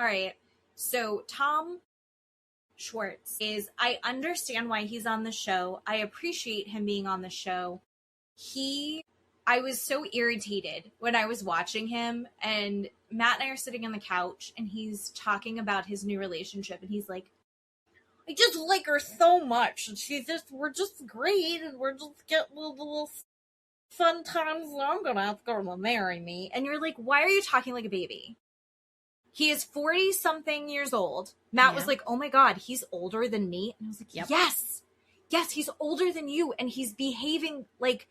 All right. So Tom Schwartz I understand why he's on the show. I appreciate him being on the show. I was so irritated when I was watching him, and Matt and I are sitting on the couch and he's talking about his new relationship, and he's like, I just like her so much, and we're just great, and we're just getting little fun times, and I'm gonna ask her to marry me. And you're like, why are you talking like a baby? He is 40-something years old. Matt was like, oh my God, he's older than me. And I was like, yes, he's older than you. And he's behaving like,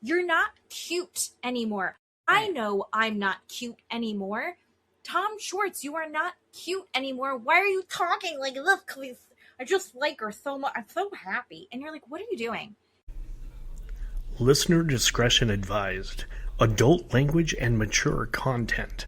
you're not cute anymore. Right. I know I'm not cute anymore. Tom Schwartz, you are not cute anymore. Why are you talking like this? Because I just like her so much. I'm so happy. And you're like, what are you doing? Listener discretion advised. Adult language and mature content.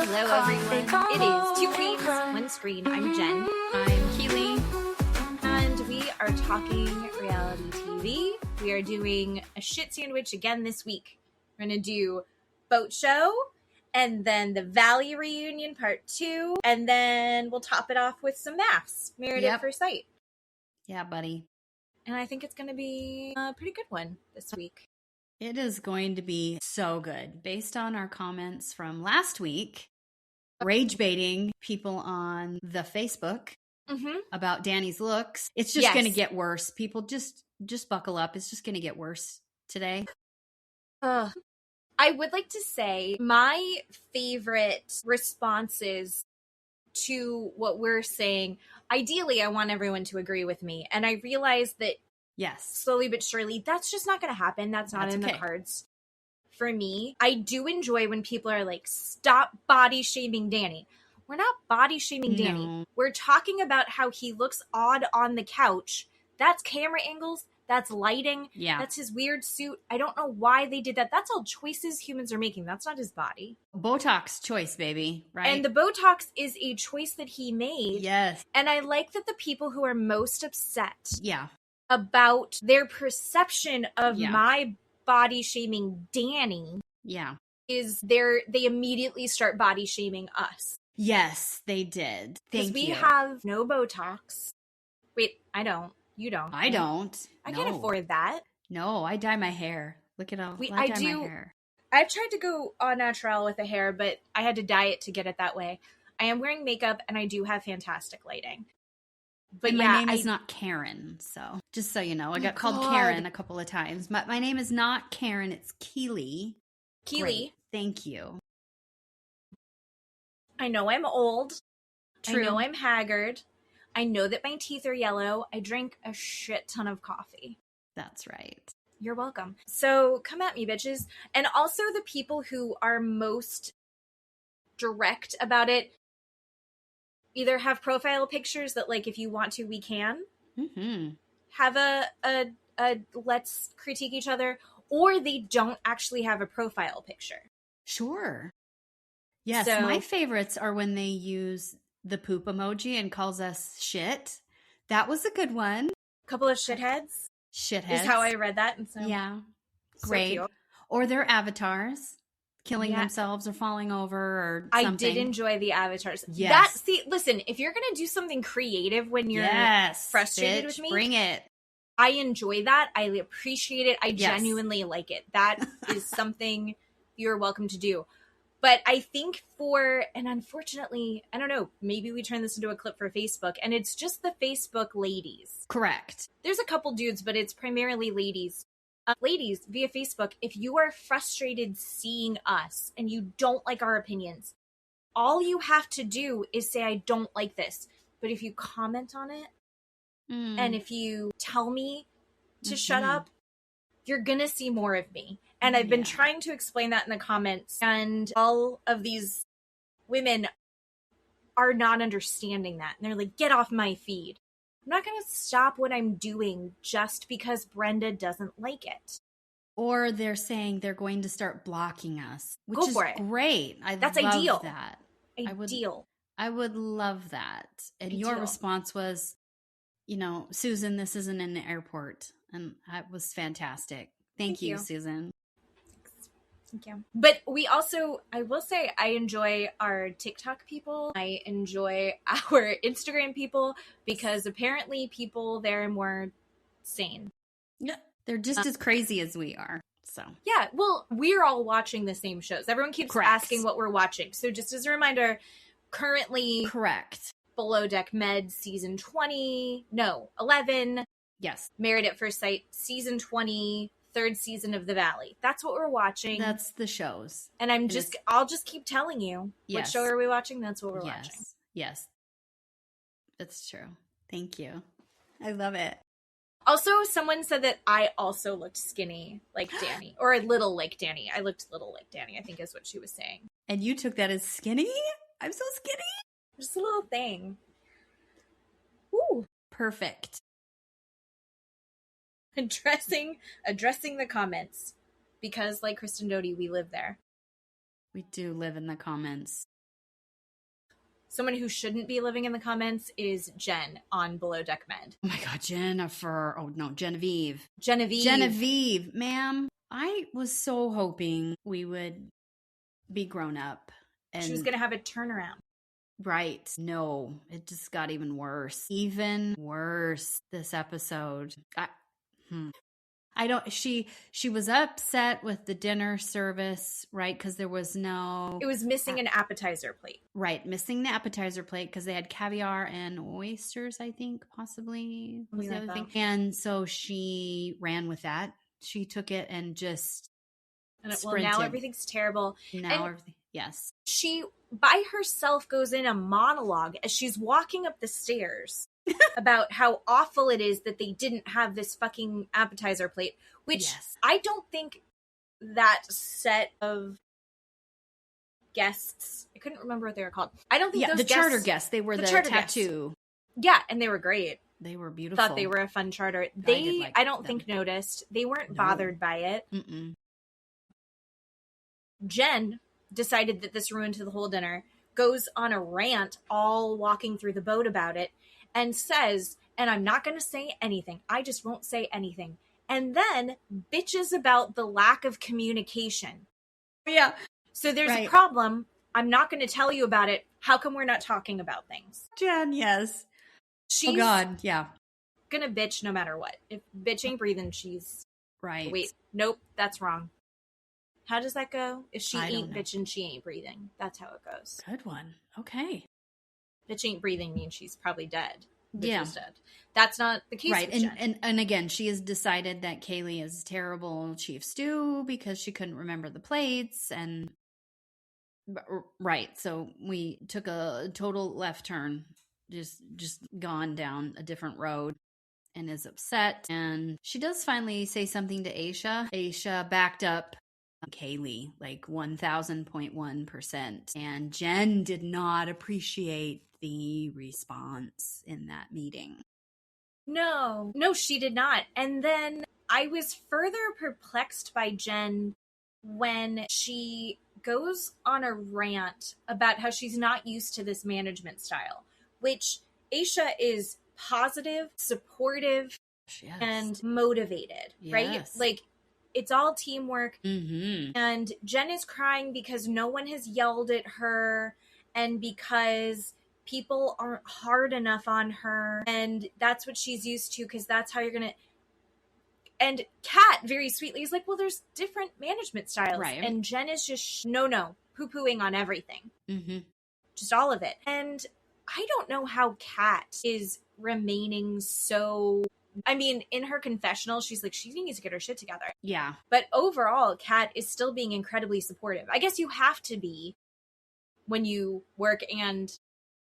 Hello, everyone. It is Two Queens, One Screen. I'm Jen. I'm Keeley. And we are talking reality TV. We are doing a shit sandwich again this week. We're going to do Boat Show, and then the Valley Reunion Part 2, and then we'll top it off with some maths. Married at First Sight. Yeah, buddy. And I think it's going to be a pretty good one this week. It is going to be so good. Based on our comments from last week, rage baiting people on the Facebook about Danny's looks. It's just going to get worse. People just buckle up. It's just going to get worse today. I would like to say my favorite responses to what we're saying. Ideally, I want everyone to agree with me. And I realize that slowly but surely, that's just not going to happen. That's not in the cards. For me, I do enjoy when people are like, stop body shaming Danny. We're not body shaming Danny. We're talking about how he looks odd on the couch. That's camera angles. That's lighting. Yeah. That's his weird suit. I don't know why they did that. That's all choices humans are making. That's not his body. Botox choice, baby. Right? And the Botox is a choice that he made. Yes. And I like that the people who are most upset about their perception of my body shaming Danny is they immediately start body shaming us. Yes, they did. Thank you. Because we have no Botox. Wait, I don't. You don't. I don't. I can't afford that. No, I dye my hair. Look at all. I dye my hair. I've tried to go au natural with the hair, but I had to dye it to get it that way. I am wearing makeup and I do have fantastic lighting. But and my name is not Karen, so just so you know, I got called Karen a couple of times. My name is not Karen, it's Keeley. Keeley. Great. Thank you. I know I'm old. True. I know I'm haggard. I know that my teeth are yellow. I drink a shit ton of coffee. That's right. You're welcome. So come at me, bitches. And also the people who are most direct about it either have profile pictures that, like, if you want to, we can. Have a let's critique each other, or they don't actually have a profile picture. Sure. Yes, so, my favorites are when they use the poop emoji and calls us shit. That was a good one. Couple of shitheads. Shitheads. Is how I read that. And so, great. So or their avatars. Killing themselves or falling over or something. I did enjoy the avatars. Yes. Listen, if you're going to do something creative when you're frustrated with me, bring it. I enjoy that. I appreciate it. I genuinely like it. That is something you're welcome to do. But I think and unfortunately, I don't know, maybe we turn this into a clip for Facebook, and it's just the Facebook ladies. Correct. There's a couple dudes, but it's primarily ladies. Ladies, via Facebook, if you are frustrated seeing us and you don't like our opinions, all you have to do is say, I don't like this. But if you comment on it, and if you tell me to shut up, you're going to see more of me. And I've been trying to explain that in the comments, and all of these women are not understanding that. And they're like, get off my feed. I'm not going to stop what I'm doing just because Brenda doesn't like it. Or they're saying they're going to start blocking us, which Go is for it. Great. That's love ideal. That. Ideal. I would love that. And your response was, Susan, this isn't in the airport. And that was fantastic. Thank you, Susan. Thank you. But I will say, I enjoy our TikTok people. I enjoy our Instagram people because apparently people there are more sane. Yeah, they're just as crazy as we are. So yeah, well, we're all watching the same shows. Everyone keeps asking what we're watching. So just as a reminder, currently Below Deck Med season 11. Yes. Married at First Sight season 20. Third season of The Valley. That's what we're watching. That's the shows. And I'll just keep telling you. What show are we watching? That's what we're watching. Yes. That's true. Thank you. I love it. Also, someone said that I also looked skinny like Danny. Or a little like Danny. I looked little like Danny, I think is what she was saying. And you took that as skinny? I'm so skinny. Just a little thing. Ooh. Perfect. Addressing the comments, because like Kristen Doty, we live there. We do live in the comments. Someone who shouldn't be living in the comments is Jen on Below Deck Med. Oh my God, Jennifer. Oh no, Genevieve. Genevieve, ma'am. I was so hoping we would be grown up. And she was going to have a turnaround. Right. No, it just got even worse. Even worse this episode. She was upset with the dinner service, right? Because there was no... It was missing an appetizer plate. Right. Missing the appetizer plate because they had caviar and oysters, I think, possibly was the other thing. And so she ran with that. She took it and just sprinted. Now everything's terrible. Yes. She, by herself, goes in a monologue as she's walking up the stairs. About how awful it is that they didn't have this fucking appetizer plate, which I don't think that set of guests, I couldn't remember what they were called. I don't think those charter guests, they were the tattoo. Guests. Yeah, and they were great. They were beautiful. Thought they were a fun charter. I don't think noticed. They weren't bothered by it. Mm-mm. Jen decided that this ruined the whole dinner, goes on a rant all walking through the boat about it, and says, and I'm not going to say anything. I just won't say anything. And then bitches about the lack of communication. Yeah. So there's a problem. I'm not going to tell you about it. How come we're not talking about things? Jen, yes. She's oh, God, yeah. Going to bitch no matter what. If bitch ain't breathing, she's... Right. Wait, nope, that's wrong. How does that go? If she ain't bitching, she ain't breathing. That's how it goes. Good one. Okay. Bitch ain't breathing means she's probably dead. Bitch is dead. That's not the case. Right. And again, she has decided that Kayley is terrible chief stew because she couldn't remember the plates. And right. So we took a total left turn, just gone down a different road, and is upset. And she does finally say something to Aesha. Aesha backed up Kayley like 1000.1%. And Jen did not appreciate the response in that meeting. No, she did not. And then I was further perplexed by Jen when she goes on a rant about how she's not used to this management style, which Aesha is positive, supportive, and motivated, right? Like, it's all teamwork. Mm-hmm. And Jen is crying because no one has yelled at her and because people aren't hard enough on her. And that's what she's used to, because that's how you're going to... And Kat very sweetly is like, well, there's different management styles. Right. And Jen is just, poo-pooing on everything. Mm-hmm. Just all of it. And I don't know how Kat is remaining so... I mean, in her confessional, she's like, she needs to get her shit together. Yeah. But overall, Kat is still being incredibly supportive. I guess you have to be when you work and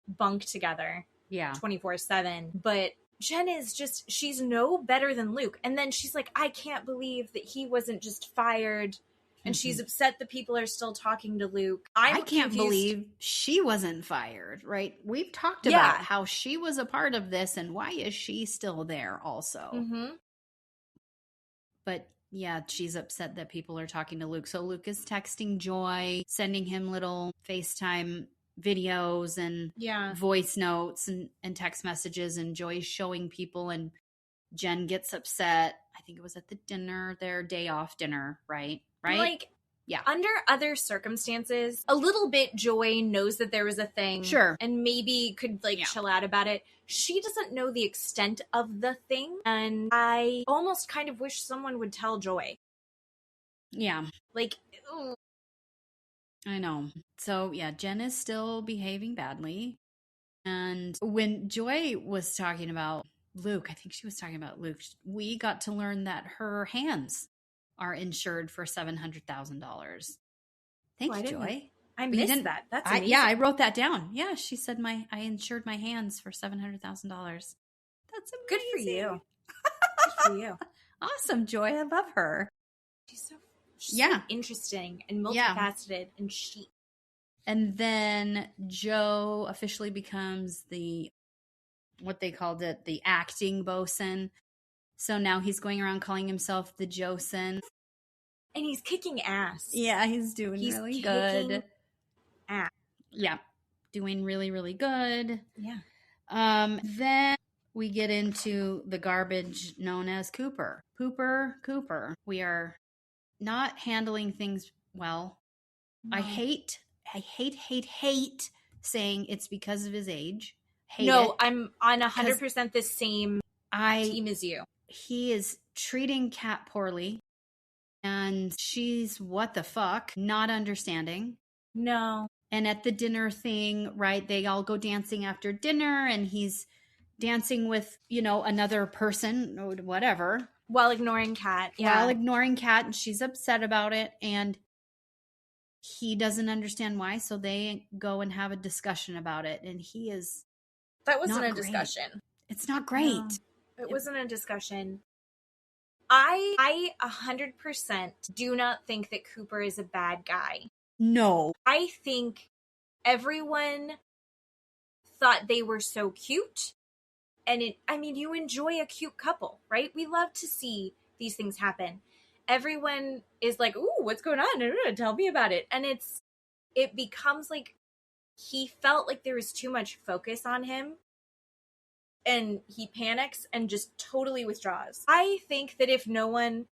bunk together. Yeah. 24/7. But Jen is just, she's no better than Luke. And then she's like, I can't believe that he wasn't just fired. And she's upset that people are still talking to Luke. I can't believe she wasn't fired, right? We've talked about how she was a part of this and why is she still there also. Mm-hmm. But yeah, she's upset that people are talking to Luke. So Luke is texting Joy, sending him little FaceTime videos and voice notes and text messages, and Joy's showing people, and Jen gets upset. I think it was at the dinner, their day off dinner, right? Like, yeah. Under other circumstances, a little bit Joy knows that there was a thing. Sure. And maybe could chill out about it. She doesn't know the extent of the thing. And I almost kind of wish someone would tell Joy. Yeah. Like, ooh. I know. So yeah, Jen is still behaving badly. And when Joy was talking about Luke, I think she was talking about Luke, we got to learn that her hands are insured for $700,000. Thank you, Joy. I missed that. That's amazing. I wrote that down. Yeah, she said I insured my hands for $700,000. That's amazing. Good for you. Good for you. Awesome, Joy. I love her. She's so interesting and multifaceted and chic. And then Joe officially becomes what they called it, the acting bosun. So now he's going around calling himself the Josun. And he's kicking ass. Yeah, he's doing really good. Ass. Yeah, doing really, really good. Yeah. Then we get into the garbage known as Cooper. Cooper. We are not handling things well. No. I hate saying it's because of his age. I'm on 100% the same team as you. He is treating Kat poorly, and she's what the fuck, not understanding. No. And at the dinner thing, right, they all go dancing after dinner, and he's dancing with, another person or whatever. While ignoring Kat. Yeah. While ignoring Kat, and she's upset about it, and he doesn't understand why, so they go and have a discussion about it, and he is That wasn't a discussion. It's not great. No. It wasn't a discussion. I 100% do not think that Cooper is a bad guy. No. I think everyone thought they were so cute. And you enjoy a cute couple, right? We love to see these things happen. Everyone is like, ooh, what's going on? Tell me about it. And it becomes like he felt like there was too much focus on him. And he panics and just totally withdraws. I think that if no one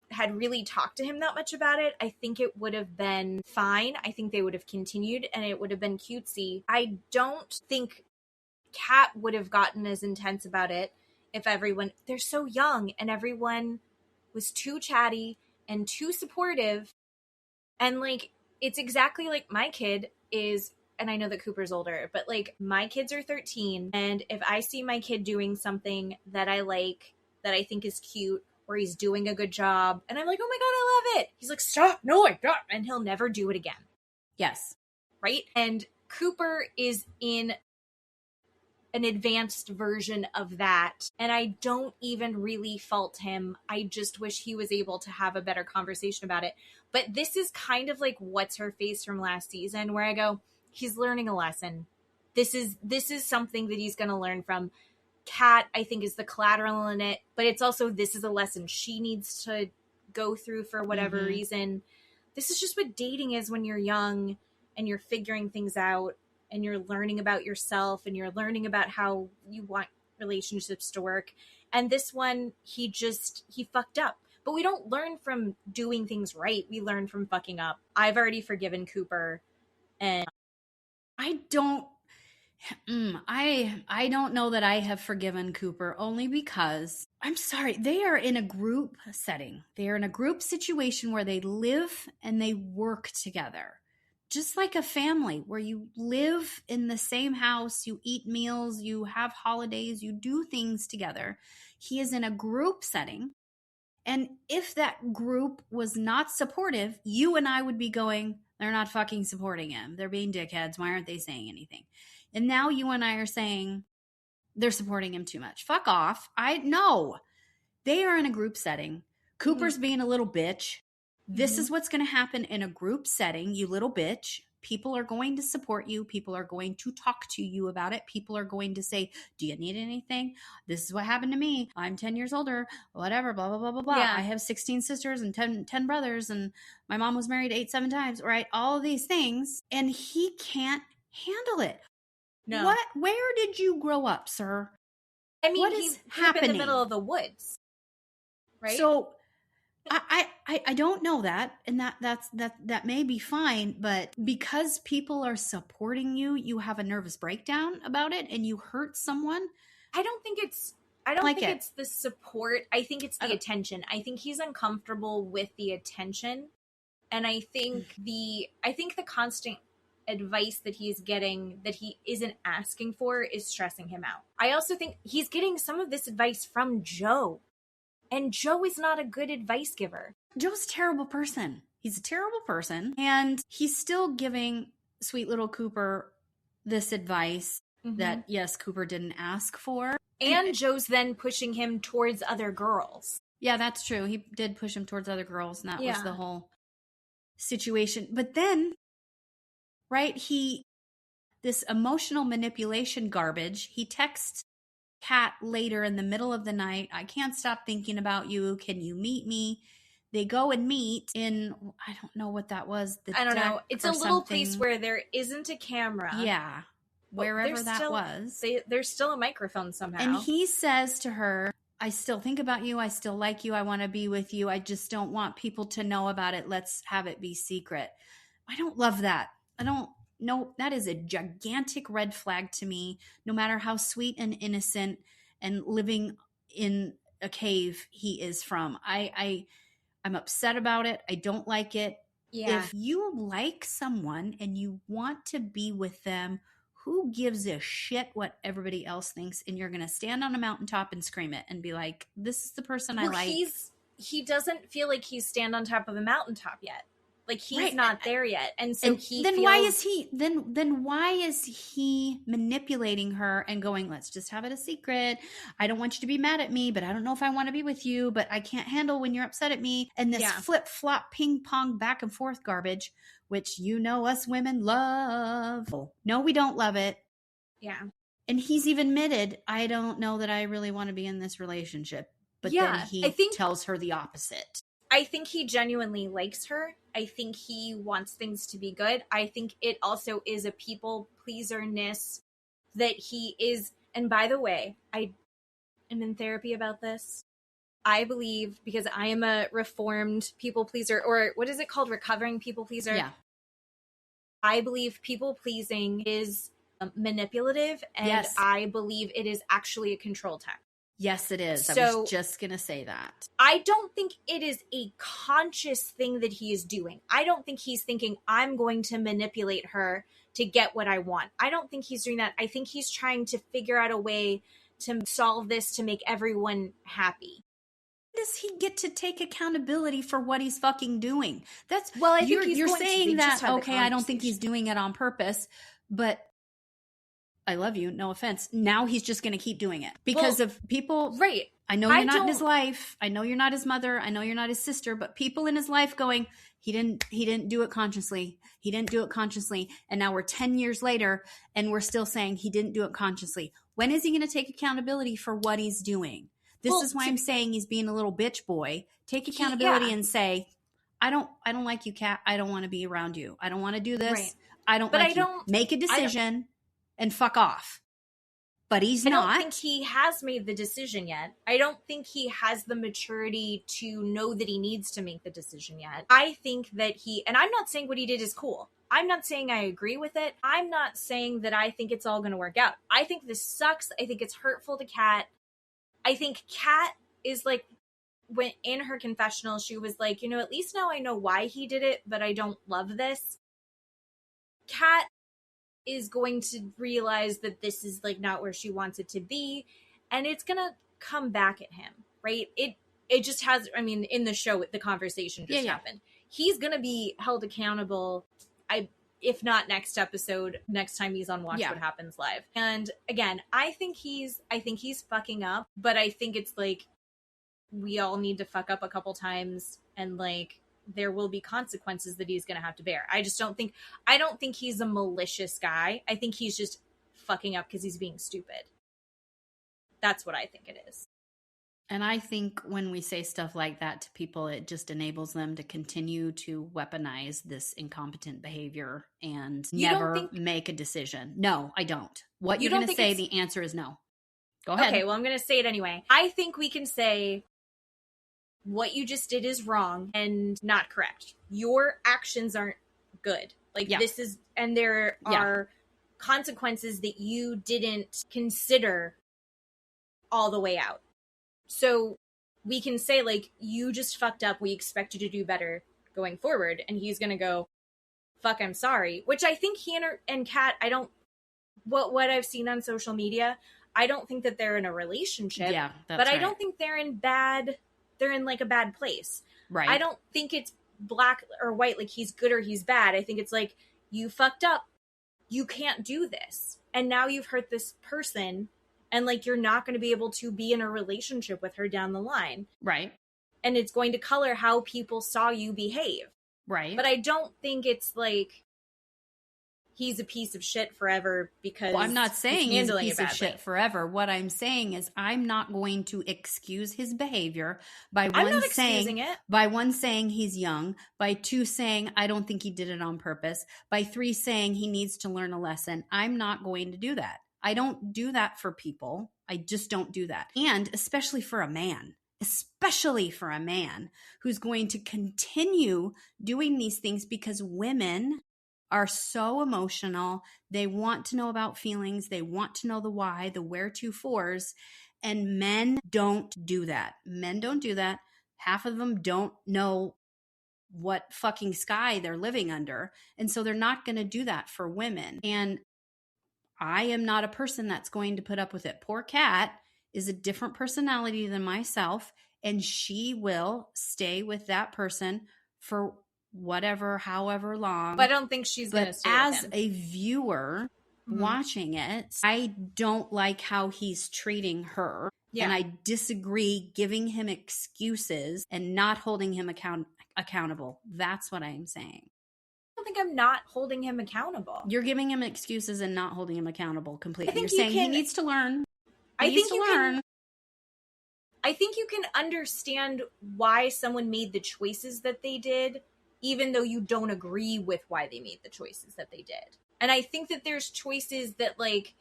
had really talked to him that much about it, I think it would have been fine. I think they would have continued and it would have been cutesy. I don't think Kat would have gotten as intense about it if they're so young and everyone was too chatty and too supportive. And it's exactly like my kid is, and I know that Cooper's older, but my kids are 13. And if I see my kid doing something that I like, that I think is cute, or he's doing a good job, and I'm like, oh my God, I love it. He's like, stop. No, I don't. And he'll never do it again. Yes. Right? And Cooper is in an advanced version of that. And I don't even really fault him. I just wish he was able to have a better conversation about it. But this is kind of like What's Her Face from last season, where I go, he's learning a lesson. This is something that he's going to learn from. Kat, I think, is the collateral in it, but it's also, this is a lesson she needs to go through for whatever reason. This is just what dating is when you're young and you're figuring things out and you're learning about yourself and you're learning about how you want relationships to work. And this one, he fucked up. But we don't learn from doing things right. We learn from fucking up. I've already forgiven Cooper, and I don't know that I have forgiven Cooper, only because, I'm sorry, they are in a group setting. They are in a group situation where they live and they work together. Just like a family where you live in the same house, you eat meals, you have holidays, you do things together. He is in a group setting. And if that group was not supportive, you and I would be going, they're not fucking supporting him. They're being dickheads. Why aren't they saying anything? And now you and I are saying they're supporting him too much. Fuck off. No. They are in a group setting. Cooper's being a little bitch. This is what's going to happen in a group setting, you little bitch. People are going to support you. People are going to talk to you about it. People are going to say, do you need anything? This is what happened to me. I'm 10 years older, whatever, blah, blah, blah, blah, blah. Yeah. I have 16 sisters and 10 brothers, and my mom was married 7 times, right? All of these things. And he can't handle it. No. Where did you grow up, sir? I mean, what he is grew up in happening? the middle of the woods, right? So I don't know that, and that may be fine, but because people are supporting you, you have a nervous breakdown about it, and you hurt someone. I don't think it's the support. I think it's the attention. I think he's uncomfortable with the attention, and I think the constant advice that he's getting that he isn't asking for is stressing him out. I also think he's getting some of this advice from Joe. And Joe is not a good advice giver. Joe's a terrible person. He's a terrible person. And he's still giving sweet little Cooper this advice that, yes, Cooper didn't ask for. And Joe's then pushing him towards other girls. Yeah, that's true. He did push him towards other girls, and that was the whole situation. But then, right, this emotional manipulation garbage, he texts Kat later in the middle of the night, I can't stop thinking about you. Can you meet me? They go and meet in, I don't know what that was. I don't know. It's a little place where there isn't a camera. Yeah. Wherever that was. There's still a microphone somehow. And he says to her, I still think about you. I still like you. I want to be with you. I just don't want people to know about it. Let's have it be secret. I don't love that. No, that is a gigantic red flag to me, no matter how sweet and innocent and living in a cave he is from. I'm upset about it. I don't like it. Yeah. If you like someone and you want to be with them, who gives a shit what everybody else thinks? And you're going to stand on a mountaintop and scream it and be like, this is the person I like. He doesn't feel like he's stand on top of a mountaintop yet. Like he's not there yet. And so why is he manipulating her and going, let's just have it a secret. I don't want you to be mad at me, but I don't know if I want to be with you, but I can't handle when you're upset at me. And this flip flop ping pong back and forth garbage, which us women love. No, we don't love it. Yeah. And he's even admitted, I don't know that I really want to be in this relationship. But then he tells her the opposite. I think he genuinely likes her. I think he wants things to be good. I think it also is a people pleaser-ness that he is. And by the way, I am in therapy about this. I believe, because I am a reformed people pleaser, or what is it called? Recovering people pleaser. Yeah. I believe people pleasing is manipulative, and I believe it is actually a control tactic. Yes, it is. I was just going to say that. I don't think it is a conscious thing that he is doing. I don't think he's thinking, I'm going to manipulate her to get what I want. I don't think he's doing that. I think he's trying to figure out a way to solve this to make everyone happy. Does he get to take accountability for what he's fucking doing? That's I think you're saying that, okay, I don't think he's doing it on purpose, but I love you, no offense. Now he's just going to keep doing it because of people. Right. I know you're not in his life. I know you're not his mother. I know you're not his sister, but people in his life going, he didn't do it consciously. He didn't do it consciously. And now we're 10 years later and we're still saying he didn't do it consciously. When is he going to take accountability for what he's doing? This is why I'm saying he's being a little bitch boy. Take accountability and say, I don't like you, Kat. I don't want to be around you. I don't want to do this. Right. I don't like you. Make a decision and fuck off. But he's not. I don't think he has made the decision yet. I don't think he has the maturity to know that he needs to make the decision yet. I think that and I'm not saying what he did is cool. I'm not saying I agree with it. I'm not saying that I think it's all going to work out. I think this sucks. I think it's hurtful to Kat. I think Kat is like, when in her confessional, she was like, at least now I know why he did it, but I don't love this. Kat is going to realize that this is like not where she wants it to be, and it's gonna come back at him, right? It just has, in the show, the conversation just happened. He's gonna be held accountable, if not next episode, next time he's on Watch What Happens Live. And again, I think he's fucking up, but I think it's like we all need to fuck up a couple times, and like there will be consequences that he's going to have to bear. I don't think he's a malicious guy. I think he's just fucking up because he's being stupid. That's what I think it is. And I think when we say stuff like that to people, it just enables them to continue to weaponize this incompetent behavior and never make a decision. No, I don't. What you're going to say, the answer is no. Go ahead. Okay, well, I'm going to say it anyway. I think we can say what you just did is wrong and not correct. Your actions aren't good. Like, this is, and there are consequences that you didn't consider all the way out. So we can say, like, you just fucked up. We expect you to do better going forward. And he's going to go, fuck, I'm sorry. Which I think he and Kat, I don't, what I've seen on social media, I don't think that they're in a relationship. Yeah, that's but right. I don't think they're in like a bad place. Right. I don't think it's black or white, like he's good or he's bad. I think it's like, you fucked up. You can't do this. And now you've hurt this person. And, like, you're not going to be able to be in a relationship with her down the line. Right. And it's going to color how people saw you behave. Right. But I don't think it's, like, he's a piece of shit forever because... Well, I'm not saying he's a piece of shit forever. What I'm saying is I'm not going to excuse his behavior by one saying he's young, by 2 saying I don't think he did it on purpose, by 3 saying he needs to learn a lesson. I'm not going to do that. I don't do that for people. I just don't do that. And especially for a man who's going to continue doing these things because women are so emotional. They want to know about feelings. They want to know the why, the where-to-fors, and men don't do that. Men don't do that. Half of them don't know what fucking sky they're living under. And so they're not going to do that for women. And I am not a person that's going to put up with it. Poor Kat is a different personality than myself, and she will stay with that person for however long. But I don't think she's going to stay with him. As a viewer watching it, I don't like how he's treating her. Yeah. And I disagree giving him excuses and not holding him accountable. That's what I'm saying. Think I'm not holding him accountable. You're giving him excuses and not holding him accountable completely. You're saying he needs to learn. I think you can understand why someone made the choices that they did, even though you don't agree with why they made the choices that they did. And I think that there's choices that, like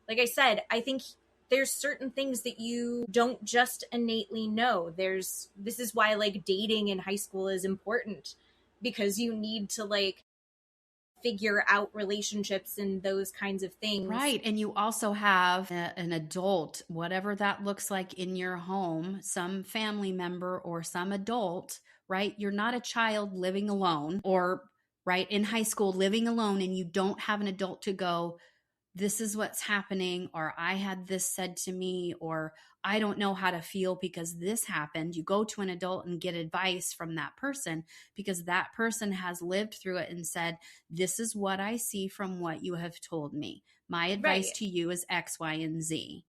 I said, I think there's certain things that you don't just innately know. This is why, like, dating in high school is important, because you need to, like, figure out relationships and those kinds of things. Right. And you also have an adult, whatever that looks like in your home, some family member or some adult, right? You're not a child living alone, or right in high school living alone, and you don't have an adult to go, this is what's happening, or I had this said to me, or I don't know how to feel because this happened. You go to an adult and get advice from that person because that person has lived through it and said, this is what I see from what you have told me. My advice to you is X, Y, and Z.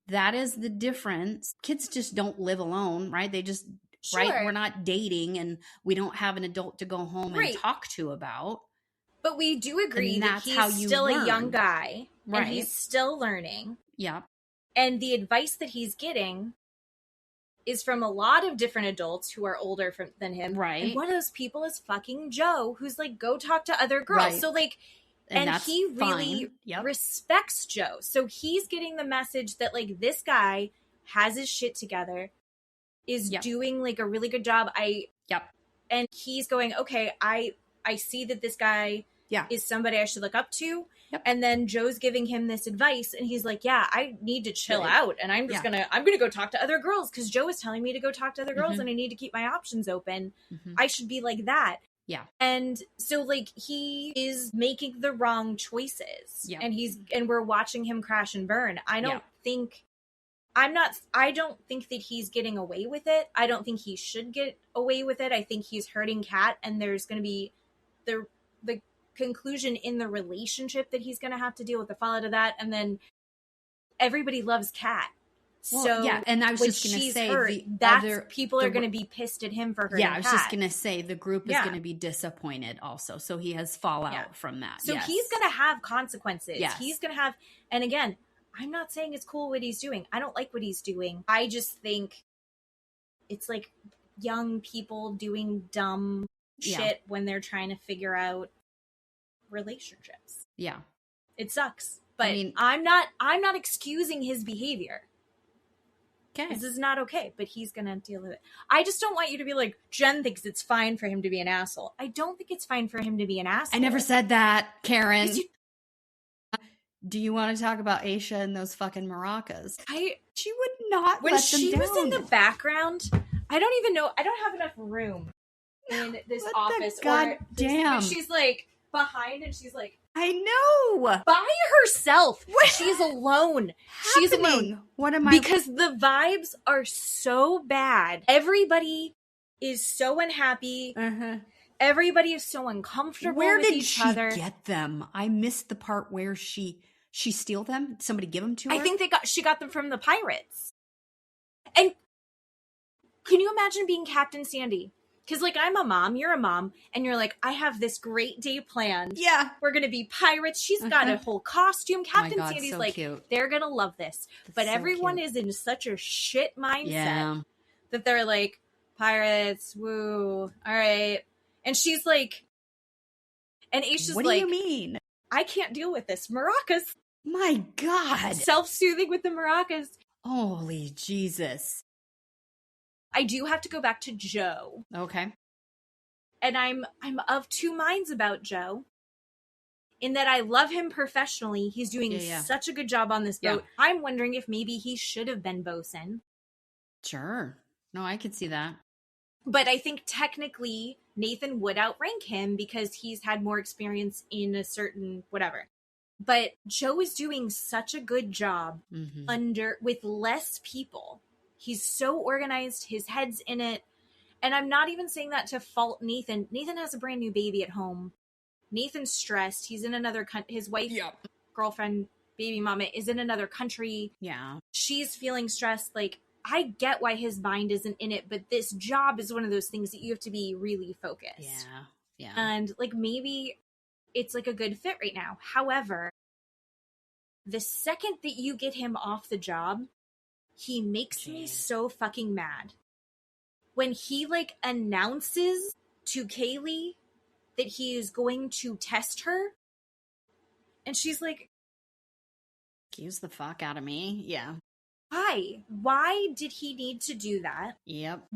That is the difference. Kids just don't live alone, right? They just, right? We're not dating and we don't have an adult to go home and talk to about. But we do agree that he's still a young guy, and he's still learning. Yeah. And the advice that he's getting is from a lot of different adults who are older than him. Right. And one of those people is fucking Joe, who's like, go talk to other girls. Right. So, like, and he really respects Joe. So he's getting the message that, like, this guy has his shit together, is doing, like, a really good job. And he's going, okay, I see that this guy is somebody I should look up to. Yep. And then Joe's giving him this advice, and he's like, yeah, I need to chill out, and I'm gonna go talk to other girls because Joe is telling me to go talk to other girls, and I need to keep my options open. I should be like that. Yeah. And so, like, he is making the wrong choices. Yeah. And we're watching him crash and burn. I don't think that he's getting away with it. I don't think he should get away with it. I think he's hurting Kat, and there's going to be the conclusion in the relationship that he's going to have to deal with the fallout of that. And then everybody loves Kat. Well, so yeah, and I was just going to say people are going to be pissed at him for hurting Kat. I was just going to say the group is going to be disappointed also. So he has fallout from that. So he's going to have consequences. Yes. He's going to have, and again, I'm not saying it's cool what he's doing. I don't like what he's doing. I just think it's like young people doing dumb shit when they're trying to figure out relationships. Yeah. It sucks. But I mean, I'm not excusing his behavior. Okay. This is not okay, but he's going to deal with it. I just don't want you to be like, Jen thinks it's fine for him to be an asshole. I don't think it's fine for him to be an asshole. I never said that, Karen. Do you want to talk about Aesha and those fucking maracas? She would not when let them she down. was in the background, I don't even know. I don't have enough room in this office. God damn. She's like behind and she's like, I know. By herself. She's alone. She's alone. What am I? Because the vibes are so bad. Everybody is so unhappy. Uh-huh. Everybody is so uncomfortable with each other. Where did she get them? I missed the part where she steal them. Did somebody give them to her? I think she got them from the pirates. And can you imagine being Captain Sandy? Because, like, I'm a mom, you're a mom, and you're like, I have this great day planned. Yeah. We're going to be pirates. She's got a whole costume. Captain God, Sandy's so like, cute. They're going to love this. But everyone is in such a shit mindset that they're like, pirates, woo, all right. And she's like, and Aesha's like, what do you mean? I can't deal with this. Maracas. My God. Self-soothing with the maracas. Holy Jesus. I do have to go back to Joe. Okay. And I'm of two minds about Joe. In that I love him professionally. He's doing such a good job on this boat. Yeah. I'm wondering if maybe he should have been Bosun. Sure. No, I could see that. But I think technically Nathan would outrank him because he's had more experience in a certain whatever. But Joe is doing such a good job with less people. He's so organized. His head's in it. And I'm not even saying that to fault Nathan. Nathan has a brand new baby at home. Nathan's stressed. He's in another country. His wife, girlfriend, baby mama is in another country. Yeah. She's feeling stressed. Like, I get why his mind isn't in it, but this job is one of those things that you have to be really focused. Yeah. Yeah. And, like, maybe it's, like, a good fit right now. However, the second that you get him off the job, he makes me so fucking mad. When he, like, announces to Kayley that he is going to test her, and she's like, excuse the fuck out of me. Yeah. Why did he need to do that? Yep.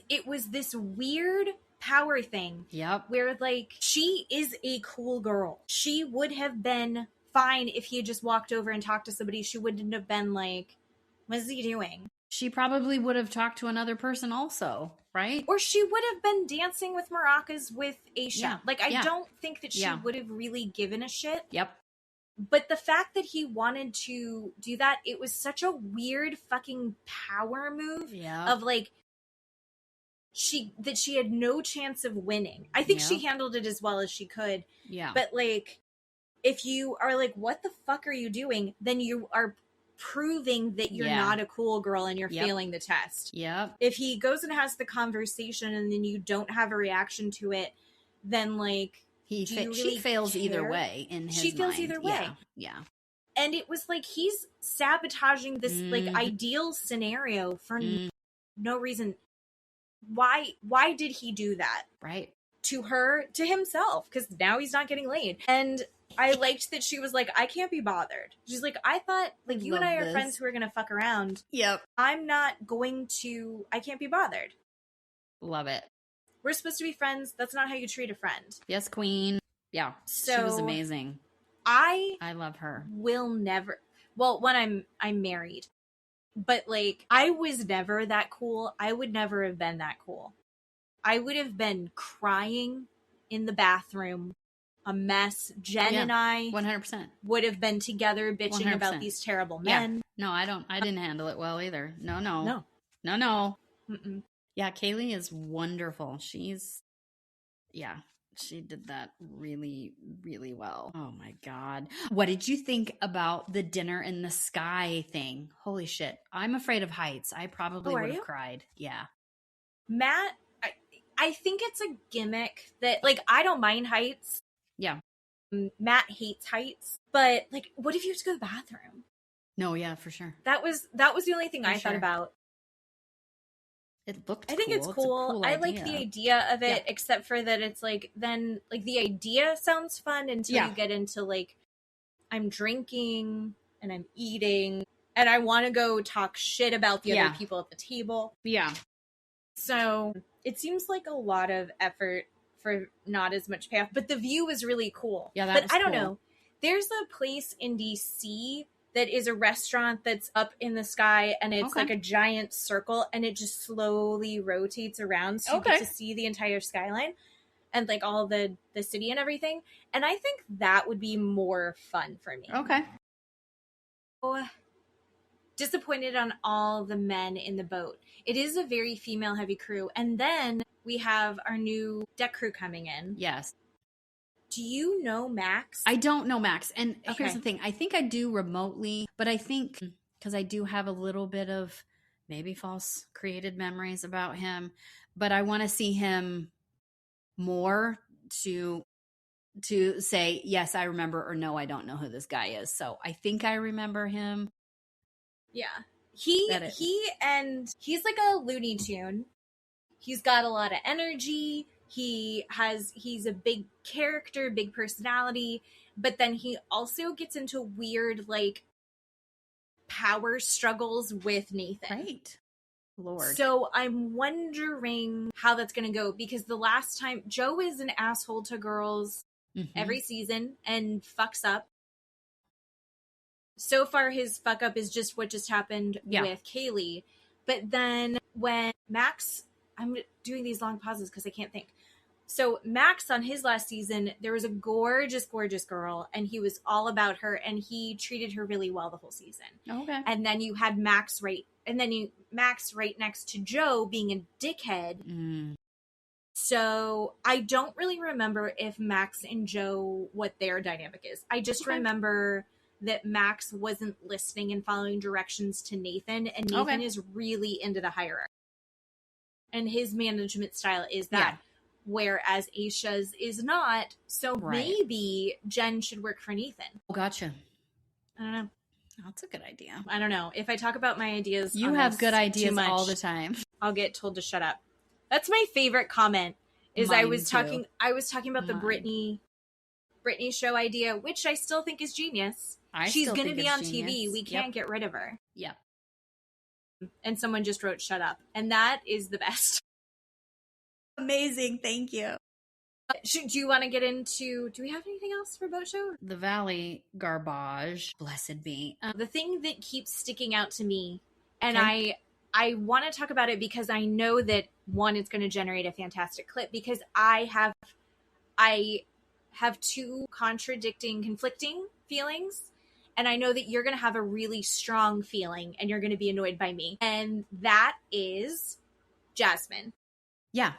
It was this weird power thing. Yep. Where, like, she is a cool girl. She would have been fine if he had just walked over and talked to somebody. She wouldn't have been like, what is he doing? She probably would have talked to another person also, right? Or she would have been dancing with maracas with Aesha. Yeah. Like, I don't think that she would have really given a shit. Yep. But the fact that he wanted to do that, it was such a weird fucking power move of, like, she had no chance of winning. I think she handled it as well as she could. Yeah. But, like, if you are like, what the fuck are you doing? Then you are proving that you're not a cool girl and you're failing the test. Yep. If he goes and has the conversation and then you don't have a reaction to it, then, like, she fails either way in his She fails mind. either way. Yeah. And it was like he's sabotaging this like ideal scenario for no reason. Why did he do that? Right. To her, to himself, because now he's not getting laid. And I liked that she was like, I can't be bothered. She's like, I thought, like, you and I are friends who are going to fuck around. Yep. I can't be bothered. Love it. We're supposed to be friends. That's not how you treat a friend. Yes, queen. Yeah. So she was amazing. I love her. Will never. Well, when I'm married. But, like, I was never that cool. I would never have been that cool. I would have been crying in the bathroom, a mess. Jen and I 100% would have been together bitching 100%. about these terrible men. Yeah. No, I didn't handle it well either. No. Mm-mm. Yeah, Kayley is wonderful. She did that really, really well. Oh my God. What did you think about the dinner in the sky thing? Holy shit. I'm afraid of heights. I probably would have cried. Yeah. Matt, I think it's a gimmick that, like, I don't mind heights. Yeah. Matt hates heights. But, like, what if you have to go to the bathroom? No, yeah, for sure. That was the only thing I thought about. It looked I think it's cool. I like the idea of it, except for that it's like, then like the idea sounds fun until you get into like, I'm drinking and I'm eating and I want to go talk shit about the other people at the table. Yeah. So it seems like a lot of effort for not as much payoff, but the view was really cool. Yeah, but I don't know. There's a place in DC that is a restaurant that's up in the sky and it's like a giant circle and it just slowly rotates around so you get to see the entire skyline and like all the city and everything. And I think that would be more fun for me. Okay. So disappointed on all the men in the boat. It is a very female heavy crew. And then we have our new deck crew coming in. Yes. Do you know Max? I don't know Max. And here's the thing. I think I do remotely, but I think because I do have a little bit of maybe false created memories about him, but I want to see him more to say, yes, I remember, or no, I don't know who this guy is. So I think I remember him. Yeah. He's like a Looney Tune. He's got a lot of energy. He's a big character, big personality, but then he also gets into weird like power struggles with Nathan. Right. Lord. So I'm wondering how that's going to go, because the last time Joe is an asshole to girls every season and fucks up. So far his fuck up is just what just happened with Kayley. But then when Max, I'm doing these long pauses because I can't think. So Max on his last season, there was a gorgeous, gorgeous girl and he was all about her and he treated her really well the whole season. Okay. And then you had Max right next to Joe being a dickhead. So I don't really remember if Max and Joe, what their dynamic is. I just remember that Max wasn't listening and following directions to Nathan, and Nathan is really into the hierarchy. And his management style is that. Yeah. Whereas Aesha's is not. So maybe Jen should work for Nathan. Oh, gotcha. I don't know. That's a good idea. I don't know. If I talk about my ideas, you have good ideas all the time. I'll get told to shut up. That's my favorite comment. Is I was talking about the Britney show idea, which I still think is genius. She's going to be on TV. We can't get rid of her. Yeah. And someone just wrote "shut up," and that is the best. Amazing. Thank you. Do you want to get into, do we have anything else for Boat Show? The Valley garbage. Blessed be. The thing that keeps sticking out to me, and I want to talk about it because I know that, one, it's going to generate a fantastic clip, because I have two conflicting feelings, and I know that you're going to have a really strong feeling and you're going to be annoyed by me. And that is Jasmine. Yeah.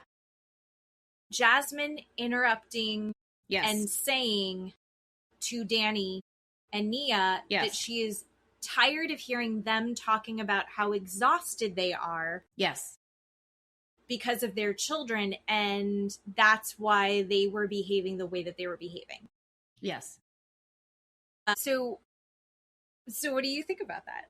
Jasmine interrupting and saying to Danny and Nia that she is tired of hearing them talking about how exhausted they are. Yes. Because of their children, and that's why they were behaving the way that they were behaving. Yes. So what do you think about that?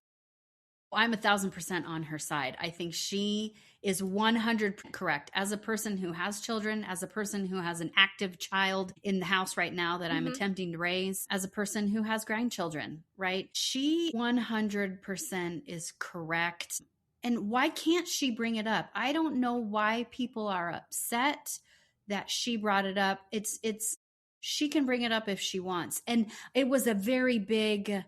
I'm 1,000% on her side. I think she is 100% correct. As a person who has children, as a person who has an active child in the house right now that I'm attempting to raise, as a person who has grandchildren, right? She 100% is correct. And why can't she bring it up? I don't know why people are upset that she brought it up. She can bring it up if she wants. And it was a very big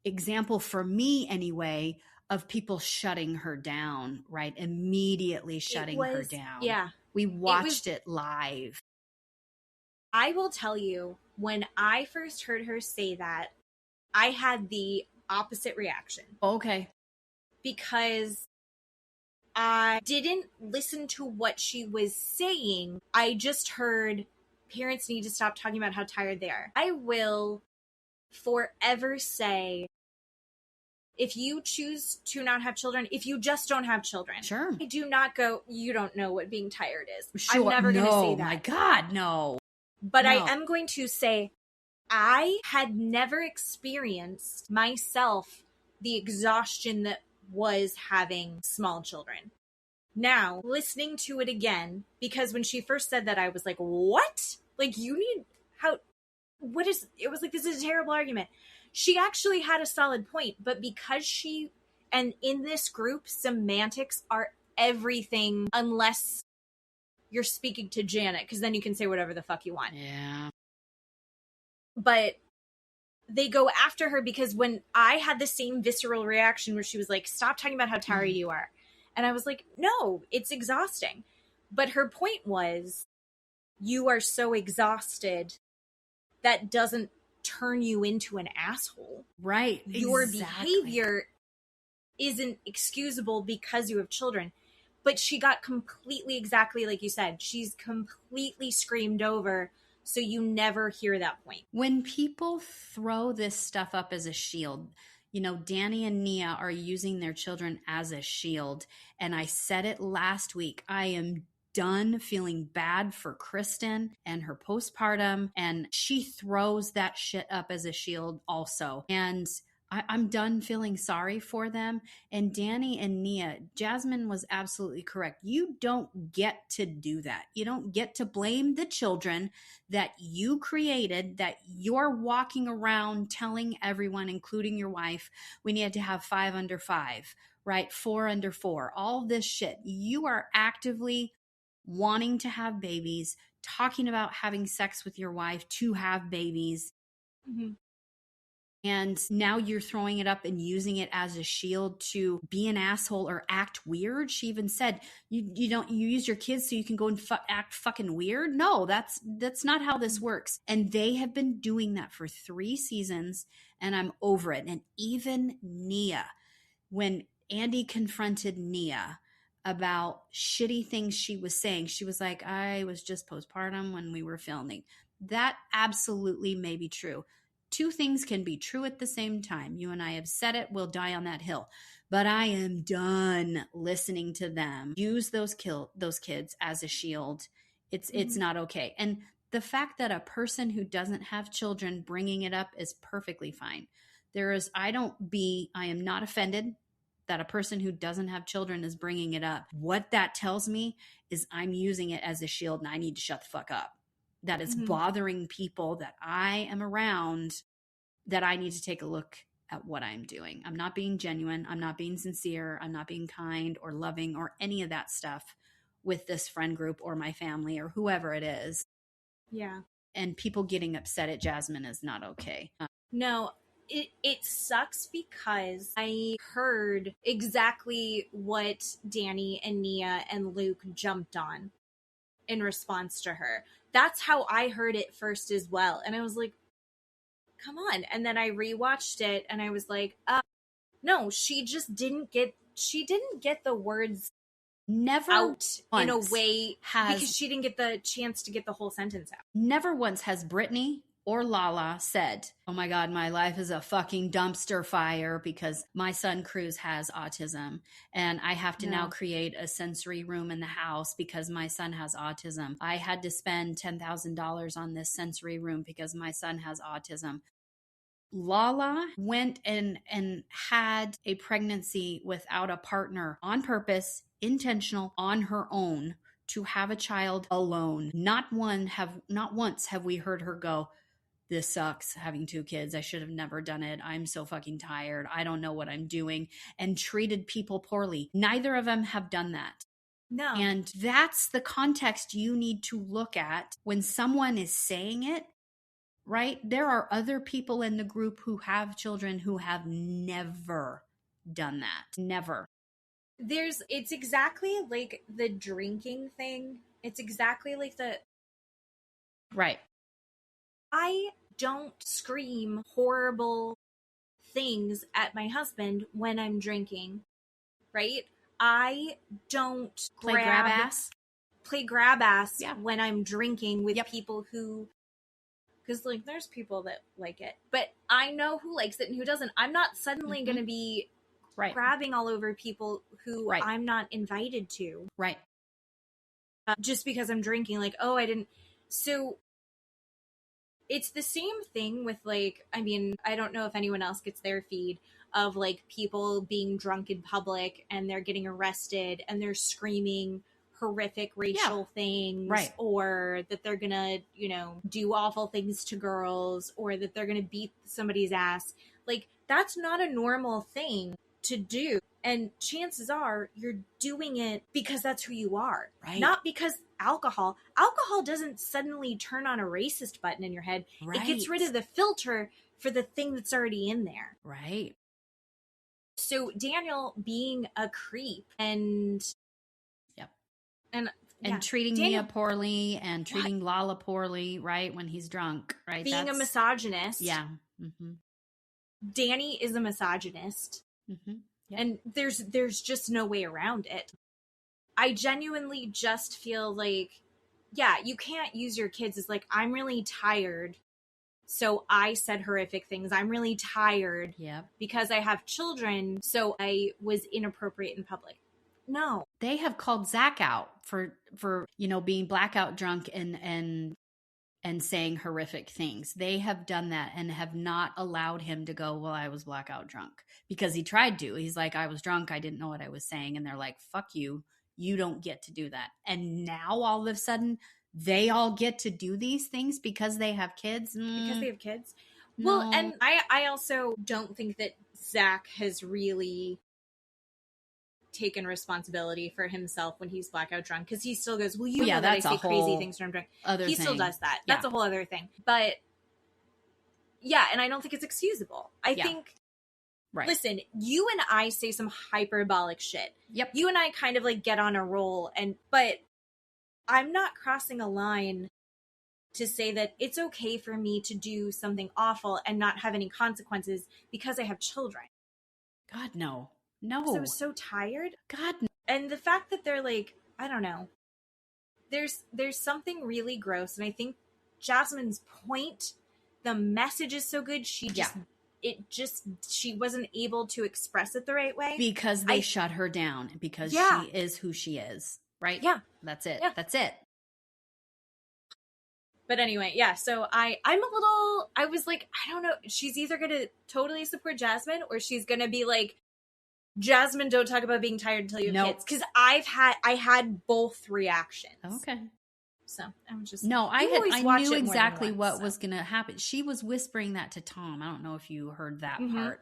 example for me anyway of people shutting her down, right? Immediately shutting her down. Yeah. We watched it live. I will tell you, when I first heard her say that, I had the opposite reaction. Okay. Because I didn't listen to what she was saying. I just heard parents need to stop talking about how tired they are. I will forever say, if you choose to not have children, if you just don't have children, sure. I do not go, you don't know what being tired is. Sure. I'm never going to say that. My God, no. But no. I am going to say, I had never experienced myself the exhaustion that was having small children. Now, listening to it again, because when she first said that, I was like, what? Like, you need, how, what is, it was like, this is a terrible argument. She actually had a solid point, but because she, and in this group, semantics are everything unless you're speaking to Janet, because then you can say whatever the fuck you want. Yeah. But they go after her because when I had the same visceral reaction where she was like, stop talking about how tired you are. And I was like, no, it's exhausting. But her point was, you are so exhausted that doesn't turn you into an asshole. Right. Your behavior isn't excusable because you have children. But she got completely, exactly like you said, she's completely screamed over. So you never hear that point. When people throw this stuff up as a shield, you know, Danny and Nia are using their children as a shield. And I said it last week. I am done feeling bad for Kristen and her postpartum. And she throws that shit up as a shield also. And I'm done feeling sorry for them. And Danny and Nia, Jasmine was absolutely correct. You don't get to do that. You don't get to blame the children that you created, that you're walking around telling everyone, including your wife, we need to have 5 under 5, right? 4 under 4, all this shit. You are actively wanting to have babies, talking about having sex with your wife to have babies. Mm-hmm. And now you're throwing it up and using it as a shield to be an asshole or act weird. She even said, you use your kids so you can go and act fucking weird. No, that's not how this works. And they have been doing that for 3 seasons, and I'm over it. And even Nia, when Andy confronted Nia about shitty things she was saying, she was like, I was just postpartum when we were filming. That absolutely may be true. 2 things can be true at the same time. You and I have said it, we'll die on that hill. But I am done listening to them use those kids as a shield. It's not okay. And the fact that a person who doesn't have children bringing it up is perfectly fine. I am not offended that a person who doesn't have children is bringing it up. What that tells me is I'm using it as a shield and I need to shut the fuck up. That is bothering people that I am around, that I need to take a look at what I'm doing. I'm not being genuine. I'm not being sincere. I'm not being kind or loving or any of that stuff with this friend group or my family or whoever it is. Yeah. And people getting upset at Jasmine is not okay. No, it sucks because I heard exactly what Danny and Nia and Luke jumped on in response to her. That's how I heard it first as well. And I was like, come on. And then I rewatched it and I was like, no, she didn't get the words never out in a way because she didn't get the chance to get the whole sentence out. Never once has Brittany or Lala said, oh my God, my life is a fucking dumpster fire because my son Cruz has autism and I have to now create a sensory room in the house because my son has autism. I had to spend $10,000 on this sensory room because my son has autism. Lala went and had a pregnancy without a partner on purpose, intentional, on her own, to have a child alone. Not once have we heard her go, this sucks having 2 kids. I should have never done it. I'm so fucking tired. I don't know what I'm doing, and treated people poorly. Neither of them have done that. No. And that's the context you need to look at when someone is saying it, right? There are other people in the group who have children who have never done that. Never. It's exactly like the drinking thing. It's exactly like Right. I don't scream horrible things at my husband when I'm drinking, right? I don't play grab ass when I'm drinking with people who, because like there's people that like it, but I know who likes it and who doesn't. I'm not suddenly going to be grabbing all over people who I'm not invited to. Right. Just because I'm drinking, like, oh, I didn't. So it's the same thing with like, I mean, I don't know if anyone else gets their feed of like people being drunk in public and they're getting arrested and they're screaming horrific racial things, right, or that they're gonna, you know, do awful things to girls, or that they're gonna beat somebody's ass. Like, that's not a normal thing to do. And chances are you're doing it because that's who you are. Right. Not because alcohol doesn't suddenly turn on a racist button in your head. Right. It gets rid of the filter for the thing that's already in there. Right. So Daniel being a creep and treating Mia poorly and treating Lala poorly, right, when he's drunk, right? Being a misogynist. Yeah. Mm-hmm. Danny is a misogynist. Mm-hmm. Yep. And there's just no way around it. I genuinely just feel like, yeah, you can't use your kids as like, I'm really tired, so I said horrific things. I'm really tired because I have children, so I was inappropriate in public. No. They have called Zach out for you know, being blackout drunk and saying horrific things. They have done that and have not allowed him to go, well, I was blackout drunk, because he tried to. He's like, I was drunk. I didn't know what I was saying. And they're like, fuck you. You don't get to do that. And now all of a sudden they all get to do these things because they have kids. Because they have kids. No. Well, and I also don't think that Zach has really taken responsibility for himself when he's blackout drunk, because he still goes, well, you know that I say crazy things when I'm drunk. He still does that. That's a whole other thing. But yeah, and I don't think it's excusable. I think, listen, you and I say some hyperbolic shit. Yep. You and I kind of like get on a roll, but I'm not crossing a line to say that it's okay for me to do something awful and not have any consequences because I have children. God, no. No. I was so tired. God. No. And the fact that they're like, I don't know. There's something really gross. And I think Jasmine's point, the message is so good. She wasn't able to express it the right way. Because they shut her down. Because she is who she is. Right? Yeah. That's it. Yeah. That's it. But anyway, so I was like, I don't know. She's either going to totally support Jasmine, or she's going to be like, Jasmine, don't talk about being tired until you have kids. Because I had both reactions. Okay. So I'm just I knew exactly what was going to happen. She was whispering that to Tom. I don't know if you heard that part.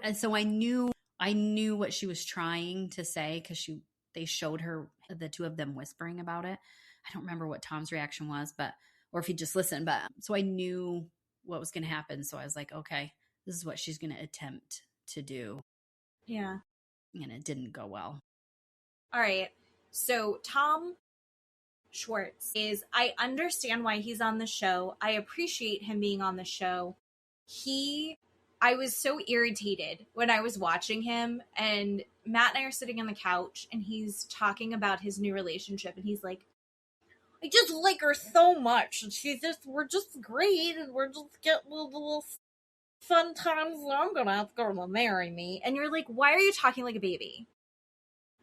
And so I knew what she was trying to say, because they showed her the two of them whispering about it. I don't remember what Tom's reaction was, or if he just listened. But so I knew what was going to happen. So I was like, okay, this is what she's going to attempt to do. Yeah. And it didn't go well. All right. So Tom Schwartz I understand why he's on the show. I appreciate him being on the show. I was so irritated when I was watching him, and Matt and I are sitting on the couch and he's talking about his new relationship, and he's like, I just like her so much. And we're just great, and we're just getting little fun times. I'm gonna ask her to marry me. And you're like, why are you talking like a baby?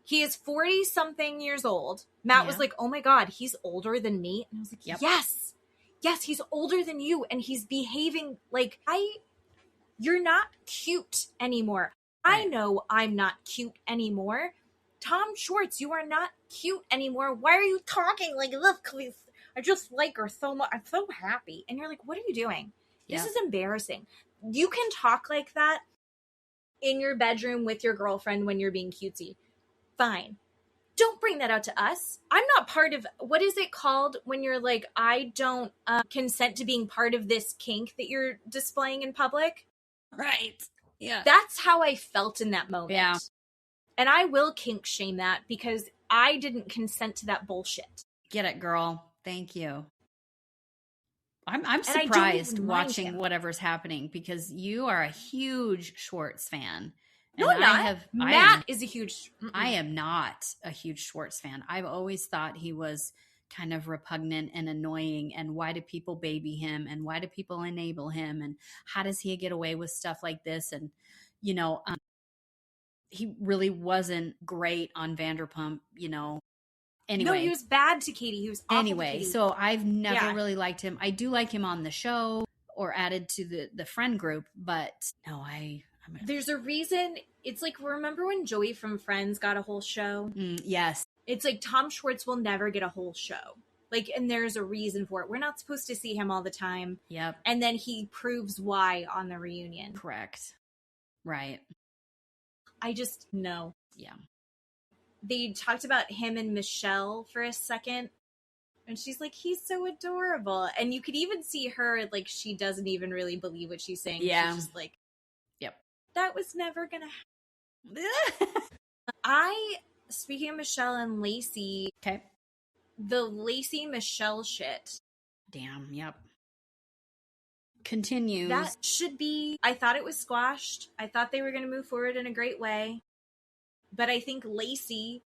He is 40 something years old. Matt was like, oh my God, he's older than me. And I was like, yes, he's older than you. And he's behaving like you're not cute anymore. Right. I know I'm not cute anymore. Tom Schwartz, you are not cute anymore. Why are you talking like this? I just like her so much. I'm so happy. And you're like, what are you doing? This is embarrassing. You can talk like that in your bedroom with your girlfriend when you're being cutesy. Fine. Don't bring that out to us. I'm not part of, what is it called when you're like, I don't consent to being part of this kink that you're displaying in public? Right. Yeah. That's how I felt in that moment. Yeah. And I will kink shame that, because I didn't consent to that bullshit. Get it, girl. Thank you. I'm surprised watching whatever's happening, because you are a huge Schwartz fan. No, I'm not. Matt is a huge... I am not a huge Schwartz fan. I've always thought he was kind of repugnant and annoying, and why do people baby him, and why do people enable him, and how does he get away with stuff like this? And, you know, he really wasn't great on Vanderpump, you know. Anyway. No, he was bad to Katie. He was awful to Katie. So I've never really liked him. I do like him on the show or added to the friend group, but no, I'm There's a reason. It's like, remember when Joey from Friends got a whole show? Yes. It's like Tom Schwartz will never get a whole show. Like, and there's a reason for it. We're not supposed to see him all the time. Yep. And then he proves why on the reunion. Correct. Right. I just know. Yeah. They talked about him and Michelle for a second. And she's like, he's so adorable. And you could even see her, like, she doesn't even really believe what she's saying. Yeah. She's just like, yep. That was never going to happen. Speaking of Michelle and Lacey. Okay. The Lacey-Michelle shit. Damn, yep. Continues. That should be, I thought it was squashed. I thought they were going to move forward in a great way. But I think Lacey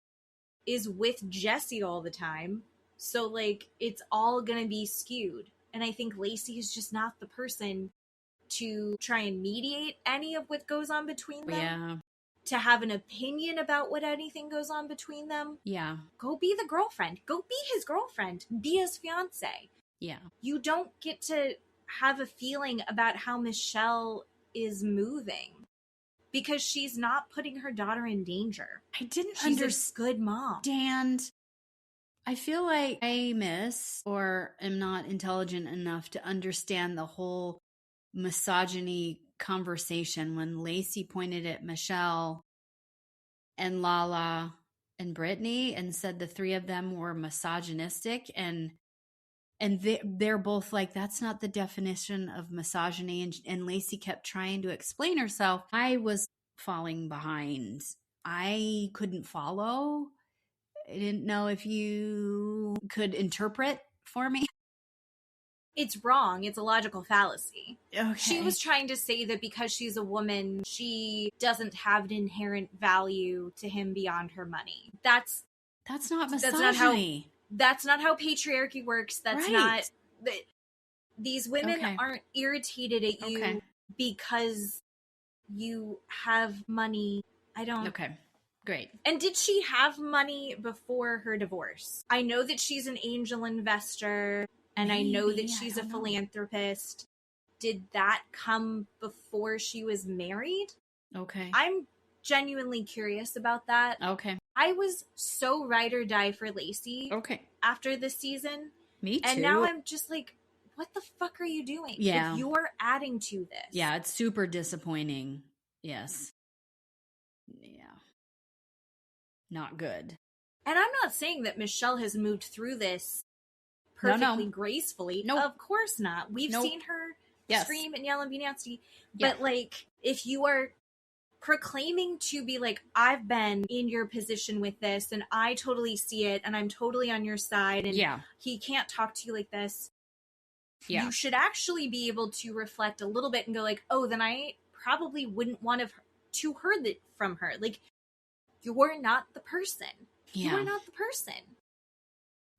is with Jesse all the time. So, like, it's all going to be skewed. And I think Lacey is just not the person to try and mediate any of what goes on between them. Yeah. To have an opinion about what anything goes on between them. Yeah. Go be the girlfriend. Go be his girlfriend. Be his fiance. Yeah. You don't get to have a feeling about how Michelle is moving. Because she's not putting her daughter in danger. I didn't She's understand. a good mom. I feel like I miss or am not intelligent enough to understand the whole misogyny conversation when Lacey pointed at Michelle and Lala and Brittany and said the three of them were misogynistic, and they're both like, that's not the definition of misogyny, and Lacey kept trying to explain herself. I was falling behind. I couldn't follow. I didn't know if you could interpret for me. It's wrong. It's a logical fallacy. Okay. She was trying to say that because she's a woman, she doesn't have an inherent value to him beyond her money. That's not misogyny. That's not how patriarchy works. That's right. not... These women aren't irritated at you because you have money. I don't... Okay. Great. And did she have money before her divorce? I know that she's an angel investor, and maybe, I know that she's a philanthropist. Did that come before she was married? Okay. I'm genuinely curious about that. Okay. I was so ride or die for Lacey. Okay. After this season. Me too. And now I'm just like, what the fuck are you doing? Yeah. If you're adding to this. Yeah, it's super disappointing. Yes. Yeah. Not good. And I'm not saying that Michelle has moved through this perfectly gracefully. Nope. Of course not. We've seen her scream and yell and be nasty. Yeah. But, like, if you are proclaiming to be like, I've been in your position with this, and I totally see it, and I'm totally on your side, and he can't talk to you like this, you should actually be able to reflect a little bit and go like, oh, then I probably wouldn't want to heard that from her. Like, you're not the person. Yeah. You are not the person.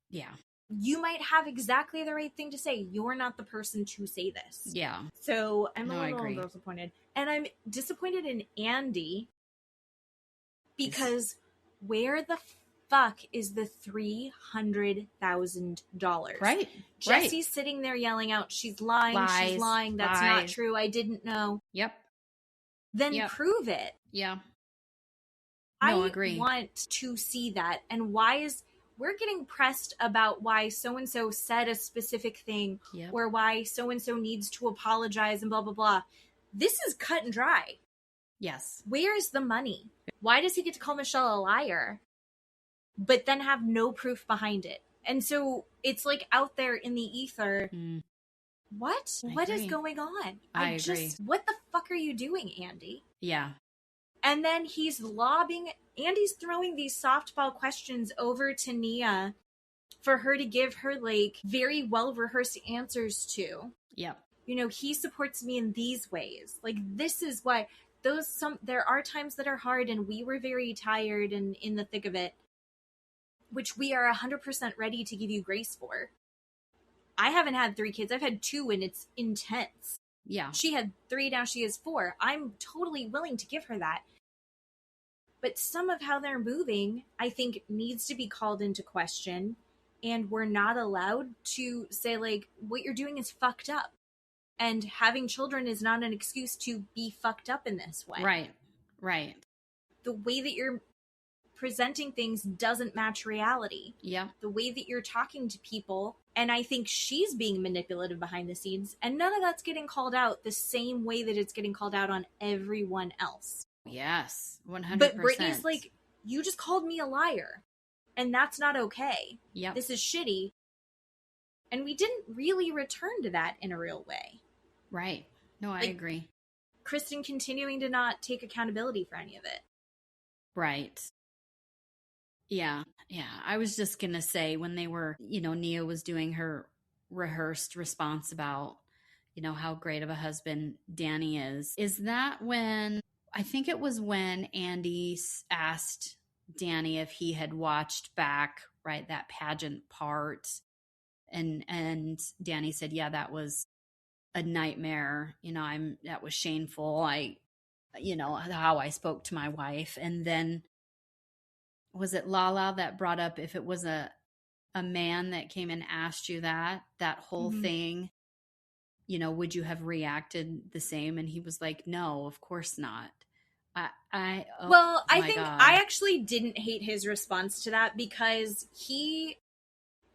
Yeah. You might have exactly the right thing to say. You're not the person to say this. Yeah. So I'm a little disappointed. And I'm disappointed in Andy because where the fuck is the $300,000? Right. Jesse's sitting there yelling out, she's lying, she's lying, that's not true, I didn't know. Yep. Then prove it. Yeah. I agree. Want to see that. And we're getting pressed about why so-and-so said a specific thing or why so-and-so needs to apologize and blah, blah, blah. This is cut and dry. Yes. Where is the money? Why does he get to call Michelle a liar, but then have no proof behind it? And so it's like out there in the ether. What? What is going on? I agree. What the fuck are you doing, Andy? Yeah. And then Andy's throwing these softball questions over to Nia for her to give her, like, very well-rehearsed answers to. Yep. You know, he supports me in these ways. Like, this is why there are times that are hard, and we were very tired and in the thick of it, which we are 100% ready to give you grace for. I haven't had 3 kids. I've had 2, and it's intense. Yeah. She had 3, now she has 4. I'm totally willing to give her that. But some of how they're moving, I think, needs to be called into question. And we're not allowed to say, like, what you're doing is fucked up. And having children is not an excuse to be fucked up in this way. Right. The way that you're presenting things doesn't match reality. Yeah. The way that you're talking to people, and I think she's being manipulative behind the scenes, and none of that's getting called out the same way that it's getting called out on everyone else. Yes, 100%. But Brittany's like, you just called me a liar, and that's not okay. Yep. This is shitty. And we didn't really return to that in a real way. Right. No, I agree. Kristen continuing to not take accountability for any of it. Right. Yeah. I was just going to say when they were, Nia was doing her rehearsed response about, how great of a husband Danny is that when, I think it was when Andy asked Danny if he had watched back, right, that pageant part. And Danny said, yeah, that was a nightmare. That was shameful. How I spoke to my wife. And then was it Lala that brought up if it was a man that came and asked you that whole thing, would you have reacted the same? And he was like, no, of course not. I think God. I actually didn't hate his response to that because he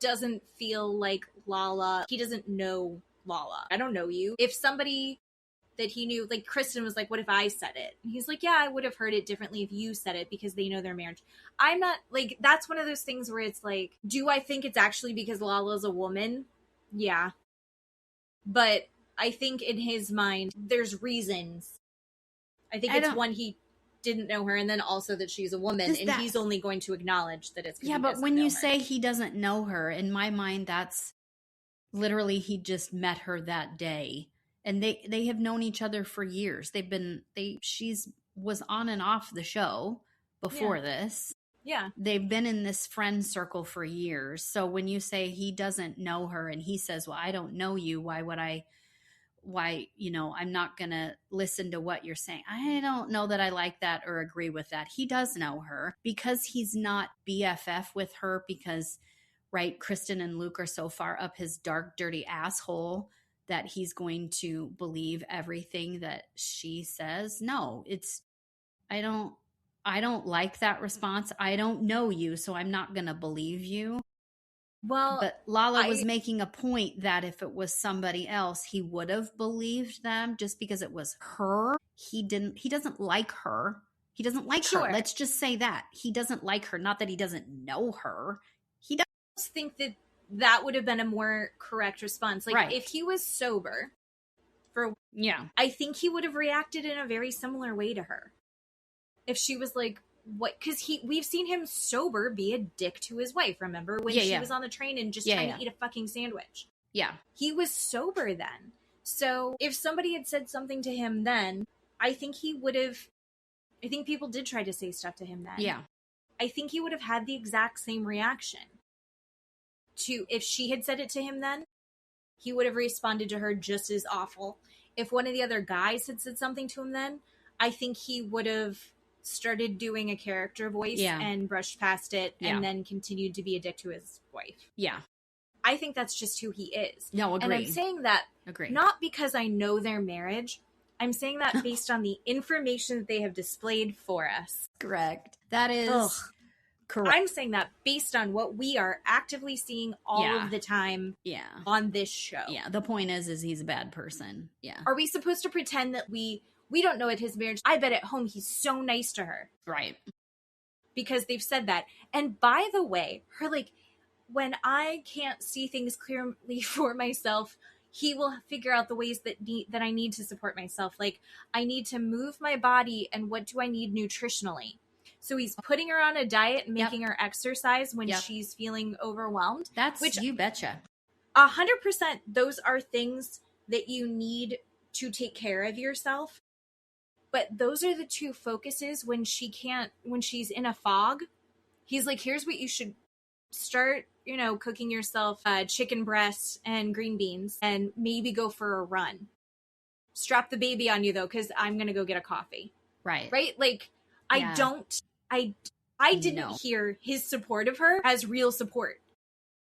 doesn't feel like Lala. He doesn't know Lala. I don't know you. If somebody that he knew, like Kristen was like, what if I said it? And he's like, yeah, I would have heard it differently if you said it because they know their marriage. I'm not like, that's one of those things where it's like, do I think it's actually because Lala's a woman? Yeah. But I think in his mind, there's reasons. I think it's one, he didn't know her, and then also that she's a woman, and he's only going to acknowledge that it's. Yeah, but when you say he doesn't know her, in my mind, that's literally he just met her that day, and they have known each other for years. She's was on and off the show before this. Yeah, they've been in this friend circle for years. So when you say he doesn't know her, and he says, "Well, I don't know you. Why would I?" I'm not going to listen to what you're saying. I don't know that I like that or agree with that. He does know her because he's not BFF with her because, right, Kristen and Luke are so far up his dark, dirty asshole that he's going to believe everything that she says. No, I don't like that response. I don't know you, so I'm not going to believe you. Well, but Lala was making a point that if it was somebody else, he would have believed them just because it was her. He doesn't like her. He doesn't like her. Let's just say that. He doesn't like her. Not that he doesn't know her. He doesn't think that would have been a more correct response. Like if he was sober I think he would have reacted in a very similar way to her. If she was like, what? Because we've seen him sober be a dick to his wife. Remember when she was on the train and just trying to eat a fucking sandwich? Yeah, he was sober then. So if somebody had said something to him then, I think he would have. I think people did try to say stuff to him then. Yeah, I think he would have had the exact same reaction. To if she had said it to him then, he would have responded to her just as awful. If one of the other guys had said something to him then, I think he would have started doing a character voice and brushed past it and then continued to be a dick to his wife. Yeah. I think that's just who he is. No, agree. And I'm saying that not because I know their marriage. I'm saying that based on the information that they have displayed for us. Correct. That is correct. I'm saying that based on what we are actively seeing all of the time on this show. Yeah. The point is he's a bad person. Yeah. Are we supposed to pretend that we don't know at his marriage? I bet at home he's so nice to her. Right. Because they've said that. And by the way, her when I can't see things clearly for myself, he will figure out the ways that I need to support myself. Like, I need to move my body, and what do I need nutritionally? So he's putting her on a diet and making her exercise when she's feeling overwhelmed. You betcha. 100%, those are things that you need to take care of yourself. But those are the two focuses when she's in a fog. He's like, here's what you should start, cooking yourself chicken breasts and green beans and maybe go for a run. Strap the baby on you though, because I'm going to go get a coffee. Right. Right? Like, I didn't hear his support of her as real support.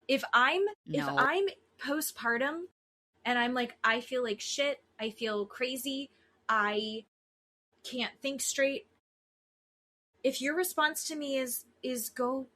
If I'm postpartum And I'm like, I feel like shit. I feel crazy. I can't think straight. If your response to me is go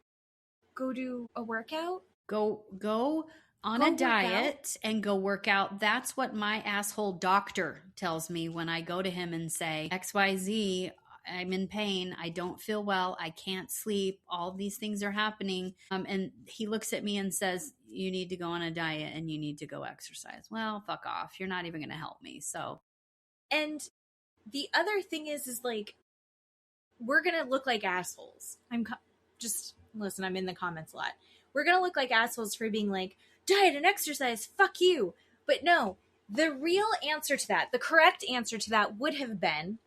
do a workout, go on a diet and go work out. That's what my asshole doctor tells me when I go to him and say, XYZ, I'm in pain. I don't feel well. I can't sleep. All these things are happening. And he looks at me and says, you need to go on a diet and you need to go exercise. Well, fuck off. You're not even going to help me. So. And the other thing is like, we're going to look like assholes. Listen, I'm in the comments a lot. We're going to look like assholes for being like, diet and exercise, fuck you. But no, the real answer to that, the correct answer to that would have been,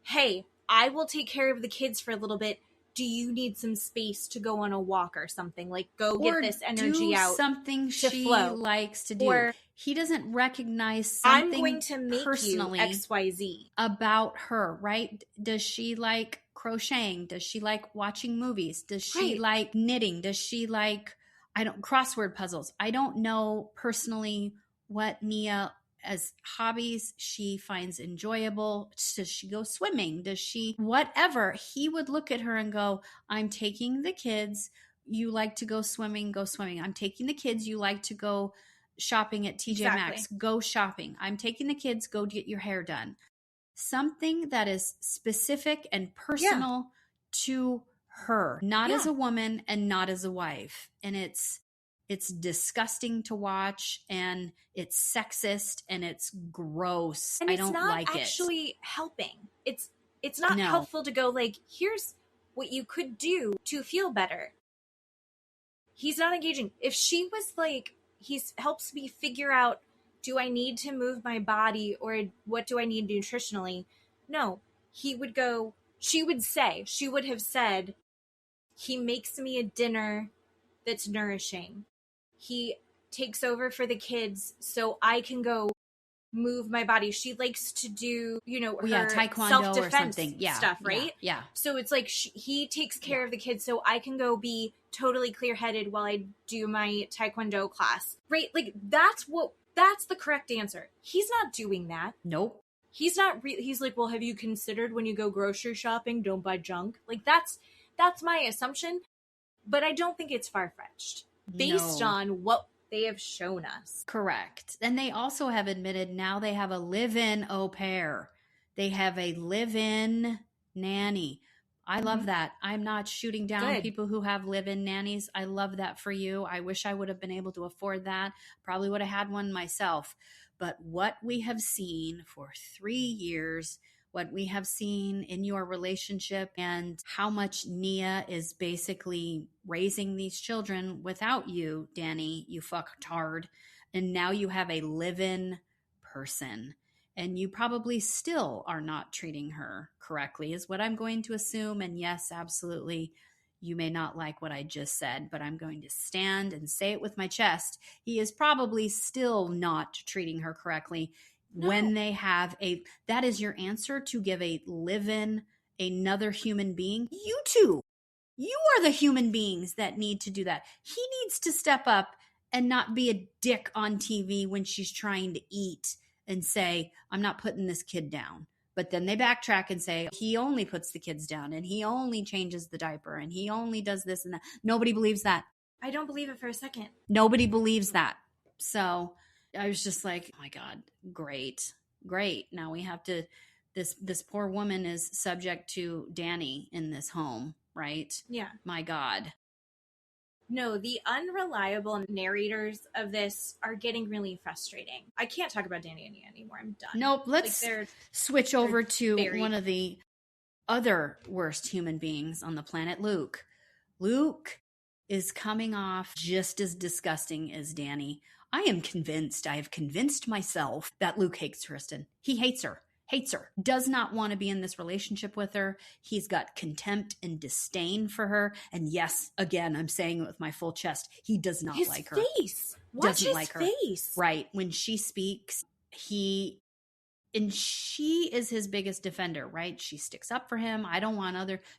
hey, I will take care of the kids for a little bit. Do you need some space to go on a walk or something? Like, go get this energy out. Something she flow. likes to do. Or he doesn't recognize something I'm going to make personally you XYZ about her, right? Does she like crocheting? Does she like watching movies? Does she like knitting? Does she like, crossword puzzles? I don't know personally what Nia as hobbies she finds enjoyable. Does she go swimming? Does she whatever? He would look at her and go, I'm taking the kids. You like to go swimming, go swimming. I'm taking the kids. You like to go shopping at TJ Maxx, go shopping. I'm taking the kids, go get your hair done. Something that is specific and personal to her, not as a woman and not as a wife. And it's disgusting to watch, and it's sexist, and it's gross. And I don't like it. It's not actually helping. It's not helpful to go like, here's what you could do to feel better. He's not engaging. If she was like, he helps me figure out, do I need to move my body or what do I need nutritionally? No, she would have said, he makes me a dinner that's nourishing. He takes over for the kids so I can go move my body. She likes to do, her taekwondo self-defense or something. stuff, right? Yeah. So it's like he takes care of the kids so I can go be totally clear-headed while I do my taekwondo class, right? Like that's the correct answer. He's not doing that. Nope. He's not. He's like, well, have you considered when you go grocery shopping, don't buy junk? Like that's my assumption, but I don't think it's far-fetched based on what they have shown us. Correct. And they also have admitted now they have a live-in au pair. They have a live-in nanny. I love that. I'm not shooting down people who have live-in nannies. I love that for you. I wish I would have been able to afford that. Probably would have had one myself. But what we have seen for 3 years, what we have seen in your relationship, and how much Nia is basically raising these children without you, Danny, you fucktard. And now you have a live-in person. And you probably still are not treating her correctly, is what I'm going to assume. And yes, absolutely, you may not like what I just said, but I'm going to stand and say it with my chest. He is probably still not treating her correctly. No. When they have that is your answer, to give a live-in another human being. You two, you are the human beings that need to do that. He needs to step up and not be a dick on TV when she's trying to eat and say, I'm not putting this kid down. But then they backtrack and say, he only puts the kids down and he only changes the diaper and he only does this and that. Nobody believes that. I don't believe it for a second. Nobody believes that. So I was just like, oh my God, great. Now we have to, this poor woman is subject to Danny in this home, right? Yeah. My God. No, the unreliable narrators of this are getting really frustrating. I can't talk about Danny and Nia anymore. I'm done. Nope. Let's switch over to one of the other worst human beings on the planet, Luke. Luke is coming off just as disgusting as Danny. I have convinced myself that Luke hates Kristen. He hates her, does not want to be in this relationship with her. He's got contempt and disdain for her. And yes, again, I'm saying it with my full chest. He does not like her. His face. Watch his face. Right. When she speaks, she is his biggest defender, right? She sticks up for him.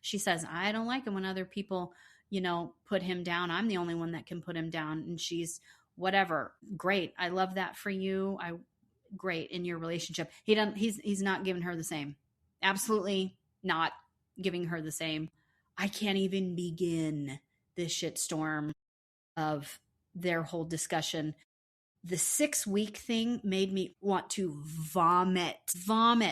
She says, I don't like it when other people, put him down. I'm the only one that can put him down. And she's whatever. Great. I love that for you. Great in your relationship. He's not giving her the same. Absolutely not giving her the same. I can't even begin this shitstorm of their whole discussion. The 6-week thing made me want to vomit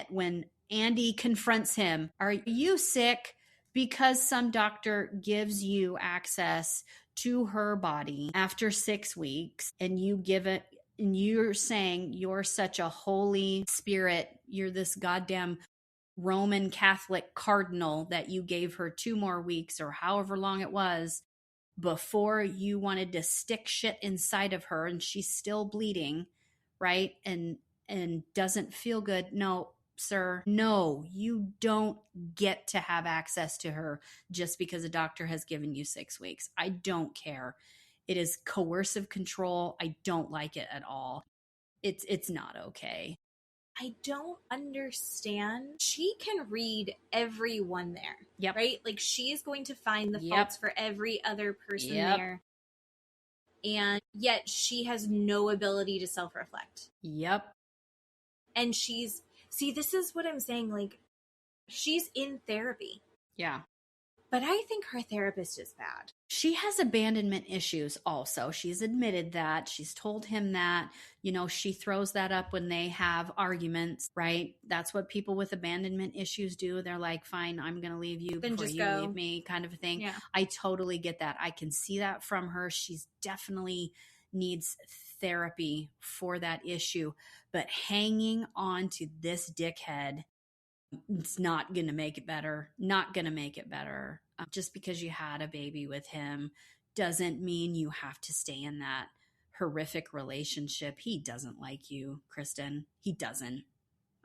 when Andy confronts him. Are you sick because some doctor gives you access to her body after 6 weeks and you give it, and you're saying you're such a holy spirit, you're this goddamn Roman Catholic cardinal that you gave her 2 more weeks or however long it was before you wanted to stick shit inside of her and she's still bleeding, right? And doesn't feel good. No, sir. No, you don't get to have access to her just because a doctor has given you 6 weeks. I don't care. It is coercive control. I don't like it at all. It's not okay. I don't understand. She can read everyone there. Yep. Right? Like, she is going to find the faults for every other person there. And yet she has no ability to self-reflect. Yep. And see, this is what I'm saying. Like, she's in therapy. Yeah. But I think her therapist is bad. She has abandonment issues also. She's admitted that. She's told him that. You know, she throws that up when they have arguments, right? That's what people with abandonment issues do. They're like, fine, I'm going to leave you then before just you go. leave me, kind of a thing. Yeah. I totally get that. I can see that from her. She's definitely needs therapy for that issue. But hanging on to this dickhead, it's not going to make it better. Not going to make it better. Just because you had a baby with him doesn't mean you have to stay in that horrific relationship. He doesn't like you, Kristen. He doesn't.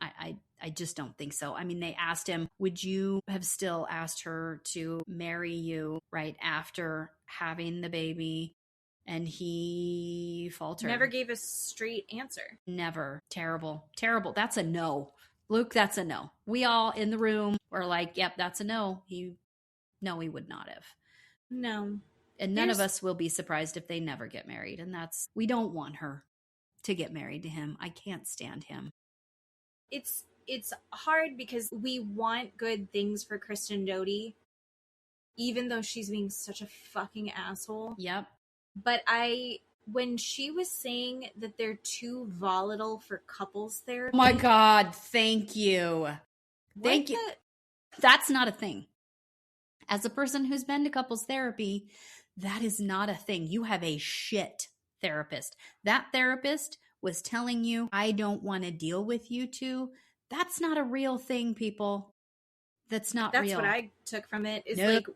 I just don't think so. I mean, they asked him, would you have still asked her to marry you right after having the baby? And he faltered. Never gave a straight answer. Never. Terrible. Terrible. That's a no. Luke, that's a no. We all in the room were like, yep, that's a no. No, he would not have. No. And none of us will be surprised if they never get married. And we don't want her to get married to him. I can't stand him. It's hard because we want good things for Kristen Doty, even though she's being such a fucking asshole. Yep. But when she was saying that they're too volatile for couples therapy. Oh my God, thank you. Thank you. That's not a thing. As a person who's been to couples therapy, that is not a thing. You have a shit therapist. That therapist was telling you, I don't want to deal with you two. That's not a real thing, people. That's not real. That's what I took from it. Is nope.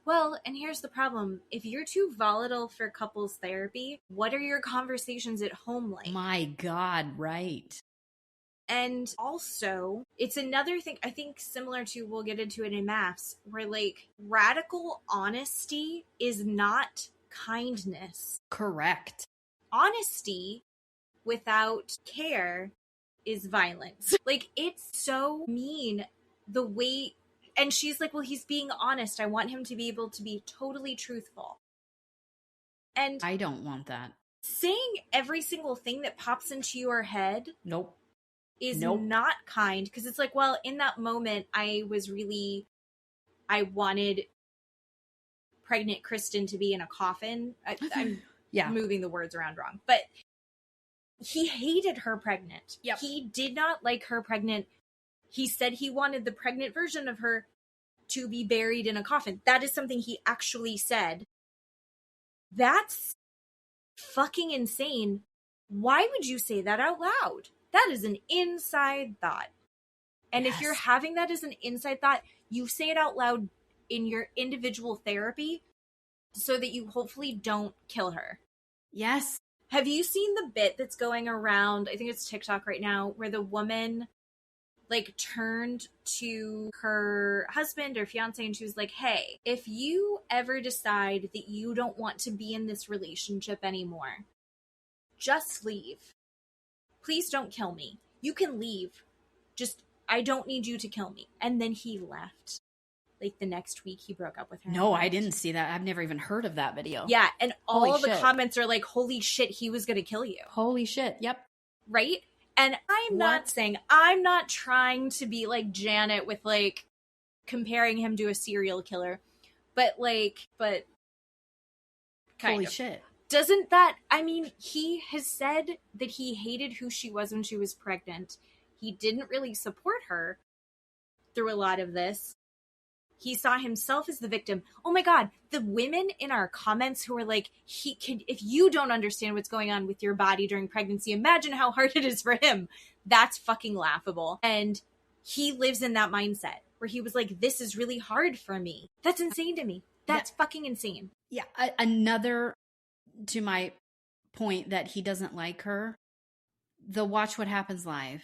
Well, and here's the problem. If you're too volatile for couples therapy, what are your conversations at home like? My God, right. And also, it's another thing, I think similar to, we'll get into it in maths, where like radical honesty is not kindness. Correct. Honesty without care is violence. Like, it's so mean the way, and she's like, well, he's being honest. I want him to be able to be totally truthful. And I don't want that. Saying every single thing that pops into your head. Nope. Is not kind, because it's like, well, in that moment, I wanted pregnant Kristen to be in a coffin. I'm moving the words around wrong, but he hated her pregnant. Yep. He did not like her pregnant. He said he wanted the pregnant version of her to be buried in a coffin. That is something he actually said. That's fucking insane. Why would you say that out loud? That is an inside thought. And if you're having that as an inside thought, you say it out loud in your individual therapy so that you hopefully don't kill her. Yes. Have you seen the bit that's going around, I think it's TikTok right now, where the woman like turned to her husband or fiance and she was like, hey, if you ever decide that you don't want to be in this relationship anymore, just leave. Please don't kill me. You can leave. Just, I don't need you to kill me. And then he left. like the next week he broke up with her. No, I didn't see that. I've never even heard of that video. Yeah, and all Holy the shit. comments are like, holy shit, he was going to kill you. Holy shit. Yep. Right? And I'm not trying to be like Janet with like comparing him to a serial killer, but holy shit. Doesn't that, I mean, he has said that he hated who she was when she was pregnant. He didn't really support her through a lot of this. He saw himself as the victim. Oh my God, the women in our comments who are like, if you don't understand what's going on with your body during pregnancy, imagine how hard it is for him. That's fucking laughable. And he lives in that mindset where he was like, this is really hard for me. That's insane to me. That's fucking insane. Yeah. Another, to my point that he doesn't like her, the Watch What Happens Live,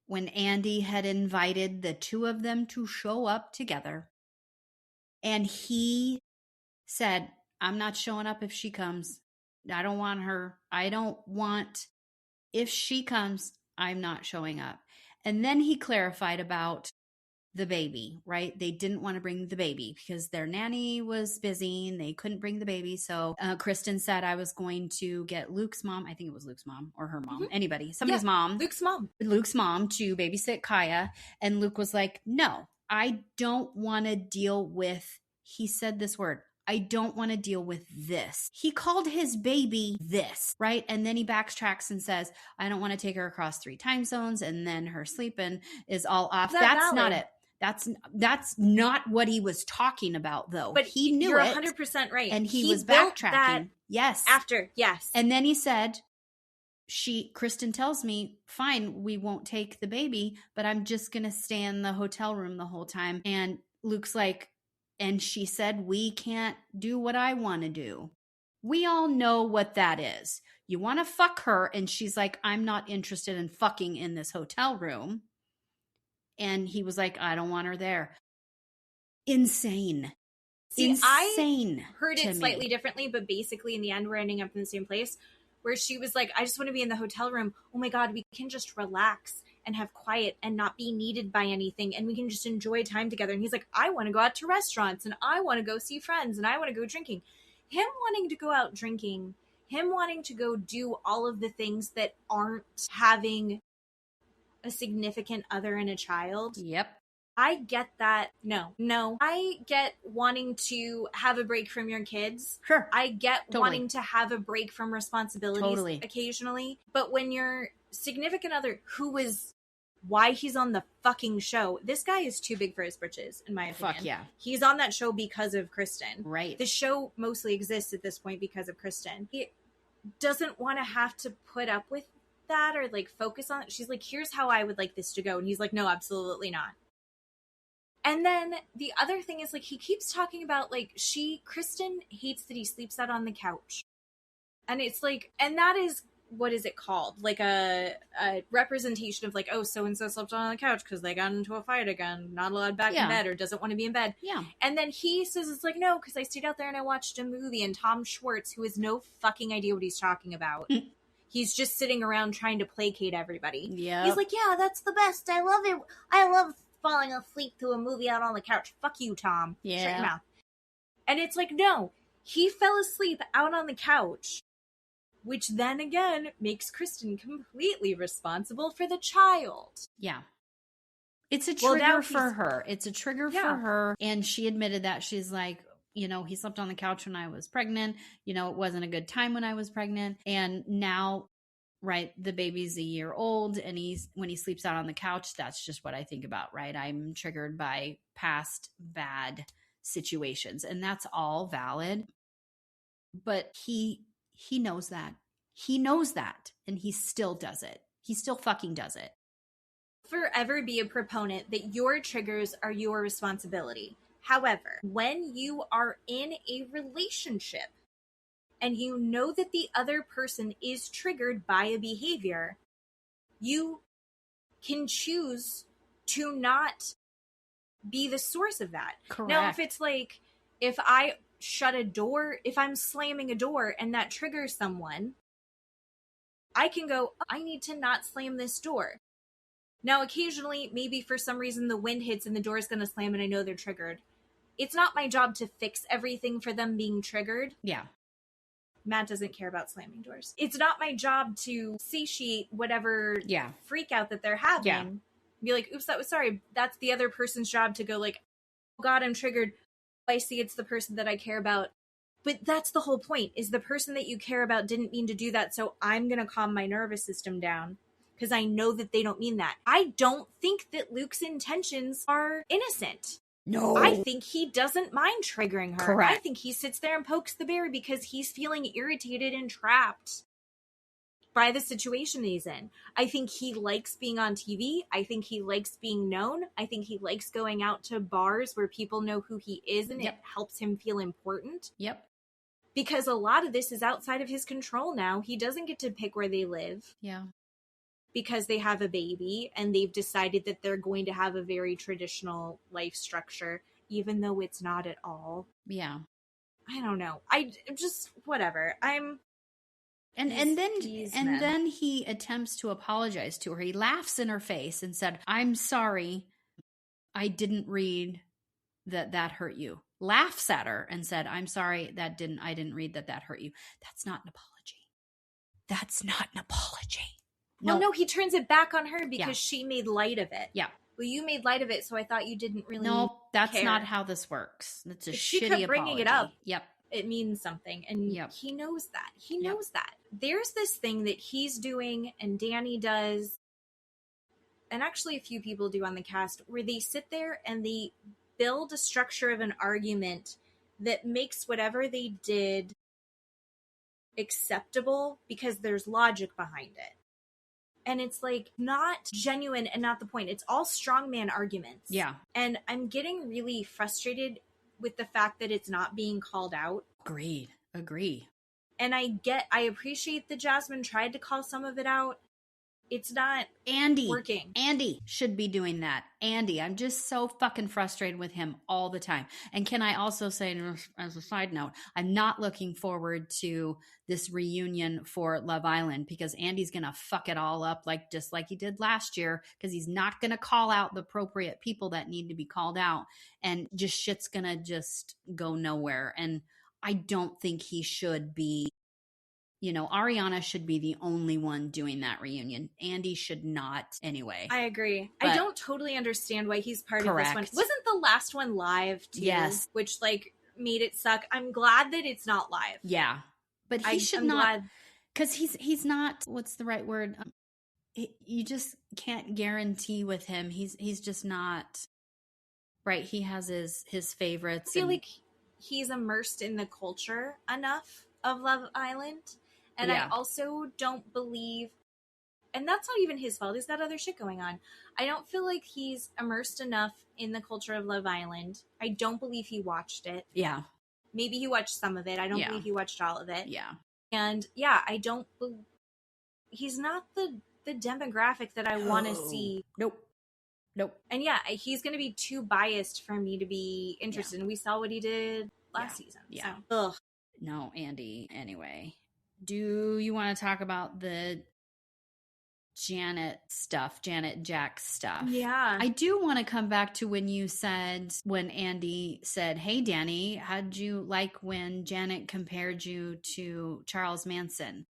when Andy had invited the two of them to show up together. And he said, I'm not showing up if she comes. I don't want her. If she comes, I'm not showing up. And then he clarified about the baby, right? They didn't want to bring the baby because their nanny was busy and they couldn't bring the baby. So Kristen said I was going to get Luke's mom. I think it was Luke's mom or her mom. Anybody, somebody's mom. Luke's mom to babysit Kaya. And Luke was like, no, I don't want to deal with, he said this word, I don't want to deal with this. He called his baby this, right? And then he backtracks and says, I don't want to take her across 3 time zones. And then her sleeping is all off. That's valid? Not it. That's not what he was talking about, though. But he knew you're it. 100% right. And he was backtracking. Yes. After, yes. And then he said, Kristen tells me, fine, we won't take the baby, but I'm just going to stay in the hotel room the whole time. And Luke's like, and she said, we can't do what I want to do. We all know what that is. You want to fuck her. And she's like, I'm not interested in fucking in this hotel room. And he was like, I don't want her there. Insane. See, Insane. I heard it slightly differently, but basically in the end, we're ending up in the same place where she was like, I just want to be in the hotel room. Oh my God, we can just relax and have quiet and not be needed by anything. And we can just enjoy time together. And he's like, I want to go out to restaurants and I want to go see friends and I want to go drinking. Him wanting to go out drinking, him wanting to go do all of the things that aren't having a significant other and a child. Yep. I get that. No. I get wanting to have a break from your kids. Sure. I get wanting to have a break from responsibilities occasionally. But when your significant other, who is why he's on the fucking show, this guy is too big for his britches, in my opinion. Fuck yeah. He's on that show because of Kristen. Right. The show mostly exists at this point because of Kristen. He doesn't want to have to put up with that or like focus on it. She's like, here's how I would like this to go. And he's like, no, absolutely not. And then the other thing is like, he keeps talking about like Kristen hates that he sleeps out on the couch. And it's like, and that is, what is it called? Like a representation of like, oh, so-and-so slept on the couch because they got into a fight again, not allowed back in bed or doesn't want to be in bed. Yeah. And then he says, it's like, no, because I stayed out there and I watched a movie and Tom Schwartz, who has no fucking idea what he's talking about. He's just sitting around trying to placate everybody. Yeah. He's like, yeah, that's the best. I love it. I love falling asleep to a movie out on the couch. Fuck you, Tom. Yeah. Shut your mouth. And it's like, no, he fell asleep out on the couch, which then again makes Kristen completely responsible for the child. Yeah. It's a trigger for her. It's a trigger for her. And she admitted that. She's like, he slept on the couch when I was pregnant. It wasn't a good time when I was pregnant. And now, right, the baby's a year old and when he sleeps out on the couch, that's just what I think about, right? I'm triggered by past bad situations, and that's all valid. But he knows that. He knows that, and he still does it. He still fucking does it. Forever be a proponent that your triggers are your responsibility. However, when you are in a relationship and you know that the other person is triggered by a behavior, you can choose to not be the source of that. Correct. Now, if it's like, if I shut a door, if I'm slamming a door and that triggers someone, I can go, I need to not slam this door. Now, occasionally, maybe for some reason the wind hits and the door is going to slam and I know they're triggered. it's not my job to fix everything for them being triggered. Yeah. Matt doesn't care about slamming doors. It's not my job to satiate whatever freak out that they're having. Yeah. Be like, oops, that was sorry. That's the other person's job to go like, oh God, I'm triggered. I see it's the person that I care about. But that's the whole point, is the person that you care about didn't mean to do that, so I'm going to calm my nervous system down because I know that they don't mean that. I don't think that Luke's intentions are innocent. No. I think he doesn't mind triggering her. Correct. I think he sits there and pokes the bear because he's feeling irritated and trapped by the situation that he's in. I think he likes being on TV. I think he likes being known. I think he likes going out to bars where people know who he is, and it helps him feel important. Yep. Because a lot of this is outside of his control now. He doesn't get to pick where they live. Yeah. Because they have a baby and they've decided that they're going to have a very traditional life structure, even though it's not at all. Yeah. I don't know. I just, whatever. And then he attempts to apologize to her. He laughs in her face and said, "I'm sorry. I didn't read that hurt you." Laughs at her and said, "I'm sorry, I didn't read that hurt you." That's not an apology. That's not an apology. Well, no, he turns it back on her because she made light of it. Yeah. Well, you made light of it, so I thought you didn't really that's care. Not how this works. That's a if shitty she kept apology. bringing it up. Yep. It means something, and he knows that. He knows that. There's this thing that he's doing, and Danny does, and actually a few people do on the cast, where they sit there and they build a structure of an argument that makes whatever they did acceptable because there's logic behind it. And it's like not genuine and not the point. It's all strongman arguments. Yeah. And I'm getting really frustrated with the fact that it's not being called out. Agree. And I appreciate that Jasmine tried to call some of it out. It's not working. Andy should be doing that. Andy, I'm just so fucking frustrated with him all the time. And can I also say, as a side note, I'm not looking forward to this reunion for Love Island because Andy's going to fuck it all up just like he did last year, because he's not going to call out the appropriate people that need to be called out, and just shit's going to just go nowhere. And I don't think he should be. Ariana should be the only one doing that reunion. Andy should not anyway. I agree. I don't totally understand why he's part of this one. Wasn't the last one live too? Yes. Which made it suck. I'm glad that it's not live. Yeah. But he should not, because he's not, what's the right word? You just can't guarantee with him. He's just not, right. He has his favorites. I feel like he's immersed in the culture enough of Love Island. And I also don't believe, and that's not even his fault, he's got other shit going on. I don't feel like he's immersed enough in the culture of Love Island. I don't believe he watched it. Yeah. Maybe he watched some of it. I don't believe he watched all of it. Yeah. And I don't he's not the demographic that I want to see. Nope. And he's going to be too biased for me to be interested. And we saw what he did last season. Yeah. So. Ugh. No, Andy. Anyway. Do you want to talk about the Janet Jack stuff? Yeah. I do want to come back to when Andy said, "Hey, Danny, how'd you like when Janet compared you to Charles Manson?"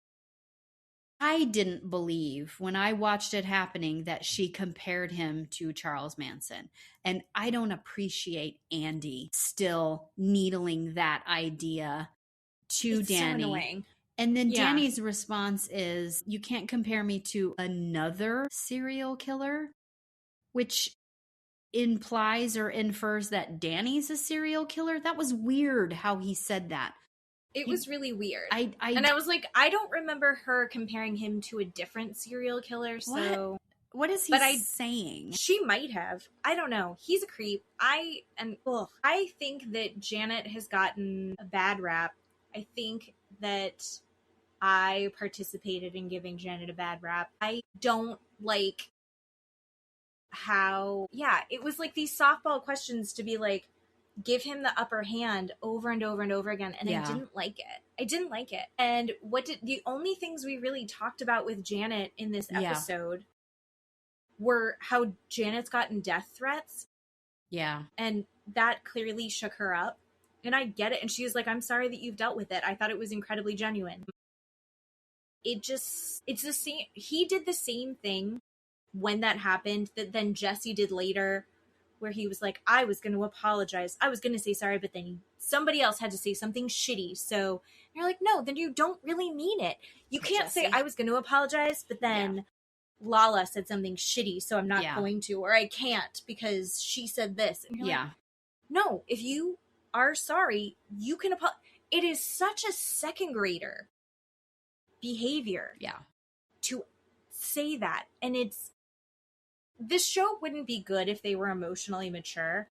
I didn't believe when I watched it happening that she compared him to Charles Manson. And I don't appreciate Andy still needling that idea to Danny. So annoying. And then Danny's response is, "You can't compare me to another serial killer," which implies or infers that Danny's a serial killer. That was weird how he said that. It was really weird. And I was like, I don't remember her comparing him to a different serial killer. So what is he saying? She might have. I don't know. He's a creep. I think that Janet has gotten a bad rap. I think that I participated in giving Janet a bad rap. I don't like how, it was like these softball questions to be like, give him the upper hand over and over and over again. And I didn't like it. And the only things we really talked about with Janet in this episode were how Janet's gotten death threats. Yeah. And that clearly shook her up. And I get it. And she was like, I'm sorry that you've dealt with it. I thought it was incredibly genuine. It's the same. He did the same thing when that happened that then Jesse did later, where he was like, I was going to apologize. I was going to say sorry, but then somebody else had to say something shitty. So you're like, no, then you don't really mean it. You can't Jesse. say I was going to apologize, but then Lala said something shitty, so I'm not going to, or I can't because she said this. And you're like, no, if you are sorry, you can apologize. It is such a second grader behavior to say that. And this show wouldn't be good if they were emotionally mature,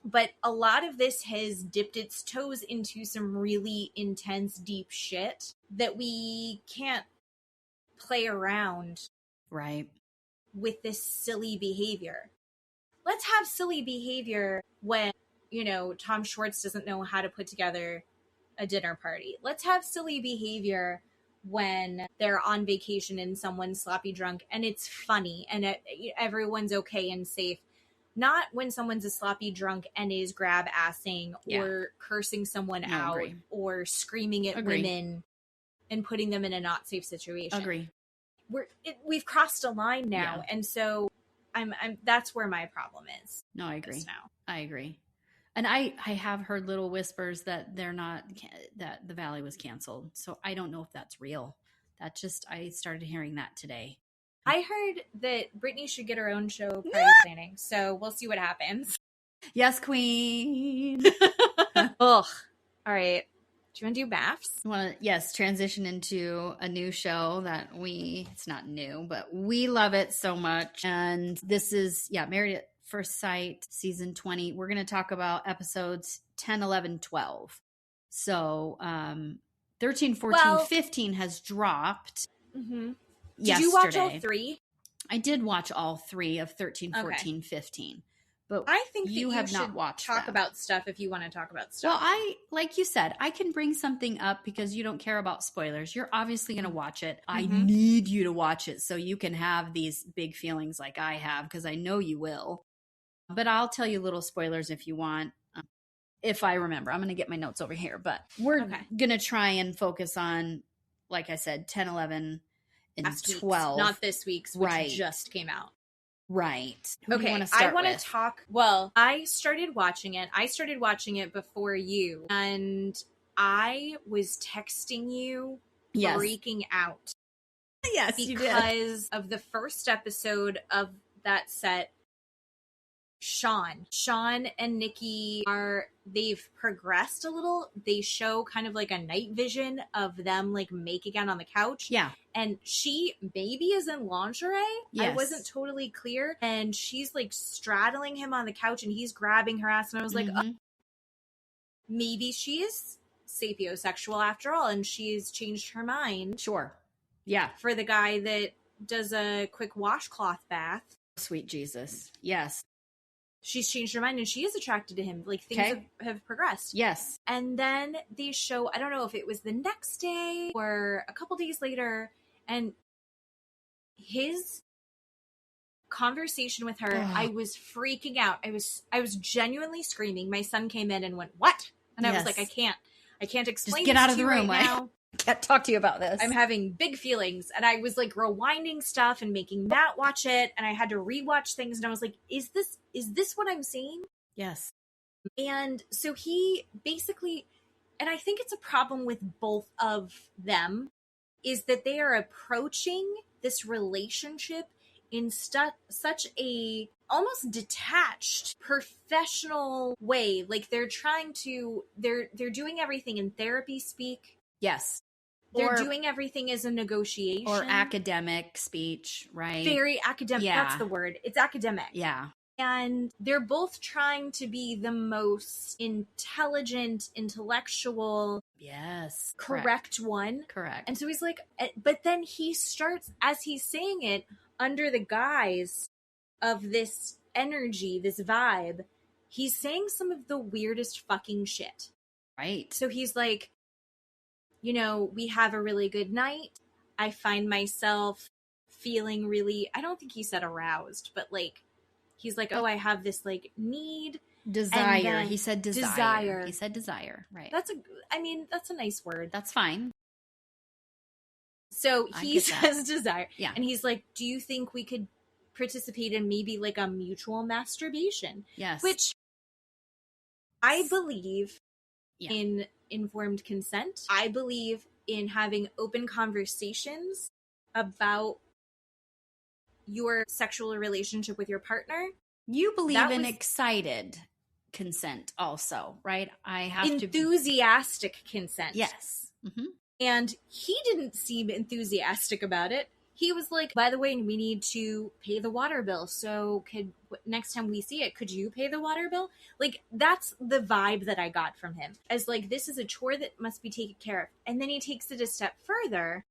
but a lot of this has dipped its toes into some really intense, deep shit that we can't play around with this silly behavior. Let's have silly behavior when, Tom Schwartz doesn't know how to put together a dinner party. Let's have silly behavior when they're on vacation and someone's sloppy drunk and it's funny and everyone's okay and safe. Not when someone's a sloppy drunk and is grab-assing or cursing someone out or screaming at women and putting them in a not safe situation. Agree. We've crossed a line now, and so I'm that's where my problem is. No, I agree. I agree. And I have heard little whispers that that the Valley was canceled. So I don't know if that's real. I started hearing that today. I heard that Brittany should get her own show, Party Planning. So we'll see what happens. Yes, queen. Ugh. All right. Do you want to do BAFs? Yes, transition into a new show that it's not new, but we love it so much. And this is, Married at First Sight, season 20. We're going to talk about episodes 10, 11, 12. So 13, 14, 15 has dropped. Mm-hmm. Did you watch all 3? I did watch all 3 of 13, 14, 15. But I think you have not watched talk about stuff if you want to talk about stuff. Well, like you said, I can bring something up because you don't care about spoilers. You're obviously going to watch it. I need you to watch it so you can have these big feelings like I have, because I know you will. But I'll tell you little spoilers if you want. If I remember, I'm going to get my notes over here. But we're going to try and focus on, like I said, 10, 11, and Last 12. Week's, not this week's, which just came out. Right. Okay, I want to talk. Well, I started watching it. I started watching it before you, and I was texting you, freaking out. Yes, you did. Because of the first episode of that set, Sean and Nikki they've progressed a little. They show kind of like a night vision of them like making out on the couch. Yeah. And she maybe is in lingerie. Yes. I wasn't totally clear. And she's like straddling him on the couch and he's grabbing her ass. And I was like, oh, maybe she is sapiosexual after all. And she's changed her mind. Sure. Yeah. For the guy that does a quick washcloth bath. Sweet Jesus. Yes. She's changed her mind and she is attracted to him. Like things have progressed. Yes. And then they show, I don't know if it was the next day or a couple days later, and his conversation with her, I was freaking out. I was genuinely screaming. My son came in and went, "What?" And I was like, I can't explain. Just get out of the room right now. I can't talk to you about this. I'm having big feelings. And I was like rewinding stuff and making Matt watch it. And I had to rewatch things. And I was like, is this what I'm seeing? Yes. And so he basically, and I think it's a problem with both of them, is that they are approaching this relationship in such a almost detached, professional way. Like they're doing everything in therapy speak. Yes. They're doing everything as a negotiation. Or academic speech, right? Very academic. Yeah. That's the word. It's academic. Yeah. And they're both trying to be the most intelligent, intellectual, correct one. Correct. And so he's like, but then he starts, as he's saying it, under the guise of this energy, this vibe, he's saying some of the weirdest fucking shit. Right. So he's like, we have a really good night. I find myself feeling really, I don't think he said aroused, but like, he's like, oh, I have this like need. Desire. He said desire. He said desire. Right. That's a nice word. That's fine. So he says desire. Yeah. And he's like, do you think we could participate in maybe like a mutual masturbation? Yes. Which I believe in informed consent. I believe in having open conversations about your sexual relationship with your partner. You believe in excited consent also, right? I have enthusiastic consent. Yes. Mm-hmm. And he didn't seem enthusiastic about it. He was like, by the way, we need to pay the water bill. So next time we see it, could you pay the water bill? Like, that's the vibe that I got from him. As like, this is a chore that must be taken care of. And then he takes it a step further.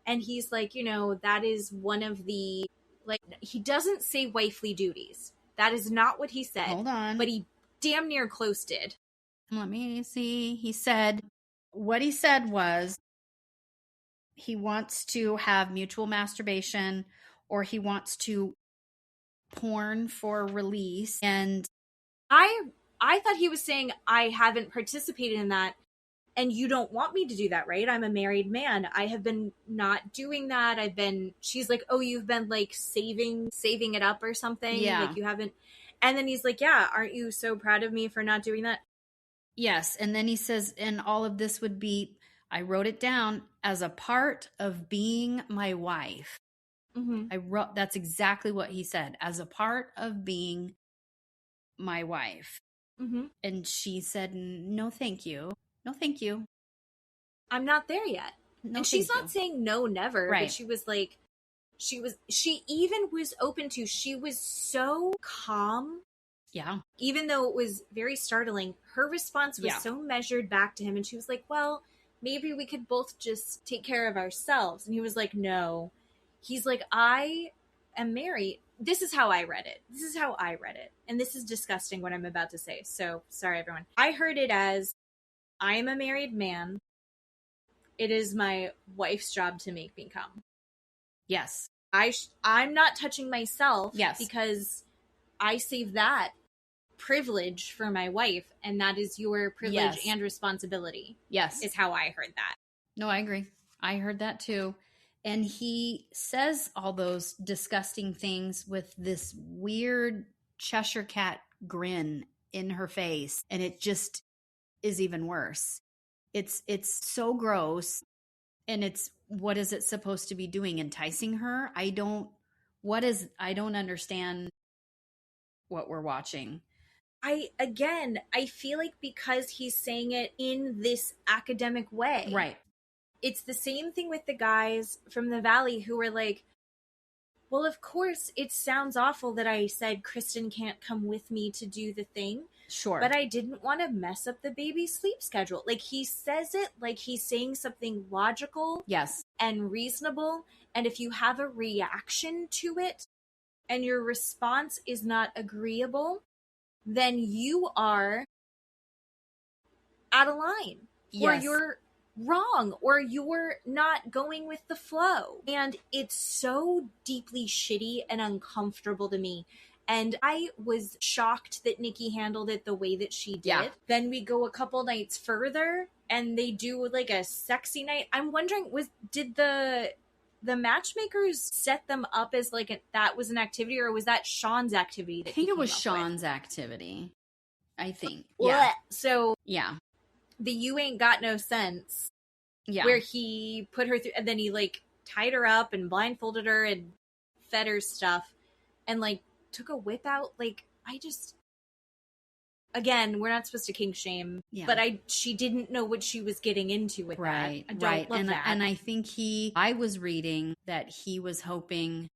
And he's like, that is one of the, like, he doesn't say wifely duties. That is not what he said. Hold on. But he damn near close did. Let me see. What he said was, he wants to have mutual masturbation, or he wants to porn for release. And I thought he was saying, I haven't participated in that, and you don't want me to do that, right? I'm a married man. I have been not doing that. She's like, oh, you've been like saving it up or something. Yeah. Like you haven't. And then he's like, yeah, aren't you so proud of me for not doing that? Yes. And then he says, and all of this would be, I wrote it down, as a part of being my wife. Mm-hmm. That's exactly what he said, as a part of being my wife. Mm-hmm. And she said, no, thank you. No, thank you. I'm not there yet. No, and she's not saying no, never. Right. But she was like, she even was open to, she was so calm. Yeah. Even though it was very startling, her response was so measured back to him. And she was like, well, maybe we could both just take care of ourselves. And he was like, no. He's like, I am married. This is how I read it. And this is disgusting what I'm about to say. So sorry, everyone. I heard it as, I am a married man. It is my wife's job to make me come. Yes. I'm not touching myself. Yes. Because I save that privilege for my wife, and that is your privilege and responsibility. Yes. Is how I heard that. No, I agree. I heard that too. And he says all those disgusting things with this weird Cheshire cat grin in her face, and it just is even worse. It's so gross. And what is it supposed to be doing? Enticing her? I don't understand what we're watching. I feel like because he's saying it in this academic way. Right. It's the same thing with the guys from the Valley who were like, well, of course, it sounds awful that I said Kristen can't come with me to do the thing. Sure. But I didn't want to mess up the baby's sleep schedule. Like, he says it like he's saying something logical. Yes. And reasonable. And if you have a reaction to it and your response is not agreeable, then you are out of line. Yes. Or you're wrong, or you're not going with the flow. And it's so deeply shitty and uncomfortable to me. And I was shocked that Nikki handled it the way that she did. Yeah. Then we go a couple nights further and they do like a sexy night. I'm wondering, did the matchmakers set them up as like that was an activity, or was that Sean's activity? I think it was Sean's activity. I think. Yeah. So yeah. The You Ain't Got No Sense. Yeah. Where he put her through, and then he like tied her up and blindfolded her and fed her stuff and like took a whip out. Like, again, we're not supposed to kink shame, but she didn't know what she was getting into with that. I don't love that. And I think I was reading that he was hoping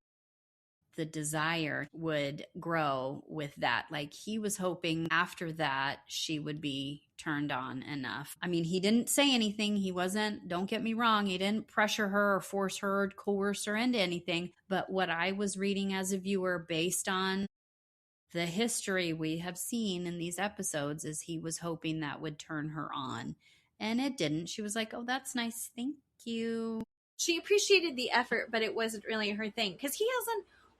the desire would grow with that. Like, he was hoping after that she would be turned on enough. I mean, he didn't say anything. Don't get me wrong, he didn't pressure her or force her or coerce her into anything. But what I was reading as a viewer, based on the history we have seen in these episodes, is he was hoping that would turn her on. And it didn't. She was like, oh, that's nice. Thank you. She appreciated the effort, but it wasn't really her thing. Because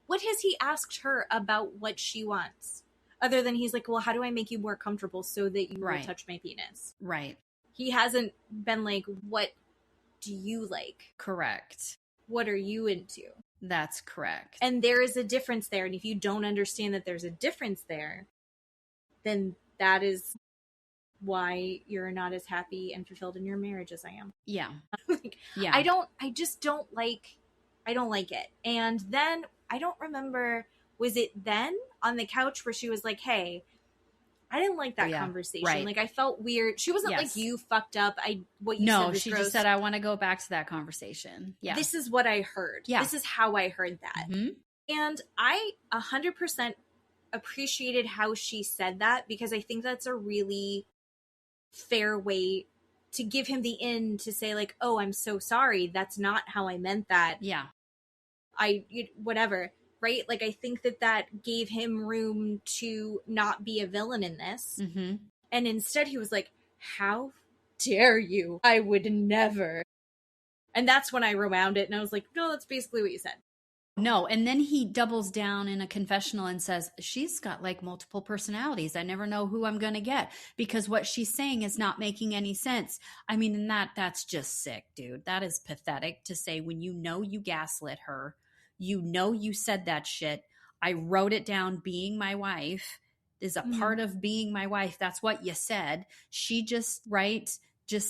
what has he asked her about what she wants? Other than he's like, well, how do I make you more comfortable so that you will touch my penis? Right. He hasn't been like, what do you like? Correct. What are you into? That's correct. And there is a difference there. And if you don't understand that there's a difference there, then that is why you're not as happy and fulfilled in your marriage as I am. Yeah. Yeah. I just don't like it. And then I don't remember, was it then on the couch where she was like, hey, I didn't like that conversation. Right. Like I felt weird. She wasn't like, you fucked up. What you said was she gross. Just said, I want to go back to that conversation. Yeah. This is what I heard. Yeah. This is how I heard that. Mm-hmm. And I 100% appreciated how she said that, because I think that's a really fair way to give him the in to say like, oh, I'm so sorry. That's not how I meant that. Yeah. Whatever. Right? Like, I think that gave him room to not be a villain in this. Mm-hmm. And instead he was like, how dare you? I would never. And that's when I rewound it and I was like, no, that's basically what you said. No, and then he doubles down in a confessional and says, she's got like multiple personalities. I never know who I'm going to get, because what she's saying is not making any sense. I mean, and that's just sick, dude. That is pathetic to say when you gaslit her, you said that shit. I wrote it down. Being my wife is a part of being my wife. That's what you said. She just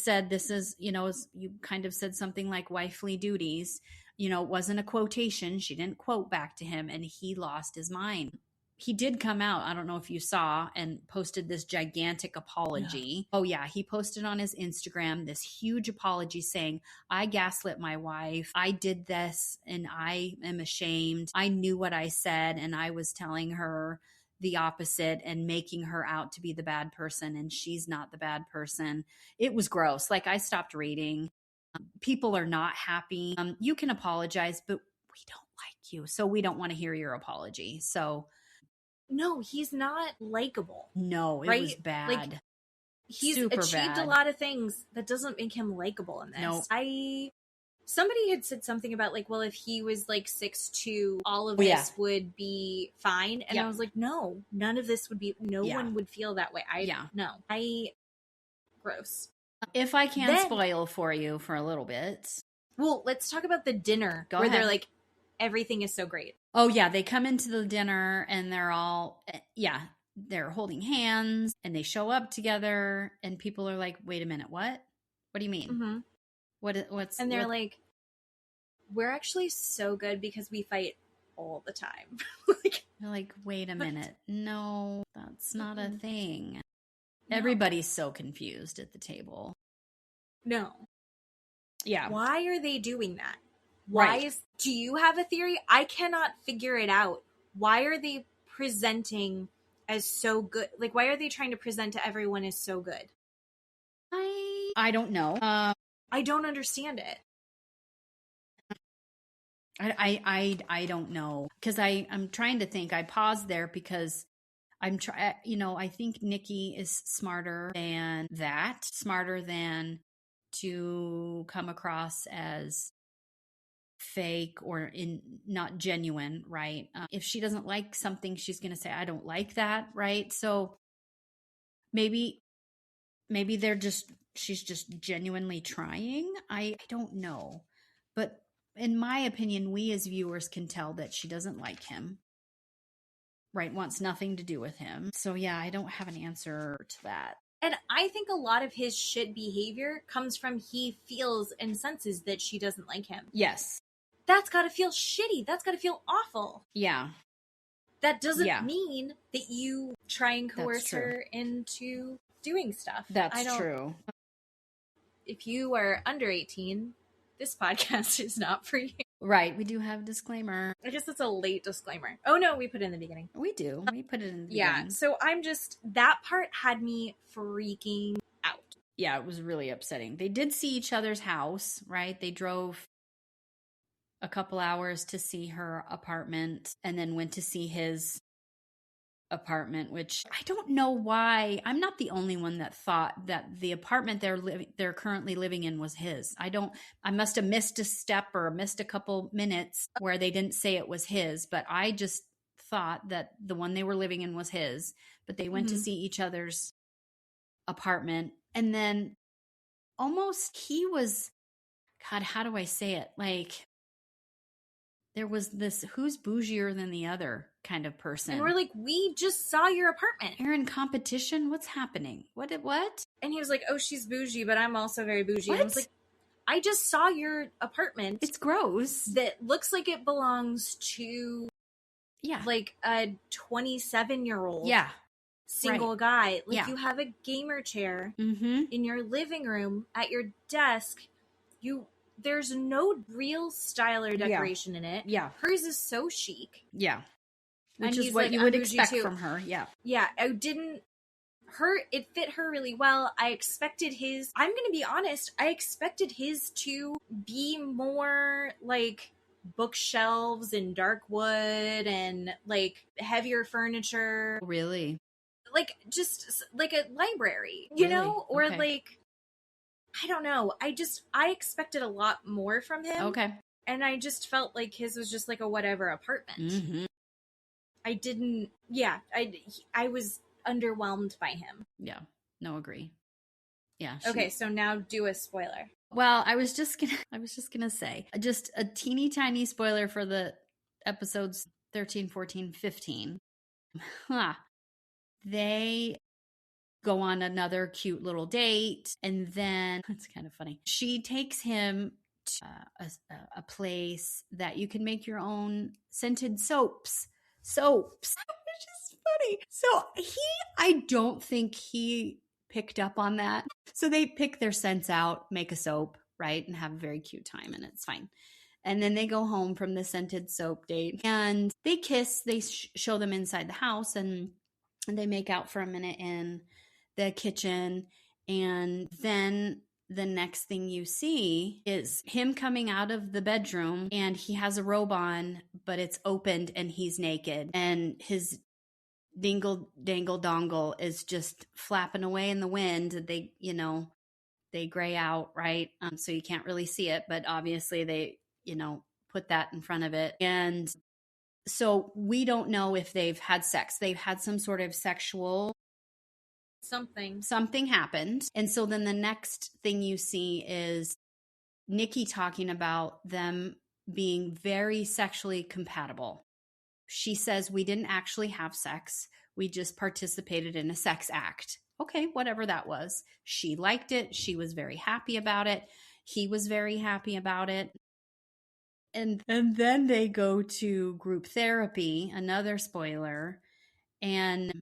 said, this is, you kind of said something like wifely duties. It wasn't a quotation. She didn't quote back to him, and he lost his mind. He did come out, I don't know if you saw, and posted this gigantic apology. Yeah. Oh yeah, he posted on his Instagram this huge apology saying, I gaslit my wife. I did this and I am ashamed. I knew what I said and I was telling her the opposite and making her out to be the bad person, and she's not the bad person. It was gross. Like, I stopped reading. People are not happy. You can apologize, but we don't like you, so we don't want to hear your apology. So no, he's not likable. No, it was bad. Like, he's super achieved a lot of things that doesn't make him likable in this. Nope. Somebody had said something about like, well, if he was like 6'2", all of this would be fine. And I was like, no, none of this would be, one would feel that way. Gross. If I can spoil for you for a little bit. Well, let's talk about the dinner where they're like, everything is so great. Oh yeah, they come into the dinner and they're all, they're holding hands and they show up together and people are like, wait a minute, what? What do you mean? Mm-hmm. What's And they're like, we're actually so good because we fight all the time. They're like, wait a minute. No, that's not a thing. No. Everybody's so confused at the table. No. Yeah. Why are they doing that? Do you have a theory? I cannot figure it out. Why are they presenting as so good? Like, why are they trying to present to everyone as so good? I don't know. I don't understand it. I don't know, because I'm trying to think. I paused there because I think Nikki is smarter than that, smarter than to come across as fake or not genuine, right? If she doesn't like something, she's going to say, I don't like that, right? So maybe she's just genuinely trying. I don't know. But in my opinion, we as viewers can tell that she doesn't like him. Right, wants nothing to do with him. So yeah, I don't have an answer to that. And I think a lot of his shit behavior comes from he feels and senses that she doesn't like him. Yes. That's got to feel shitty. That's got to feel awful. Yeah. That doesn't mean that you try and coerce her into doing stuff. That's true. If you are under 18, this podcast is not for you. Right. We do have a disclaimer. I guess it's a late disclaimer. Oh, no, we put it in the beginning. We do. We put it in the beginning. Yeah. So that part had me freaking out. Yeah, it was really upsetting. They did see each other's house, right? They drove a couple hours to see her apartment and then went to see his apartment, which I don't know why. I'm not the only one that thought that the apartment they're currently living in was his. I must have missed a step or missed a couple minutes where they didn't say it was his, but I just thought that the one they were living in was his, but they went to see each other's apartment. And then almost he was, God, how do I say it? Like, there was this who's bougier than the other kind of person. And we're like, we just saw your apartment. You're in competition? What's happening? What? And he was like, oh, she's bougie, but I'm also very bougie. What? And I was like, I just saw your apartment. It's gross. That looks like it belongs to like a 27-year-old single guy. Like you have a gamer chair in your living room at your desk. There's no real style or decoration in it. Yeah. Hers is so chic. Yeah. Which and is what like, you would expect from her. Yeah. Yeah. It fit her really well. I'm going to be honest, I expected his to be more like bookshelves and dark wood and like heavier furniture. Really? Like just like a library, you know? Or like, I don't know. I expected a lot more from him. Okay. And I just felt like his was just like a whatever apartment. I was underwhelmed by him. Yeah. No, agree. Yeah. Okay, so now do a spoiler. Well, I was just gonna say just a teeny tiny spoiler for the episodes 13, 14, 15. They go on another cute little date, and then it's kind of funny. She takes him to a place that you can make your own scented soaps, which is funny. So I don't think he picked up on that. So they pick their scents out, make a soap, right, and have a very cute time, and it's fine. And then they go home from the scented soap date, and they kiss. They show them inside the house, and they make out for a minute in the kitchen. And then the next thing you see is him coming out of the bedroom, and he has a robe on, but it's opened and he's naked, and his dingle dangle dongle is just flapping away in the wind. They gray out, right? So you can't really see it, but obviously they put that in front of it. And so we don't know if they've had sex. They've had some sort of sexual something happened. And so then the next thing you see is Nikki talking about them being very sexually compatible. She says, we didn't actually have sex. We just participated in a sex act. Okay, whatever that was. She liked it. She was very happy about it. He was very happy about it. And then they go to group therapy, another spoiler. And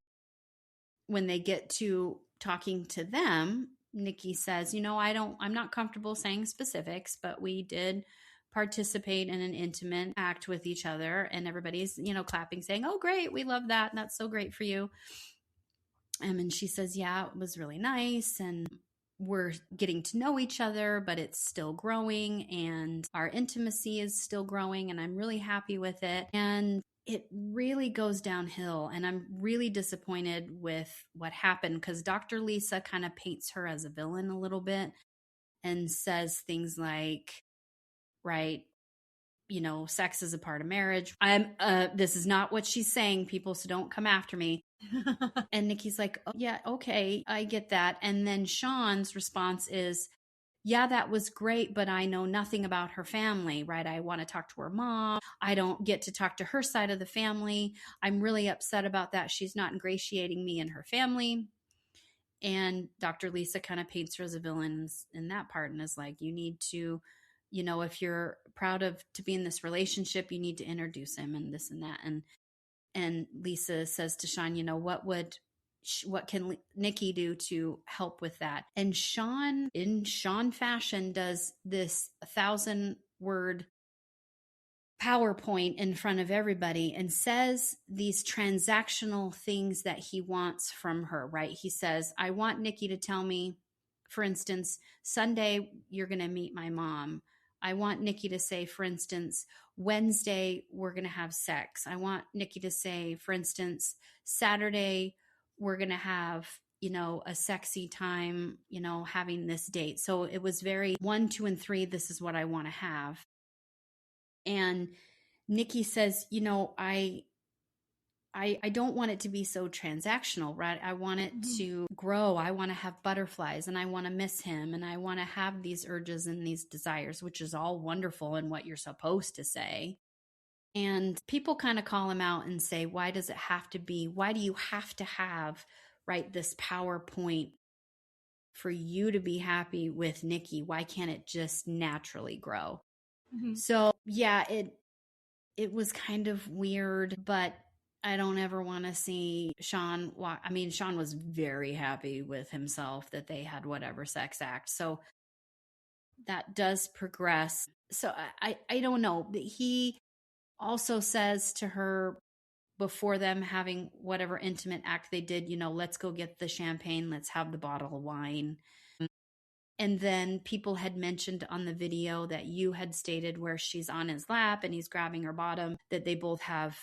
when they get to talking to them, Nikki says, I'm not comfortable saying specifics, but we did participate in an intimate act with each other, and everybody's, clapping, saying, oh, great. We love that. That's so great for you. And she says, yeah, it was really nice. And we're getting to know each other, but it's still growing, and our intimacy is still growing, and I'm really happy with it. And it really goes downhill, and I'm really disappointed with what happened, because Dr. Lisa kind of paints her as a villain a little bit and says things like, right, sex is a part of marriage. This is not what she's saying, people, so don't come after me. And Nikki's like, oh, yeah, okay, I get that. And then Sean's response is, yeah, that was great, but I know nothing about her family, right? I want to talk to her mom. I don't get to talk to her side of the family. I'm really upset about that. She's not ingratiating me in her family. And Dr. Lisa kind of paints her as a villain in that part, and is like, you need to, if you're proud to be in this relationship, you need to introduce him and this and that. And Lisa says to Sean, what can Nikki do to help with that? And Sean, in Sean fashion, does this 1,000-word PowerPoint in front of everybody and says these transactional things that he wants from her, right? He says, I want Nikki to tell me, for instance, Sunday, you're going to meet my mom. I want Nikki to say, for instance, Wednesday, we're going to have sex. I want Nikki to say, for instance, Saturday, we're going to have, a sexy time, having this date. So it was very 1, 2, and 3. This is what I want to have. And Nikki says, I don't want it to be so transactional, right? I want it to grow. I want to have butterflies and I want to miss him and I want to have these urges and these desires, which is all wonderful and what you're supposed to say. And people kind of call him out and say, why does it have to be? Why do you have to have, right, this PowerPoint for you to be happy with Nikki? Why can't it just naturally grow? So yeah, it was kind of weird, but I don't ever want to see Sean walk. I mean, Sean was very happy with himself that they had whatever sex act. So that does progress. So I don't know. He also says to her before them having whatever intimate act they did, let's go get the champagne. Let's have the bottle of wine. And then people had mentioned on the video that you had stated where she's on his lap and he's grabbing her bottom, that they both have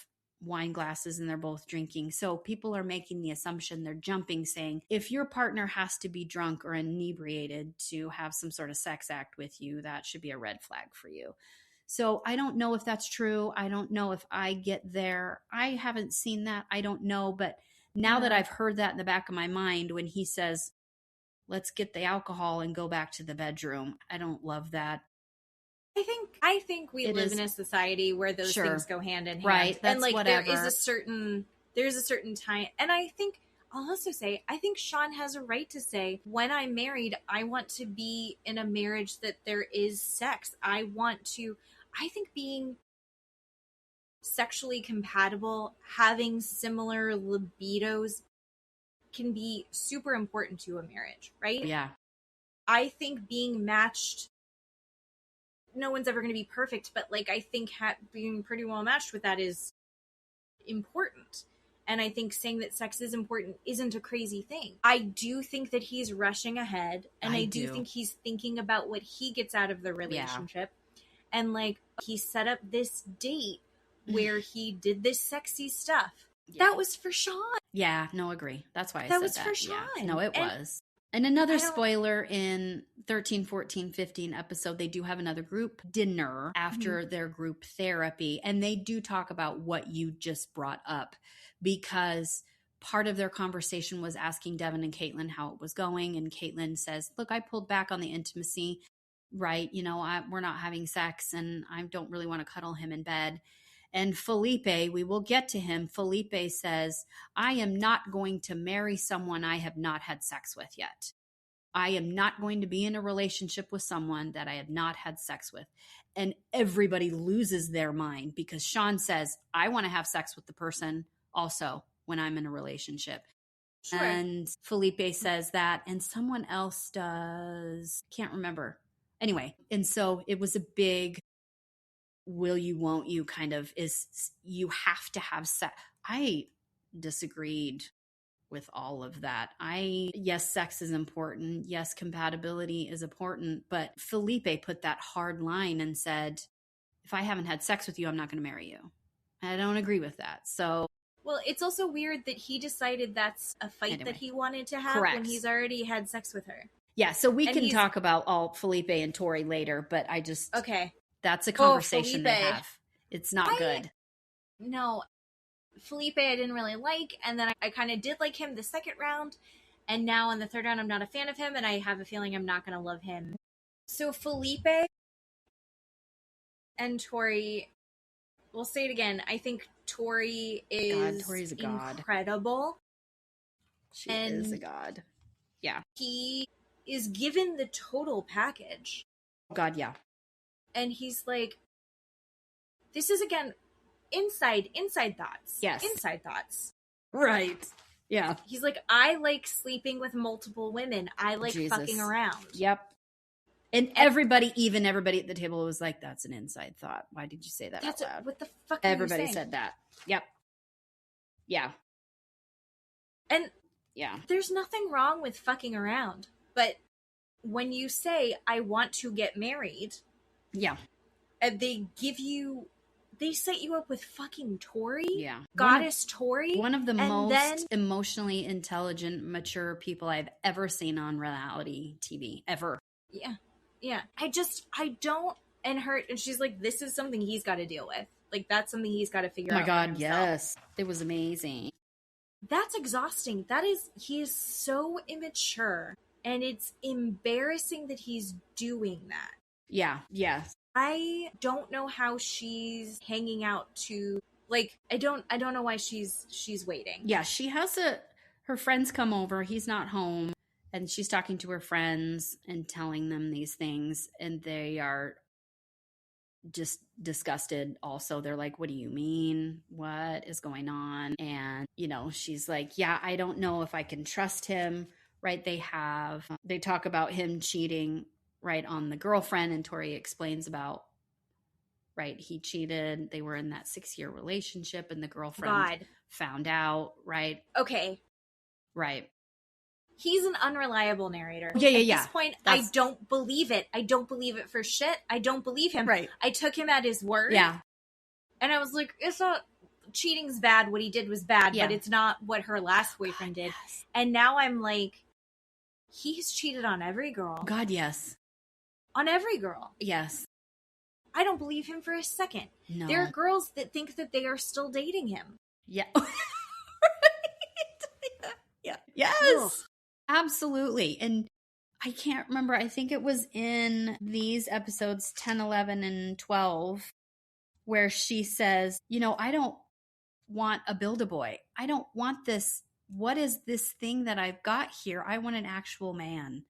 wine glasses and they're both drinking. So people are making the assumption, they're jumping, saying if your partner has to be drunk or inebriated to have some sort of sex act with you, that should be a red flag for you. So I don't know if that's true. I don't know if I get there. I haven't seen that. I don't know. But now that I've heard that in the back of my mind, when he says, let's get the alcohol and go back to the bedroom, I don't love that. I think we live in a society where those things go hand in hand. Right. That's and like whatever. there's a certain time. And I think I'll also say, I think Sean has a right to say, when I'm married, I want to be in a marriage that there is sex. I think being sexually compatible, having similar libidos can be super important to a marriage, right? Yeah. I think being matched, no one's ever going to be perfect, but like I think being pretty well matched with that is important. And I think saying that sex is important isn't a crazy thing. I do think that he's rushing ahead, and I do think he's thinking about what he gets out of the relationship. Yeah. And like he set up this date where he did this sexy stuff. Yeah. That was for Sean. Yeah, no, agree. That's why I said that was for Sean. Yeah. No, it was. And another spoiler, in 13, 14, 15 episode, they do have another group dinner after their group therapy. And they do talk about what you just brought up, because part of their conversation was asking Devin and Caitlin how it was going. And Caitlin says, look, I pulled back on the intimacy, right? We're not having sex and I don't really want to cuddle him in bed. And Felipe, we will get to him. Felipe says, I am not going to marry someone I have not had sex with yet. I am not going to be in a relationship with someone that I have not had sex with. And everybody loses their mind because Sean says, I want to have sex with the person also when I'm in a relationship. Sure. And Felipe says that, and someone else does, can't remember. Anyway, and so it was a big will you, won't you kind of is, you have to have sex. I disagreed with all of that. Yes, sex is important. Yes, compatibility is important. But Felipe put that hard line and said, if I haven't had sex with you, I'm not going to marry you. I don't agree with that. So, well, it's also weird that he decided that's a fight that he wanted to have when he's already had sex with her. Yeah, so we can talk about all Felipe and Tori later, but I just... Okay. That's a conversation they have. It's not good. No, Felipe I didn't really like, and then I kind of did like him the second round, and now in the third round I'm not a fan of him, and I have a feeling I'm not going to love him. So Felipe and Tori, we'll say it again, I think Tori is Tori's a god. Incredible. She is a god. Yeah. He is given the total package. God, yeah. And he's like, this is, again, inside thoughts. Yes. Inside thoughts. Right. Yeah. He's like, I like sleeping with multiple women. I like fucking around. Yep. And everybody, even everybody at the table was like, that's an inside thought. Why did you say that out loud? What the fuck Everybody said that. Yep. Yeah. And there's nothing wrong with fucking around. But when you say, I want to get married... Yeah. And they set you up with fucking Tori? Yeah. Goddess Tori? One of the most emotionally intelligent, mature people I've ever seen on reality TV. Ever. Yeah. Yeah. I don't, and she's like, this is something he's got to deal with. Like, that's something he's got to figure out. Oh my God, himself. yes. It was amazing. That's exhausting. He is so immature, and it's embarrassing that he's doing that. Yeah, yes. I don't know how she's hanging out to, like, I don't know why she's waiting. Yeah, she has her friends come over, he's not home, and she's talking to her friends and telling them these things, and they are just disgusted also. They're like, what do you mean? What is going on? And, she's like, yeah, I don't know if I can trust him, right? They talk about him cheating, right, on the girlfriend, and Tori explains about, right, he cheated. They were in that 6-year relationship, and the girlfriend found out, right? Okay. Right. He's an unreliable narrator. Yeah. At this point, I don't believe it. I don't believe it for shit. I don't believe him. Right. I took him at his word. Yeah. And I was like, it's not, cheating's bad. What he did was bad, Yeah. but it's not what her last boyfriend did. Yes. And now I'm like, he's cheated on every girl. God, yes. On every girl. Yes. I don't believe him for a second. No. There are girls that think that they are still dating him. Yeah. Right. Yeah. Yes. Ugh. Absolutely. And I can't remember. I think it was in these episodes 10, 11, and 12 where she says, I don't want a Build-A-Boy. I don't want this. What is this thing that I've got here? I want an actual man,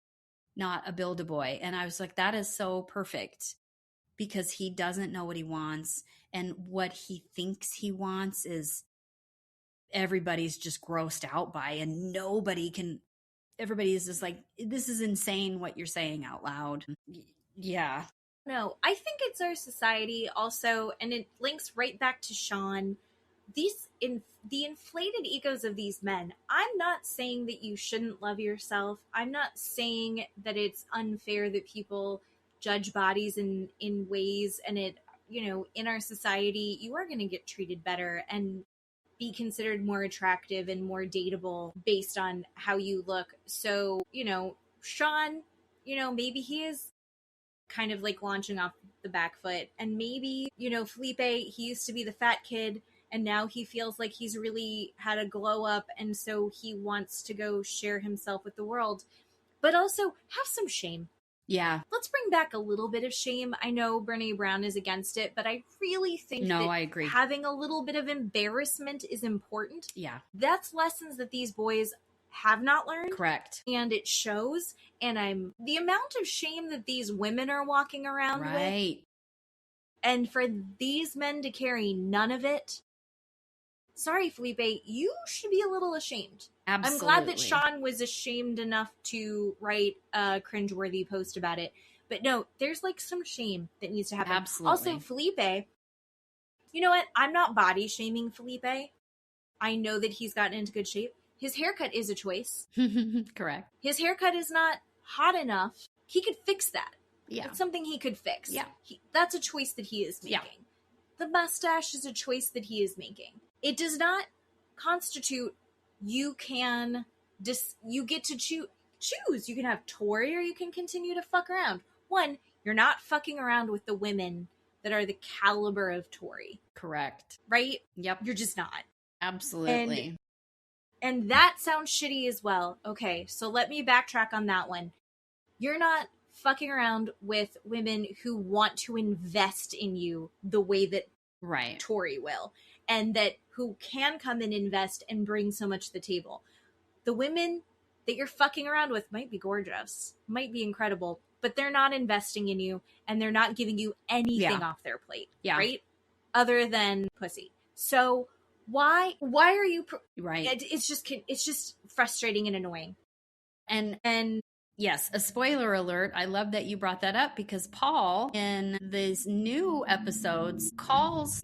not a Build-A-Boy. And I was like, that is so perfect, because he doesn't know what he wants. And what he thinks he wants is everybody's just grossed out by, and everybody is just like, this is insane what you're saying out loud. Yeah. No, I think it's our society also, and it links right back to Sean. The inflated egos of these men. I'm not saying that you shouldn't love yourself. I'm not saying that it's unfair that people judge bodies in ways, and it, in our society, you are going to get treated better and be considered more attractive and more dateable based on how you look. So, Sean, maybe he is kind of like launching off the back foot, and maybe, Felipe, he used to be the fat kid, and now he feels like he's really had a glow up, and so he wants to go share himself with the world. But also have some shame. Yeah. Let's bring back a little bit of shame. I know Brene Brown is against it, but I really think I agree. Having a little bit of embarrassment is important. Yeah. That's lessons that these boys have not learned. Correct. And it shows. And the amount of shame that these women are walking around with, and for these men to carry none of it. Sorry, Felipe, you should be a little ashamed. Absolutely. I'm glad that Sean was ashamed enough to write a cringeworthy post about it. But no, there's like some shame that needs to happen. Absolutely. Also, Felipe, you know what? I'm not body shaming Felipe. I know that he's gotten into good shape. His haircut is a choice. Correct. His haircut is not hot enough. He could fix that. Yeah. It's something he could fix. Yeah. That's a choice that he is making. Yeah. The mustache is a choice that he is making. It does not constitute you get to choose. You can have Tori, or you can continue to fuck around. One, you're not fucking around with the women that are the caliber of Tori. Correct. Right? Yep. You're just not. Absolutely. And that sounds shitty as well. Okay, so let me backtrack on that one. You're not fucking around with women who want to invest in you the way that Tori will, and that who can come and invest and bring so much to the table. The women that you're fucking around with might be gorgeous, might be incredible, but they're not investing in you, and they're not giving you anything off their plate, right? Other than pussy. So why are you It's just frustrating and annoying. And yes, a spoiler alert. I love that you brought that up, because Paul, in these new episodes, calls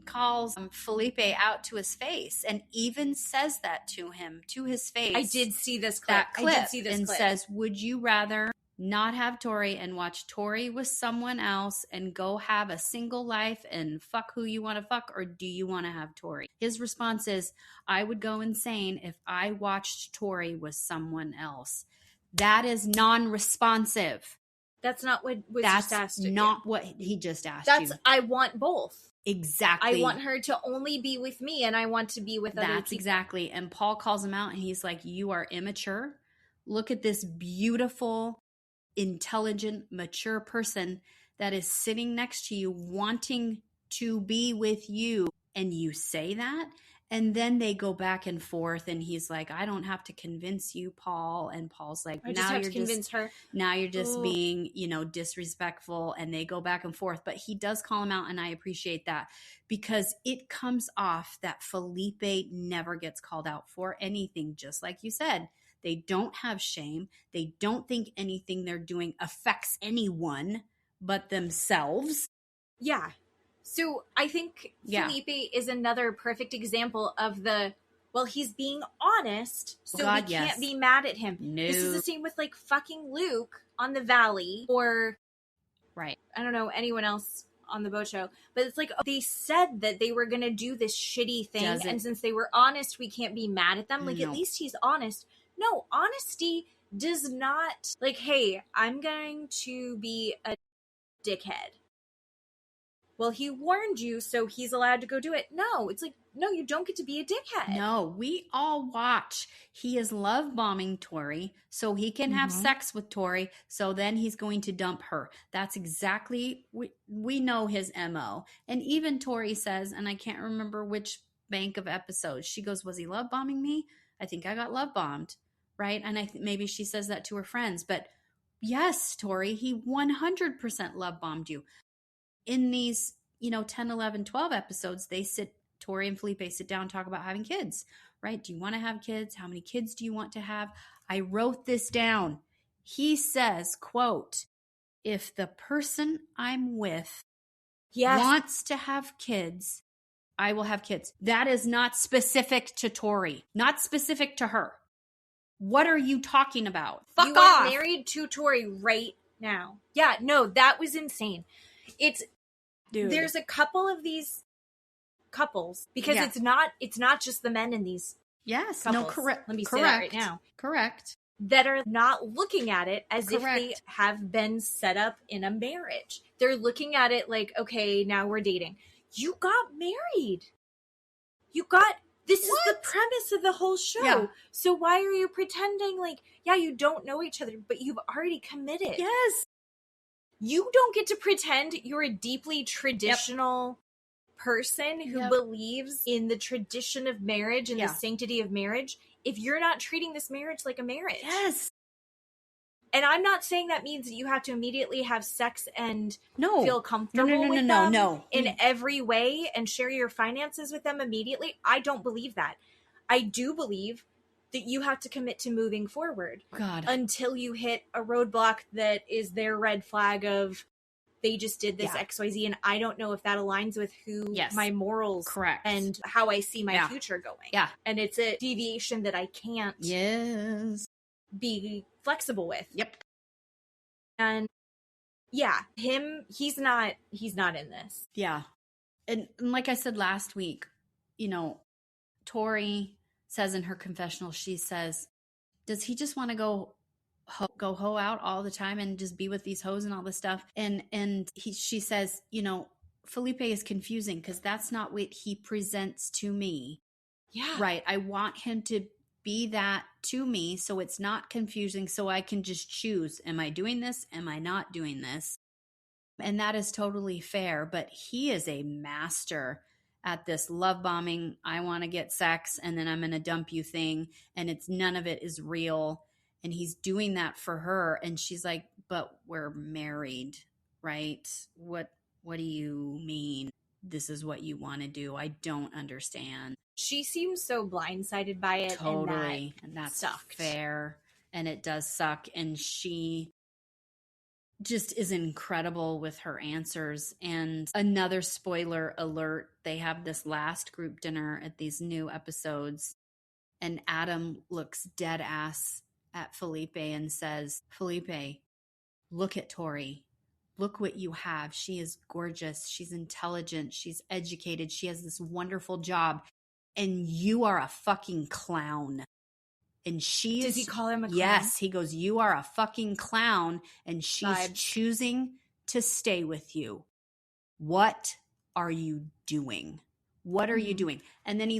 Felipe out to his face, and even says that to him, to his face. I did see this clip. And says, would you rather not have Tori and watch Tori with someone else and go have a single life and fuck who you want to fuck, or do you want to have Tori? His response is, I would go insane if I watched Tori with someone else. That is non-responsive. That's not what was That's just asked of not you. what he just asked That's, you. I want both. Exactly. I want her to only be with me, and I want to be with other people. That's exactly. And Paul calls him out, and he's like, you are immature. Look at this beautiful, intelligent, mature person that is sitting next to you, wanting to be with you. And you say that, and then they go back and forth, and he's like, I don't have to convince you, Paul. And Paul's like, I just have to convince her. Now you're just being, disrespectful. And they go back and forth. But he does call him out, and I appreciate that, because it comes off that Felipe never gets called out for anything, just like you said. They don't have shame. They don't think anything they're doing affects anyone but themselves. Yeah. So I think Felipe is another perfect example of he's being honest, so we can't be mad at him. No. This is the same with like fucking Luke on the Valley, or right. I don't know, anyone else on the boat show. But it's like, they said that they were going to do this shitty thing, and since they were honest, we can't be mad at them. Like, at least he's honest. No, honesty does not, like, hey, I'm going to be a dickhead. Well, he warned you, so he's allowed to go do it. No, it's like, no, you don't get to be a dickhead. No, we all watch. He is love bombing Tori so he can have sex with Tori, so then he's going to dump her. That's exactly, we know his MO. And even Tori says, and I can't remember which bank of episodes, she goes, was he love bombing me? I think I got love bombed, right? And I think maybe she says that to her friends. But yes, Tori, he 100% love bombed you. In these, 10, 11, 12 episodes, Tori and Felipe sit down and talk about having kids, right? Do you want to have kids? How many kids do you want to have? I wrote this down. He says, quote, if the person I'm with wants to have kids, I will have kids. That is not specific to Tori, not specific to her. What are you talking about? Fuck off. You are married to Tori right now. Yeah, no, that was insane. There's a couple of these couples, because it's not just the men in these couples. No, correct. Let me say that right now. Correct. That are not looking at it as if they have been set up in a marriage. They're looking at it like, okay, now we're dating. You got married. This is the premise of the whole show. Yeah. So why are you pretending like, you don't know each other, but you've already committed? Yes. You don't get to pretend you're a deeply traditional person who believes in the tradition of marriage and the sanctity of marriage if you're not treating this marriage like a marriage. Yes. And I'm not saying that means that you have to immediately have sex and feel comfortable with them in every way and share your finances with them immediately. I don't believe that. I do believe that you have to commit to moving forward until you hit a roadblock that is their red flag of they just did this XYZ, and I don't know if that aligns with who my morals and how I see my future going. Yeah. And it's a deviation that I can't be flexible with. Yep. And he's not in this. Yeah. And like I said last week, Tori says in her confessional, she says, does he just want to go hoe out all the time and just be with these hoes and all this stuff? And she says, Felipe is confusing because that's not what he presents to me. Yeah. Right. I want him to be that to me so it's not confusing, so I can just choose. Am I doing this? Am I not doing this? And that is totally fair. But he is a master at this love bombing, I want to get sex and then I'm going to dump you thing. And none of it is real. And he's doing that for her. And she's like, but we're married, right? What do you mean? This is what you want to do? I don't understand. She seems so blindsided by it. Totally. And that's sucked. Fair. And it does suck. And she just is incredible with her answers. And another spoiler alert, they have this last group dinner at these new episodes. And Adam looks dead ass at Felipe and says, Felipe, look at Tori. Look what you have. She is gorgeous. She's intelligent. She's educated. She has this wonderful job. And you are a fucking clown. And she's... Does he call him a clown? Yes. He goes, you are a fucking clown, and she's choosing to stay with you. What are you doing? What are you doing? And then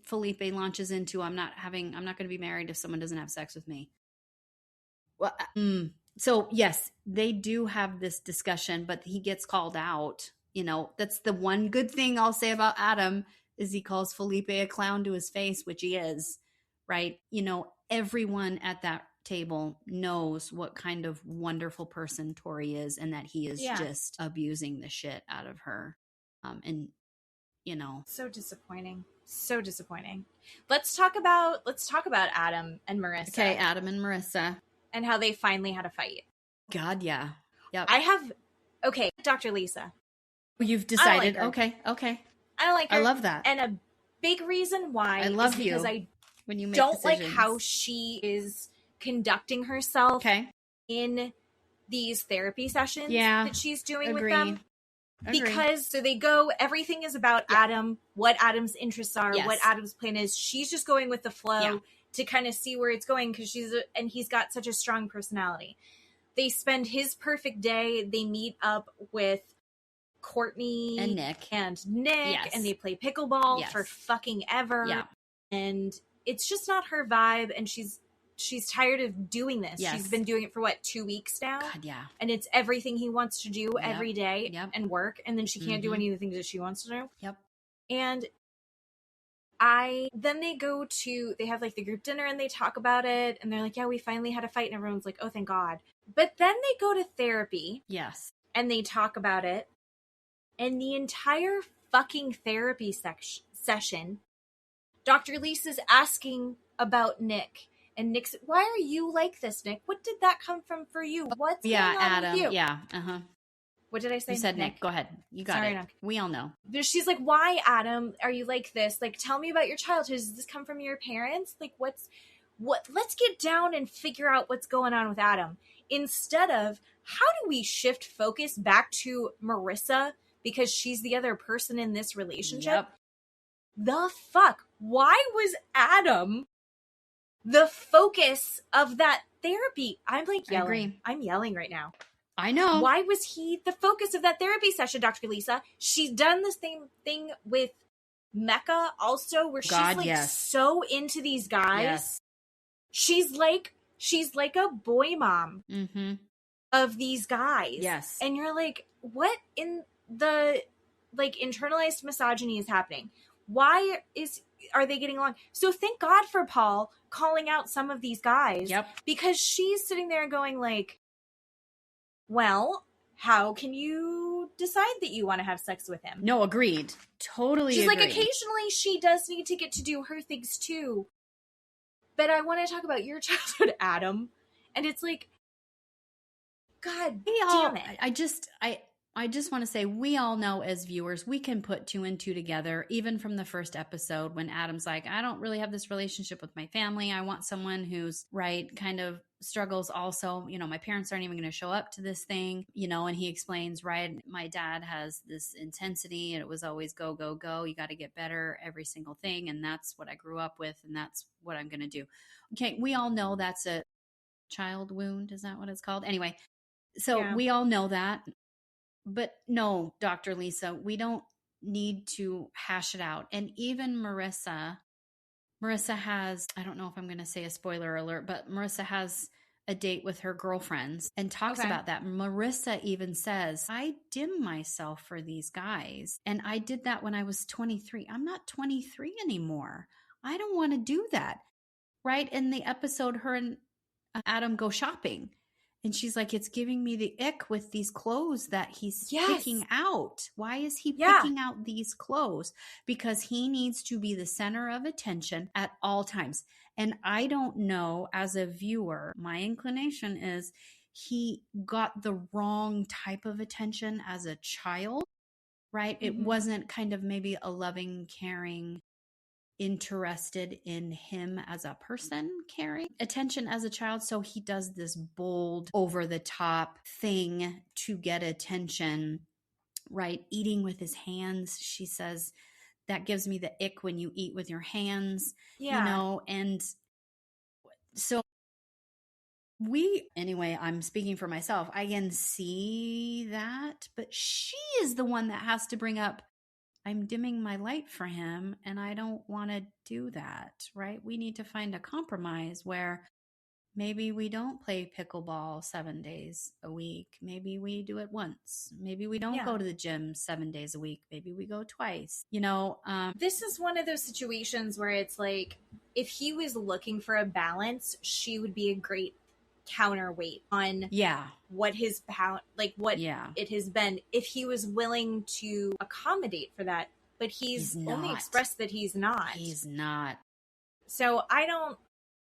Felipe launches into, I'm not going to be married if someone doesn't have sex with me. Well, so yes, they do have this discussion, but he gets called out. You know, that's the one good thing I'll say about Adam is he calls Felipe a clown to his face, which he is, right? You know, everyone at that table knows what kind of wonderful person Tori is and that he is just abusing the shit out of her. And you know, so disappointing. Let's talk about Adam and Marissa. Okay, Adam and Marissa. And how they finally had a fight. God, yeah. Yep. Dr. Lisa. You've decided. Like okay. I don't like her. I love that. And a big reason why I love is because you I when you make don't decisions. like how she is conducting herself in these therapy sessions that she's doing with them. Because so they go, everything is about Adam, what Adam's interests are, what Adam's plan is. She's just going with the flow to kind of see where it's going because he's got such a strong personality. They spend his perfect day. They meet up with Courtney and Nick and they play pickleball for fucking ever. Yeah. And it's just not her vibe. And she's tired of doing this. Yes. She's been doing it for 2 weeks now. God, yeah. And it's everything he wants to do every day and work. And then she can't do any of the things that she wants to do. Yep. And then they have like the group dinner and they talk about it. And they're like, yeah, we finally had a fight. And everyone's like, oh, thank God. But then they go to therapy. Yes. And they talk about it. And the entire fucking therapy session, Dr. Lisa's asking about Nick. And Nick said, why are you like this, Nick? What did that come from for you? What's going on Adam, with you? Yeah, uh-huh. What did I say? You said Nick. Go ahead. You got it. Nick. We all know. She's like, why, Adam, are you like this? Like, tell me about your childhood. Does this come from your parents? Like, let's get down and figure out what's going on with Adam. Instead of, how do we shift focus back to Marissa because she's the other person in this relationship? Yep. The fuck? Why was Adam the focus of that therapy? I'm like yelling. I'm yelling right now. I know. Why was he the focus of that therapy session, Dr. Lisa? She's done the same thing with Mecca also, where she's so into these guys. Yes. She's like a boy mom of these guys. Yes. And you're like, what in the internalized misogyny is happening? Why are they getting along? So thank God for Paul calling out some of these guys. Yep. Because she's sitting there going like, well, how can you decide that you want to have sex with him? No, agreed. Totally She's agreed. like, occasionally she does need to get to do her things too. But I want to talk about your childhood, Adam. And it's like, God damn it. I just want to say, we all know as viewers, we can put 2 and 2 together, even from the first episode when Adam's like, I don't really have this relationship with my family. I want someone who's kind of struggles also. You know, my parents aren't even going to show up to this thing, and he explains, my dad has this intensity and it was always go, go, go. You got to get better every single thing. And that's what I grew up with. And that's what I'm going to do. Okay. We all know that's a child wound. Is that what it's called? Anyway, so we all know that. But no, Dr. Lisa, we don't need to hash it out. And even Marissa has, I don't know if I'm going to say a spoiler alert, but Marissa has a date with her girlfriends and talks about that. Marissa even says, I dim myself for these guys. And I did that when I was 23. I'm not 23 anymore. I don't want to do that. Right? In the episode, her and Adam go shopping. And she's like, it's giving me the ick with these clothes that he's picking out. Why is he picking out these clothes? Because he needs to be the center of attention at all times. And I don't know, as a viewer, my inclination is he got the wrong type of attention as a child, right? Mm-hmm. It wasn't kind of maybe a loving, caring, interested in him as a person, caring attention as a child. So he does this bold, over the top thing to get attention, right? Eating with his hands. She says, that gives me the ick when you eat with your hands, and So anyway, I'm speaking for myself. I can see that, but she is the one that has to bring up, I'm dimming my light for him and I don't want to do that, right? We need to find a compromise where maybe we don't play pickleball 7 days a week. Maybe we do it once. Maybe we don't go to the gym 7 days a week. Maybe we go twice. This is one of those situations where it's like, if he was looking for a balance, she would be a great counterweight on what his it has been, if he was willing to accommodate for that. But he's only expressed that he's not. He's not. So I'm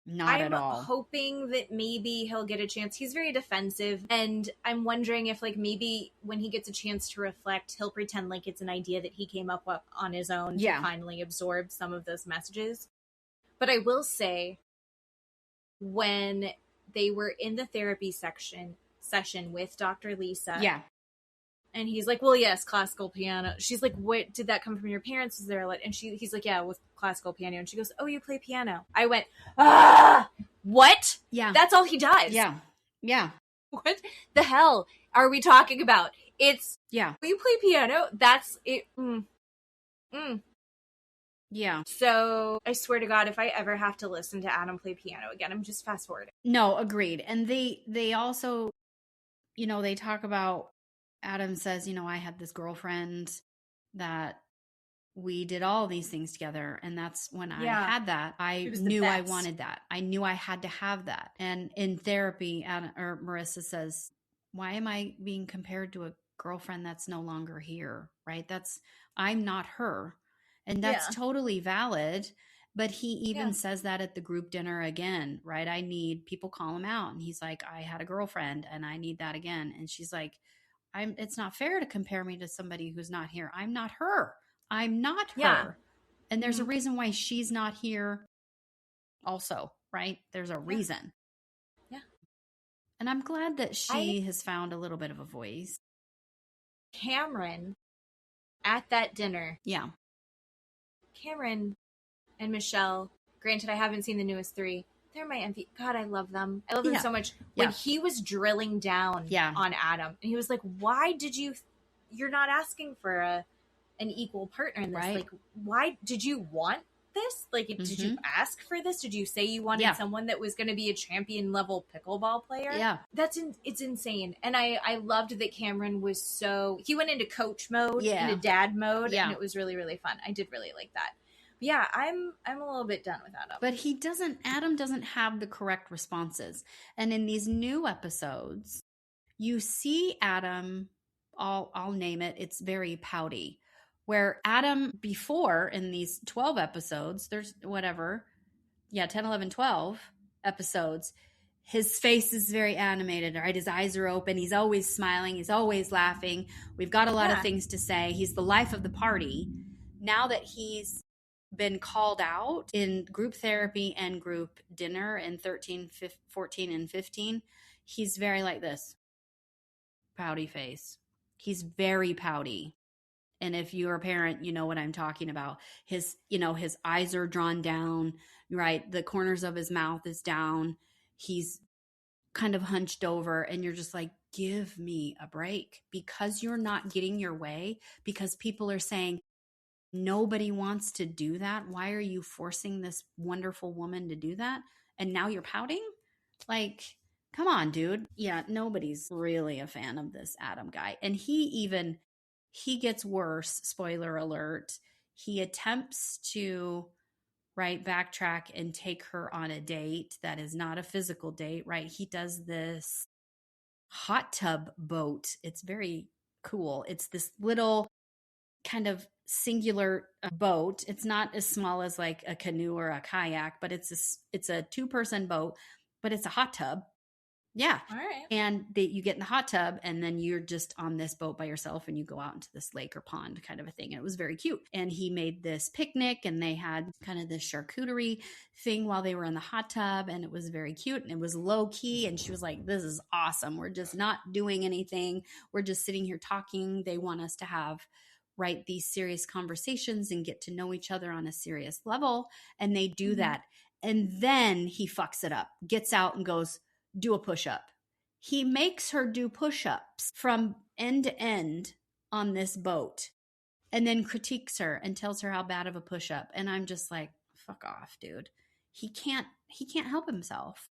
at all. hoping that maybe he'll get a chance. He's very defensive, and I'm wondering if maybe when he gets a chance to reflect, he'll pretend like it's an idea that he came up with on his own to finally absorb some of those messages. But I will say, when they were in the therapy session with Dr. Lisa, and he's like, well, yes, classical piano. She's like, what, did that come from your parents? Is there a lot? And he's like, yeah, with classical piano. And she goes, oh, you play piano. I went, what? Yeah. That's all he does. Yeah. Yeah. What the hell are we talking about? It's, will you play piano? That's it. Yeah. So I swear to God, if I ever have to listen to Adam play piano again, I'm just fast forwarding. No, agreed. And they also, they talk about, Adam says, I had this girlfriend that we did all these things together. And that's when I had that. I knew I wanted that. I knew I had to have that. And in therapy, Marissa says, why am I being compared to a girlfriend that's no longer here? Right? I'm not her. And that's totally valid. But he even says that at the group dinner again, right? I need people call him out. And he's like, I had a girlfriend and I need that again. And she's like, it's not fair to compare me to somebody who's not here. I'm not her. I'm not her. And there's a reason why she's not here also, right? There's a reason. Yeah. And I'm glad that she has found a little bit of a voice. Cameron, at that dinner. Yeah. Cameron and Michelle, granted I haven't seen the newest 3. They're my MVP. God, I love them. I love them so much. When he was drilling down on Adam, and he was like, why did you're not asking for an equal partner in this? Right. Like, why did you want this? Like, did you ask for this? Did you say you wanted someone that was going to be a champion level pickleball player? Yeah. It's insane. And I loved that Cameron was he went into coach mode, into dad mode, and it was really, really fun. I did really like that. Yeah, I'm a little bit done with Adam. But Adam doesn't have the correct responses. And in these new episodes, you see Adam, I'll name it, it's very pouty. Where Adam before, in these 12 episodes, there's 10, 11, 12 episodes, his face is very animated, right? His eyes are open. He's always smiling. He's always laughing. We've got a lot of things to say. He's the life of the party. Now that he's been called out in group therapy and group dinner in 13, 14, and 15, he's very like this. Pouty face. He's very pouty. And if you're a parent, you know what I'm talking about. His eyes are drawn down, right? The corners of his mouth is down. He's kind of hunched over, and you're just like, give me a break, because you're not getting your way, because people are saying, nobody wants to do that. Why are you forcing this wonderful woman to do that? And now you're pouting? Like, come on, dude. Yeah, nobody's really a fan of this Adam guy. And he gets worse. Spoiler alert. He attempts to, right, backtrack and take her on a date that is not a physical date, right? He does this hot tub boat. It's very cool. It's this little kind of singular boat. It's not as small as like a canoe or a kayak, but it's a 2-person boat, but it's a hot tub. Yeah. All right. And you get in the hot tub, and then you're just on this boat by yourself, and you go out into this lake or pond kind of a thing. And it was very cute. And he made this picnic, and they had kind of this charcuterie thing while they were in the hot tub, and it was very cute, and it was low key. And she was like, this is awesome. We're just not doing anything. We're just sitting here talking. They want us to have, right, these serious conversations and get to know each other on a serious level. And they do that. And then he fucks it up, gets out and goes, do a push-up. He makes her do push-ups from end to end on this boat and then critiques her and tells her how bad of a push-up. And I'm just like, fuck off, dude. He can't help himself.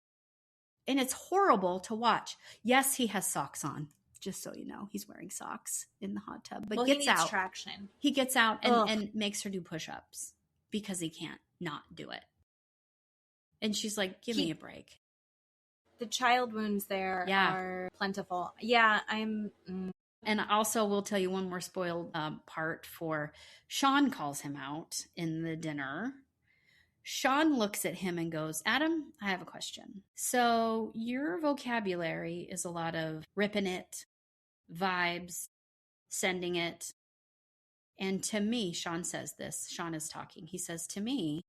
And it's horrible to watch. Yes, he has socks on. Just so you know, he's wearing socks in the hot tub. But he gets needs out. traction. He gets out and makes her do push-ups because he can't not do it. And she's like, give me a break. The child wounds there are plentiful. Yeah, And also, we'll tell you one more spoiled part for Sean calls him out in the dinner. Sean looks at him and goes, Adam, I have a question. So your vocabulary is a lot of ripping it, vibes, sending it. And to me, Sean says this. Sean is talking. He says, to me,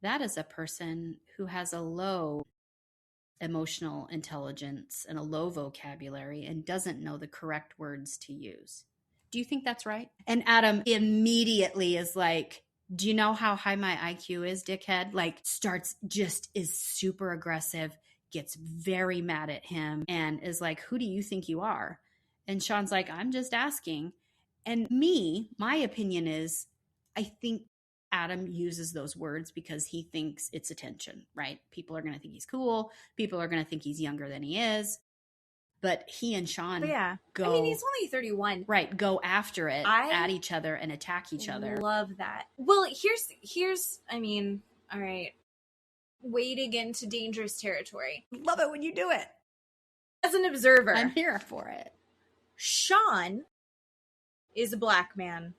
that is a person who has a low emotional intelligence and a low vocabulary and doesn't know the correct words to use. Do you think that's right? And Adam immediately is like, do you know how high my IQ is, dickhead? Like is super aggressive, gets very mad at him and is like, who do you think you are? And Sean's like, I'm just asking. And my opinion is, I think Adam uses those words because he thinks it's attention, right? People are going to think he's cool. People are going to think he's younger than he is. But he and Sean go... I mean, he's only 31. Right, go after it, at each other, and attack each other. Love that. Well, here's I mean, all right. Wading into dangerous territory. Love it when you do it. As an observer. I'm here for it. Sean is a black man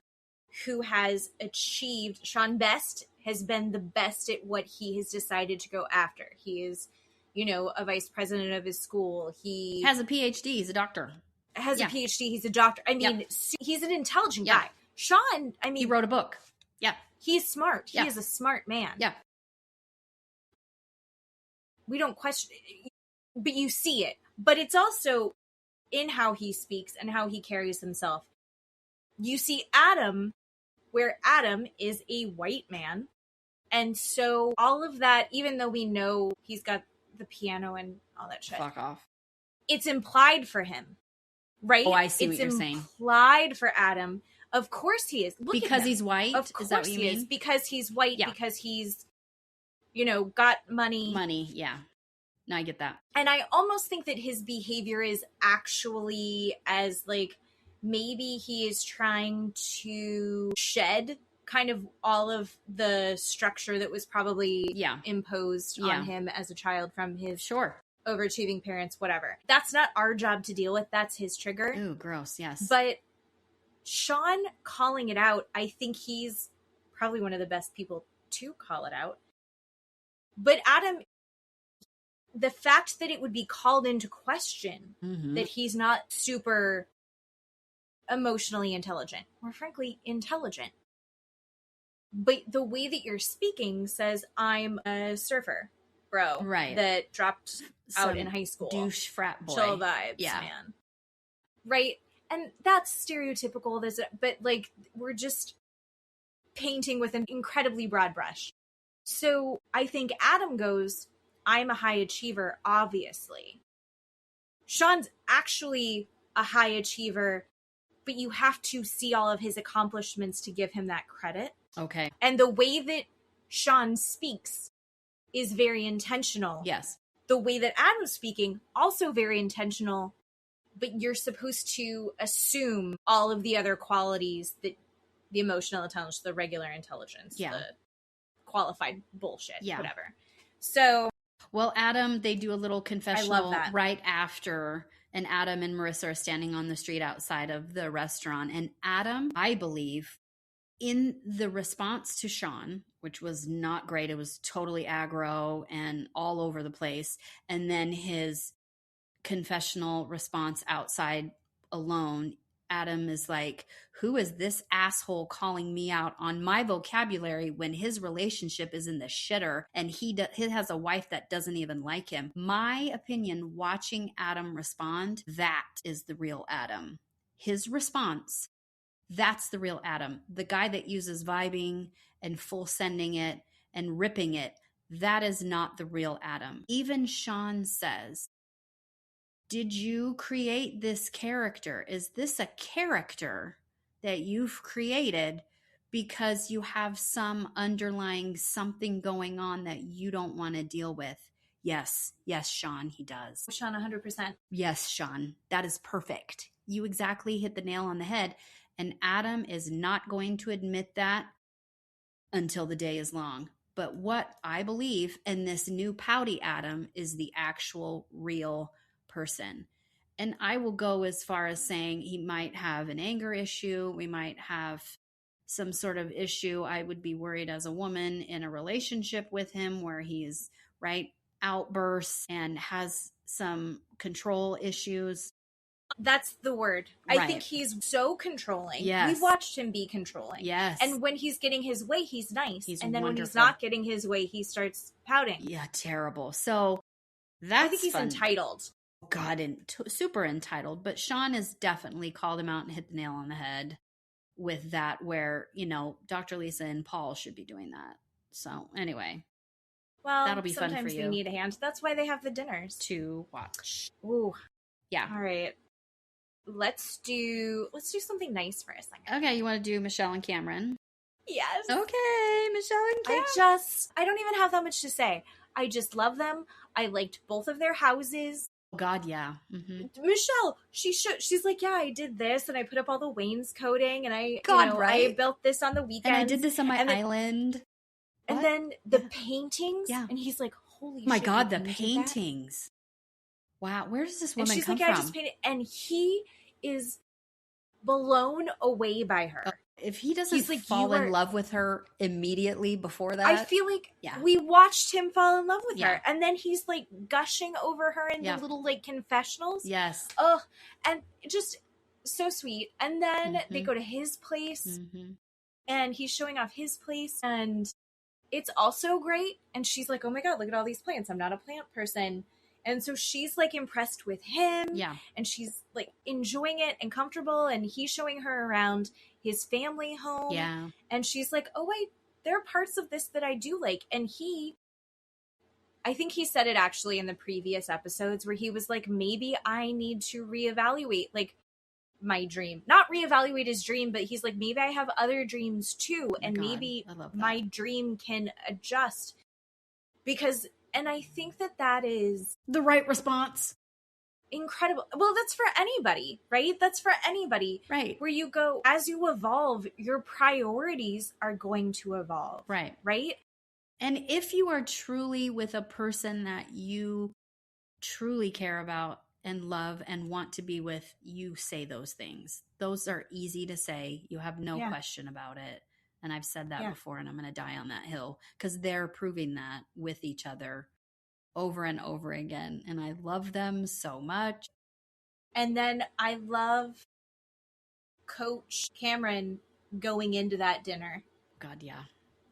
who has achieved... Sean Best has been the best at what he has decided to go after. He is... a vice president of his school. He has a PhD. He's a doctor. Has a PhD. He's a doctor. I mean, he's an intelligent guy. Sean, I mean... He wrote a book. Yeah. He's smart. He is a smart man. Yeah. We don't question it, but you see it. But it's also in how he speaks and how he carries himself. You see Adam, where Adam is a white man. And so all of that, even though we know he's got the piano and all that shit. Fuck off. It's implied for him, right? Oh, I see what you're saying. It's implied for Adam. Of course he is. Look because he's white? Of course is that what you mean? Is. Because he's white, because he's, got money. Money, yeah. No, I get that. And I almost think that his behavior is actually as, maybe he is trying to shed kind of all of the structure that was probably imposed on him as a child from his overachieving parents, whatever. That's not our job to deal with. That's his trigger. Ooh, gross, yes. But Sean calling it out, I think he's probably one of the best people to call it out. But Adam, the fact that it would be called into question that he's not super emotionally intelligent, or frankly, intelligent, but the way that you're speaking says I'm a surfer, bro. Right. That dropped out in high school. Douche frat boy. Chill vibes, man. Right. And that's stereotypical, but we're just painting with an incredibly broad brush. So I think Adam goes, I'm a high achiever, obviously. Sean's actually a high achiever, but you have to see all of his accomplishments to give him that credit. Okay. And the way that Sean speaks is very intentional. Yes. The way that Adam's speaking, also very intentional, but you're supposed to assume all of the other qualities, that the emotional intelligence, the regular intelligence, the qualified bullshit, whatever. So... Well, Adam, they do a little confessional right after, and Adam and Marissa are standing on the street outside of the restaurant. And Adam, I believe, in the response to Sean, which was not great, it was totally aggro and all over the place. And then his confessional response outside alone, Adam is like, who is this asshole calling me out on my vocabulary when his relationship is in the shitter and he has a wife that doesn't even like him? My opinion, watching Adam respond, that is the real Adam. His response, that's the real Adam. The guy that uses vibing and full sending it and ripping it, that is not the real Adam. Even Sean says, did you create this character? Is this a character that you've created because you have some underlying something going on that you don't want to deal with? Yes, Sean, he does. Sean, 100%. Yes, Sean, that is perfect. You exactly hit the nail on the head. And Adam is not going to admit that until the day is long. But what I believe in this new pouty Adam is the actual real person. And I will go as far as saying he might have an anger issue. We might have some sort of issue. I would be worried as a woman in a relationship with him where he's outbursts and has some control issues. That's the word. Right. I think he's so controlling. Yes. We've watched him be controlling. Yes. And when he's getting his way, he's nice. He's and then wonderful. When he's not getting his way, he starts pouting. Yeah, terrible. So that's I think he's entitled. God, super entitled. But Sean has definitely called him out and hit the nail on the head with that, where, Dr. Lisa and Paul should be doing that. So anyway. Well, that'll be fun for you. Sometimes they need a hand. That's why they have the dinners. To watch. Ooh. Yeah. All right. Let's do something nice for a second. Okay, you want to do Michelle and Cameron? Yes. Okay, Michelle and Cameron. I don't even have that much to say. I just love them. I liked both of their houses. God, yeah. Mm-hmm. Michelle, she's like, yeah, I did this and I put up all the wainscoting and I built this on the weekend. And I did this on my island. And then the paintings. Yeah. And he's like, holy my shit. God, the paintings. Wow, where does this woman come from? I just painted, and he is blown away by her. If he doesn't fall in love with her immediately before that, I feel like we watched him fall in love with her, and then he's like gushing over her in the little like confessionals. Yes. Oh, and just so sweet. And then they go to his place, and he's showing off his place, and it's also great. And she's like, "Oh my God, look at all these plants! I'm not a plant person." And so she's like impressed with him. Yeah. And she's like enjoying it and comfortable. And he's showing her around his family home. Yeah. And she's like, oh, wait, there are parts of this that I do like. And I think he said it actually in the previous episodes where he was like, maybe I need to reevaluate like my dream. Not reevaluate his dream, but he's like, maybe I have other dreams too. And maybe my dream can adjust. And I think that is the right response. Incredible. Well, that's for anybody, right? That's for anybody. Right. Where you go, as you evolve, your priorities are going to evolve. Right. Right? And if you are truly with a person that you truly care about and love and want to be with, you say those things. Those are easy to say. You have no question about it. And I've said that before, and I'm going to die on that hill because they're proving that with each other over and over again. And I love them so much. And then I love Coach Cameron going into that dinner. God, yeah.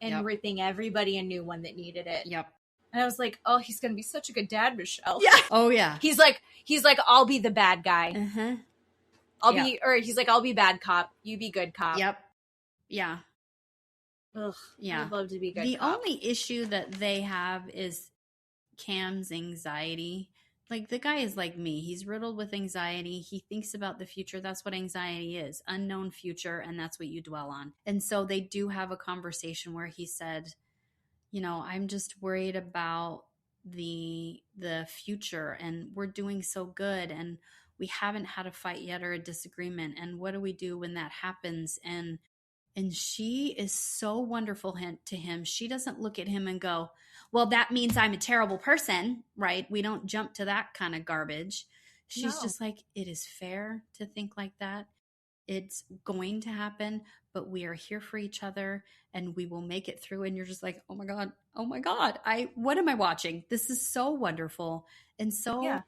And ripping everybody a new one that needed it. Yep. And I was like, oh, he's going to be such a good dad, Michelle. Yeah. Oh, yeah. He's like, I'll be the bad guy. Uh-huh. He's like, I'll be bad cop. You be good cop. Yep. Yeah. Ugh, yeah. I'd love to be good. The cop. only issue that they have is Cam's anxiety. Like, the guy is like me. He's riddled with anxiety. He thinks about the future. That's what anxiety is. Unknown future, and that's what you dwell on. And so they do have a conversation where he said, I'm just worried about the future, and we're doing so good, and we haven't had a fight yet or a disagreement. And what do we do when that happens? And she is so wonderful to him. She doesn't look at him and go, well, that means I'm a terrible person, right? We don't jump to that kind of garbage. She's just like, it is fair to think like that. It's going to happen, but we are here for each other and we will make it through. And you're just like, oh my God, what am I watching? This is so wonderful and so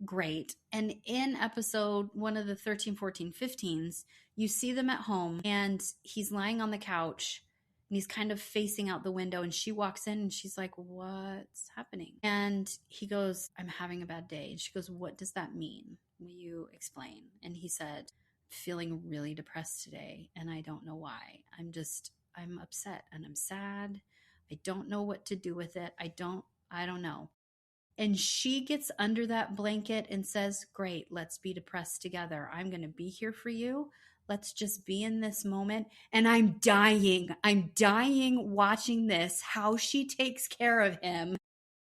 great. And in episode one of the 13, 14, 15s, you see them at home and he's lying on the couch and he's kind of facing out the window, and she walks in and she's like, what's happening? And he goes, I'm having a bad day. And she goes, what does that mean? Will you explain? And he said, feeling really depressed today and I don't know why. I'm upset and I'm sad. I don't know what to do with it. I don't know. And she gets under that blanket and says, great, let's be depressed together. I'm going to be here for you. Let's just be in this moment. And I'm dying. I'm dying watching this, how she takes care of him.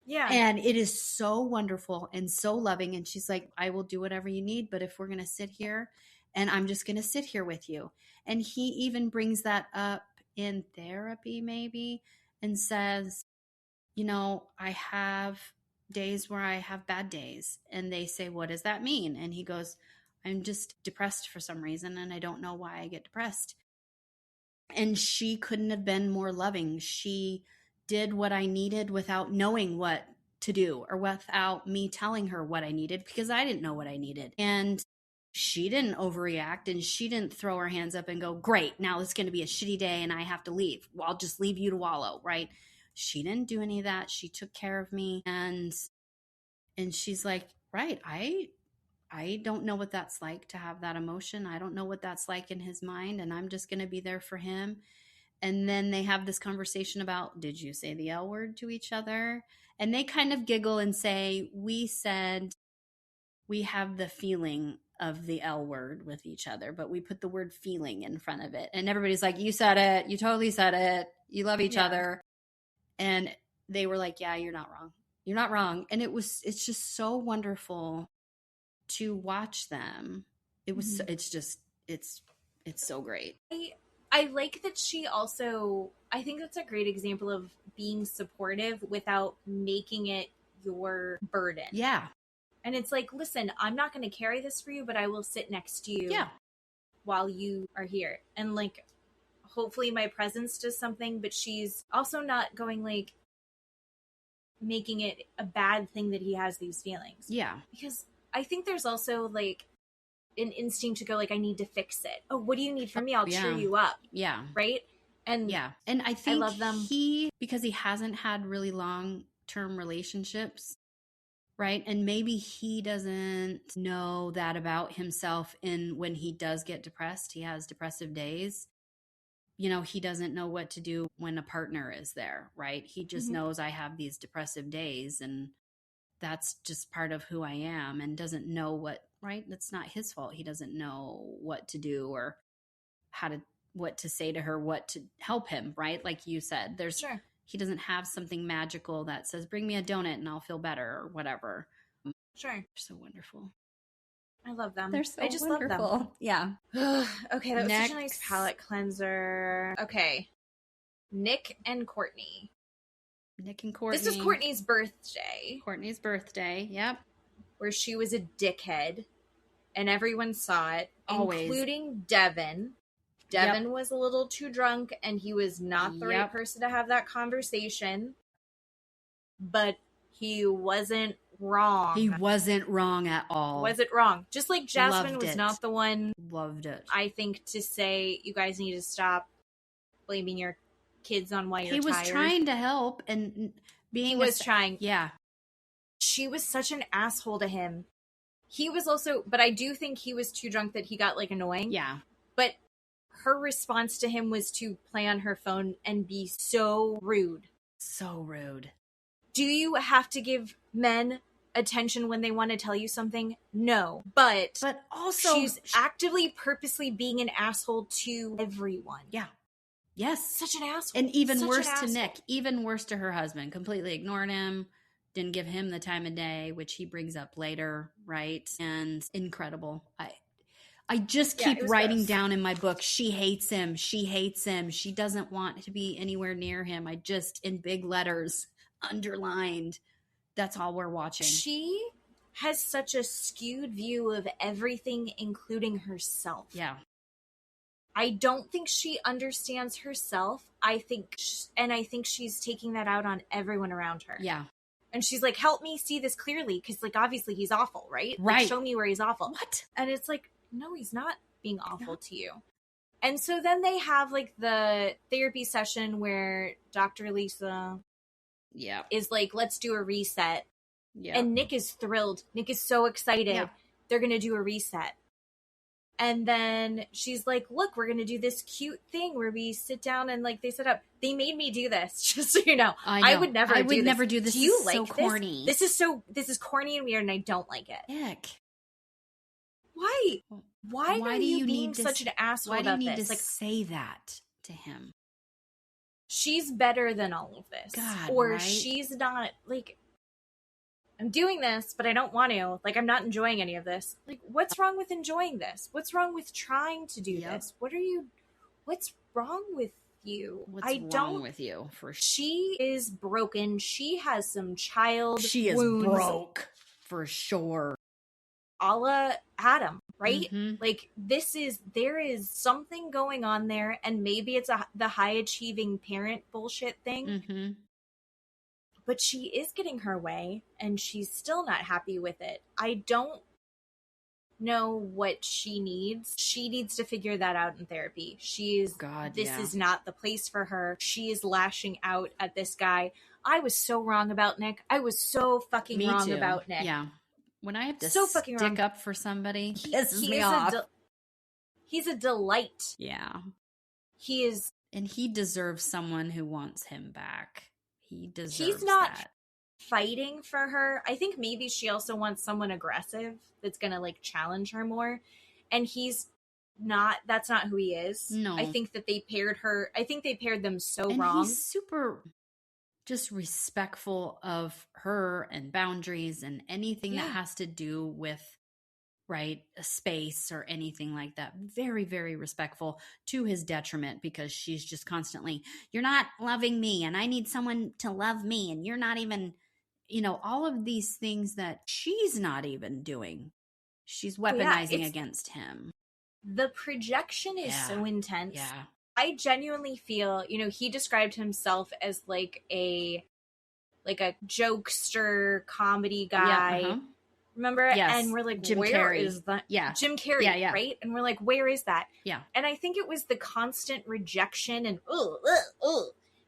Yeah. And it is so wonderful and so loving. And she's like, I will do whatever you need, but if we're going to sit here, and I'm just going to sit here with you. And he even brings that up in therapy, maybe, and says, you know, I have days where I have bad days. And they say, what does that mean? And he goes, I'm just depressed for some reason, and I don't know why I get depressed. And she couldn't have been more loving. She did what I needed without knowing what to do, or without me telling her what I needed, because I didn't know what I needed. And she didn't overreact, and she didn't throw her hands up and go, great, now it's going to be a shitty day and I have to leave. Well, I'll just leave you to wallow, right? She didn't do any of that. She took care of me. And she's like, right, I don't know what that's like to have that emotion. I don't know what that's like in his mind, and I'm just going to be there for him. And then they have this conversation about, did you say the L word to each other? And they kind of giggle and say, we said we have the feeling of the L word with each other, but we put the word feeling in front of it. And everybody's like, you said it. You totally said it. You love each other. And they were like, yeah, you're not wrong. You're not wrong. And it's just so wonderful to watch them. It was, it's so great. I like that she also, I think that's a great example of being supportive without making it your burden. Yeah. And it's like, listen, I'm not going to carry this for you, but I will sit next to you while you are here. And like, hopefully my presence does something, but she's also not going like making it a bad thing that he has these feelings. Yeah. Because I think there's also like an instinct to go like, I need to fix it. Oh, what do you need from me? I'll cheer you up. Yeah. Right. And and I think I love them. Because he hasn't had really long-term relationships, right? And maybe he doesn't know that about himself. And when he does get depressed, he has depressive days. You know, he doesn't know what to do when a partner is there, right? He just knows I have these depressive days, and that's just part of who I am, and doesn't know what, right? That's not his fault. He doesn't know what to do, or what to say to her, what to help him, right? Like you said, he doesn't have something magical that says, bring me a donut and I'll feel better, or whatever. Sure. They're so wonderful. I love them. They're so I just wonderful. love them. Yeah. Okay, that was such a nice palate cleanser. Okay. Nick and Courtney. This is Courtney's birthday. Yep. Where she was a dickhead, and everyone saw it, Always. including Devin. Devin was a little too drunk, and he was not the right person to have that conversation. But he wasn't wrong. He wasn't wrong at all. Wasn't wrong. Just like Jasmine Loved was it. not the one, Loved it. I think, to say, you guys need to stop blaming your kids on why you're tired. He was trying to help, and He was trying. Yeah. She was such an asshole to him. He was also, but I do think he was too drunk that he got like annoying. Yeah. But her response to him was to play on her phone and be so rude. So rude. Do you have to give men attention when they want to tell you something? No. But also, she's actively, purposely being an asshole to everyone. Yeah. Yes. Such an asshole. And even worse to Nick. Even worse to her husband. Completely ignored him. Didn't give him the time of day, which he brings up later, right? And incredible. I just keep writing down in my book, she hates him. She hates him. She doesn't want to be anywhere near him. I just, in big letters, underlined. That's all we're watching. She has such a skewed view of everything, including herself. Yeah. I don't think she understands herself. I think she's taking that out on everyone around her. Yeah. And she's like, help me see this clearly, because like obviously he's awful, right? Right. Like, show me where he's awful. What? And it's like, no, he's not being awful to you. And so then they have like the therapy session where Dr. Lisa is like, let's do a reset. Yeah. And Nick is thrilled. Nick is so excited. Yeah. They're going to do a reset. And then she's like, look, we're going to do this cute thing where we sit down and like they set up. They made me do this, just so you know. I would never do this. Do you like so corny. This is corny and weird and I don't like it. Ick. Why? Why are you being such an asshole about this? Why do you need to say that to him? She's better than all of this. God, or right? She's not, like, I'm doing this, but I don't want to. Like, I'm not enjoying any of this. Like, what's wrong with enjoying this? What's wrong with trying to do this? What's wrong with you? What's wrong with you? For sure. She is broken. She has some wounds. She is broke. For sure. A la Adam, right? Mm-hmm. Like, there is something going on there, and maybe it's the high achieving parent bullshit thing. Mm-hmm. But she is getting her way, and she's still not happy with it. I don't know what she needs. She needs to figure that out in therapy. This is not the place for her. She is lashing out at this guy. I was so wrong about Nick. I was so fucking wrong about Nick. Yeah. When I have to stick up for somebody, he pisses me off. He's a delight. Yeah. He is. And he deserves someone who wants him back. He's not fighting for her. I think maybe she also wants someone aggressive that's going to like challenge her more. And that's not who he is. No. I think that they paired them so wrong. He's super just respectful of her and boundaries and anything that has to do with a space or anything like that. Very, very respectful, to his detriment, because she's just constantly, you're not loving me and I need someone to love me and you're not even, all of these things that she's not even doing. She's weaponizing against him. The projection is so intense. Yeah. I genuinely feel, he described himself as like a jokester comedy guy. Yeah, Remember? Yes. And we're like, Jim where Carrey. is that? Yeah. Jim Carrey, right? And we're like, where is that? Yeah. And I think it was the constant rejection and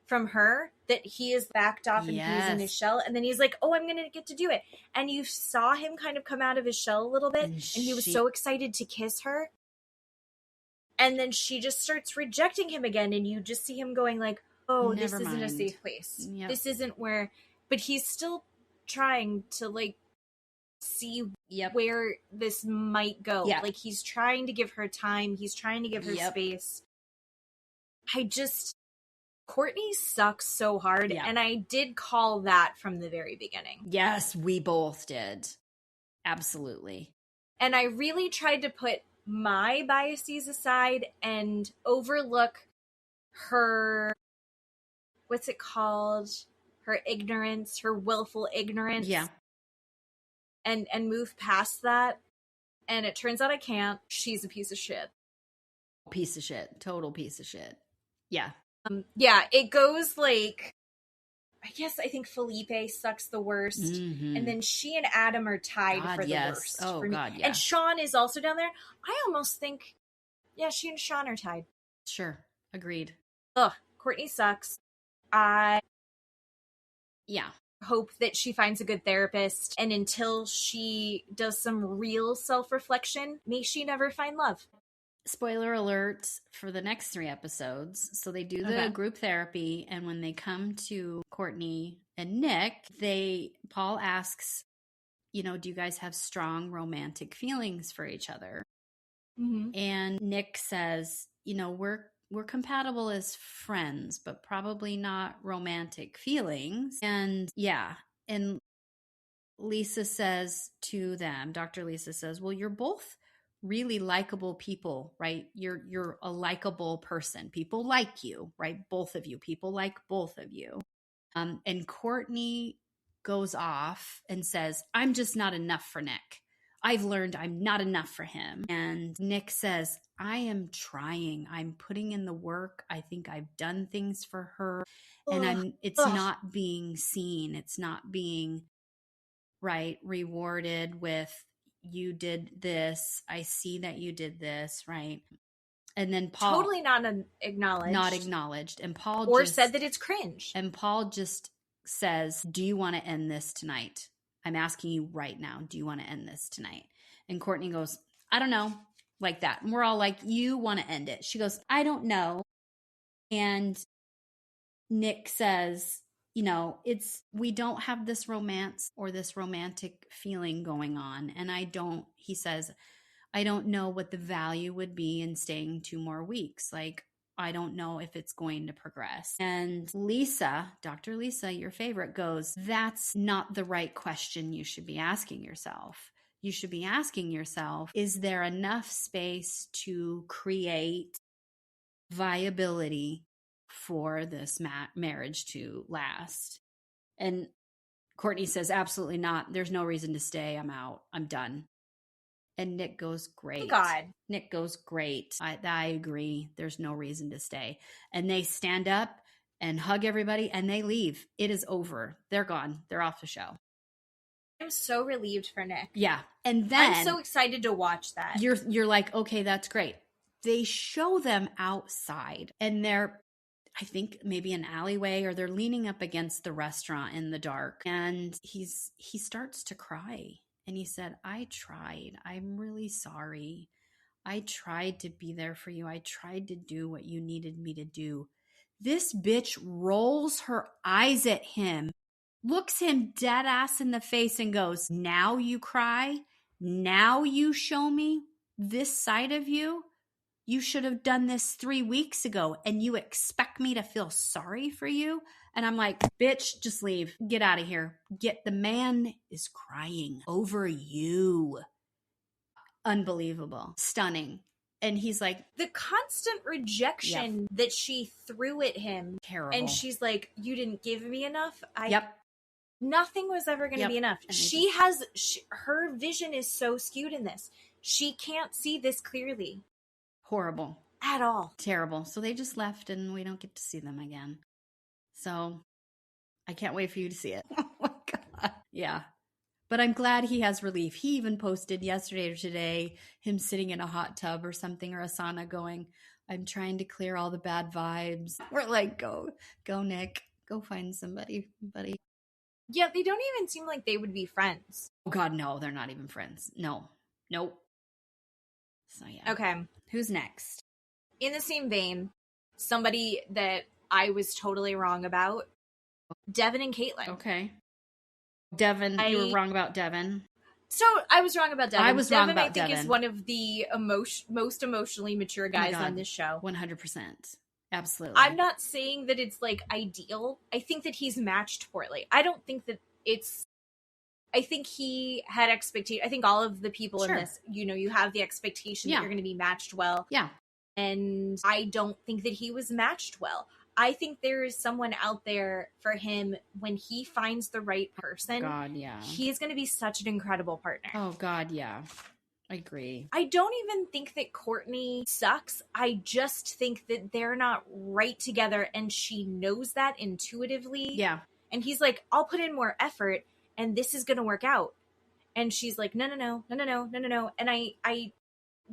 from her that he is backed off and he's in his shell. And then he's like, oh, I'm going to get to do it. And you saw him kind of come out of his shell a little bit. And he was so excited to kiss her. And then she just starts rejecting him again. And you just see him going like, oh, this isn't a safe place. Yep. This isn't where, but he's still trying to like see where this might go. Yep. Like he's trying to give her time. He's trying to give her space. Courtney sucks so hard. Yep. And I did call that from the very beginning. Yes, we both did. Absolutely. And I really tried to put my biases aside and overlook her, what's it called? Her ignorance, her willful ignorance. Yeah. And move past that. And it turns out I can't. She's a piece of shit. Piece of shit. Total piece of shit. Yeah. It goes like, I think Felipe sucks the worst. Mm-hmm. And then she and Adam are tied for the worst. Oh, for me. God, yeah. And Sean is also down there. I almost think, she and Sean are tied. Sure. Agreed. Ugh, Courtney sucks. Hope that she finds a good therapist, and until she does some real self-reflection, may she never find love. Spoiler alert for the next 3 episodes. So they do the group therapy, and when they come to Courtney and Nick, Paul asks, do you guys have strong romantic feelings for each other? Mm-hmm. And Nick says, we're compatible as friends, but probably not romantic feelings. And and Lisa says to them, Dr. Lisa says, well, you're both really likable people, right? You're a likable person. People like you, right? Both of you. People like both of you. And Courtney goes off and says, I'm just not enough for Nick. I've learned I'm not enough for him. And Nick says, I am trying. I'm putting in the work. I think I've done things for her. And it's not being seen. It's not being rewarded with, you did this. I see that you did this, right? And then Paul, totally not acknowledged. And Paul said that it's cringe. And Paul just says, do you want to end this tonight? I'm asking you right now, do you want to end this tonight? And Courtney goes, I don't know. like that. And we're all like, you want to end it. She goes, I don't know. And Nick says, we don't have this romance or this romantic feeling going on. And he says, I don't know what the value would be in staying 2 more weeks. Like, I don't know if it's going to progress. And Lisa, Dr. Lisa, your favorite, goes, that's not the right question you should be asking yourself. You should be asking yourself, is there enough space to create viability for this marriage to last? And Courtney says, absolutely not. There's no reason to stay. I'm out. I'm done. And Nick goes, great. Thank God. Nick goes, great. I agree. There's no reason to stay. And they stand up and hug everybody and they leave. It is over. They're gone. They're off the show. I'm so relieved for Nick. Yeah. And then I'm so excited to watch that. You're like, okay, that's great. They show them outside and they're, I think maybe an alleyway, or they're leaning up against the restaurant in the dark. And he starts to cry. And he said, I tried. I'm really sorry. I tried to be there for you. I tried to do what you needed me to do. This bitch rolls her eyes at him, looks him dead ass in the face and goes, now you cry? Now you show me this side of you? You should have done this 3 weeks ago and you expect me to feel sorry for you? And I'm like, bitch, just leave. Get out of here. The man is crying over you. Unbelievable. Stunning. And he's like, the constant rejection that she threw at him. Terrible. And she's like, you didn't give me enough. Yep. Nothing was ever going to be enough. Her vision is so skewed in this. She can't see this clearly. Horrible. At all. Terrible. So they just left and we don't get to see them again. So I can't wait for you to see it. Oh my God. Yeah. But I'm glad he has relief. He even posted yesterday or today him sitting in a hot tub or something, or a sauna, going, I'm trying to clear all the bad vibes. We're like, go Nick. Go find somebody, buddy. Yeah, they don't even seem like they would be friends. Oh God, no, they're not even friends. No. Nope. So yeah. Okay. Who's next? In the same vein, somebody that I was totally wrong about, Devin and Caitlin. Okay. Devin, you were wrong about Devin. So I was wrong about Devin. I was wrong about Devin, I think, Devin. is one of the most emotionally mature guys on this show. 100%. Absolutely. I'm not saying that it's like ideal. I think that he's matched poorly. I don't think that it's... I think he had expectation. I think all of the people in this, you have the expectation that you're going to be matched well. Yeah. And I don't think that he was matched well. I think there is someone out there for him when he finds the right person. God, yeah. He's going to be such an incredible partner. Oh, God, yeah. I agree. I don't even think that Courtney sucks. I just think that they're not right together, and she knows that intuitively. Yeah. And he's like, I'll put in more effort, and this is going to work out. And she's like, no. And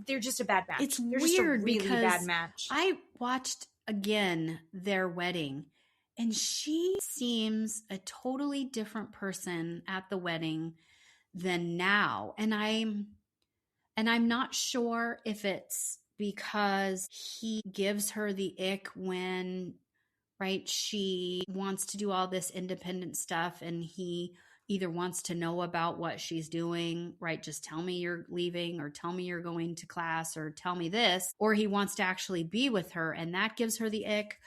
they're just a bad match. It's they're weird just a really because bad match. I watched again their wedding, and she seems a totally different person at the wedding than now. And I'm not sure if it's because he gives her the ick when, right, she wants to do all this independent stuff and he either wants to know about what she's doing, right? Just tell me you're leaving, or tell me you're going to class, or tell me this, or he wants to actually be with her and that gives her the ick.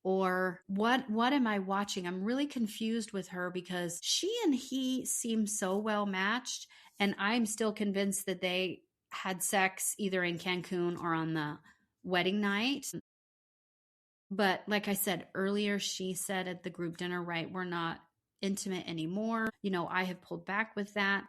Or what am I watching? I'm really confused with her because she and he seem so well matched, and I'm still convinced that they had sex either in Cancun or on the wedding night. But like I said earlier, she said at the group dinner, right, we're not intimate anymore. I have pulled back with that.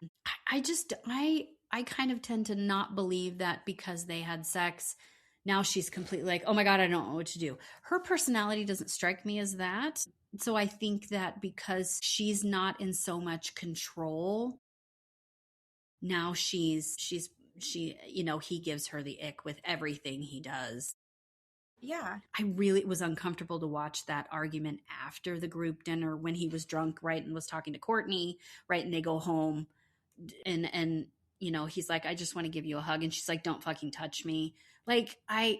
I kind of tend to not believe that because they had sex, now she's completely like, oh my God, I don't know what to do. Her personality doesn't strike me as that. So I think that because she's not in so much control, now he gives her the ick with everything he does. Yeah. I really was uncomfortable to watch that argument after the group dinner when he was drunk, right, and was talking to Courtney, right, and they go home and he's like, I just want to give you a hug. And she's like, don't fucking touch me. Like, I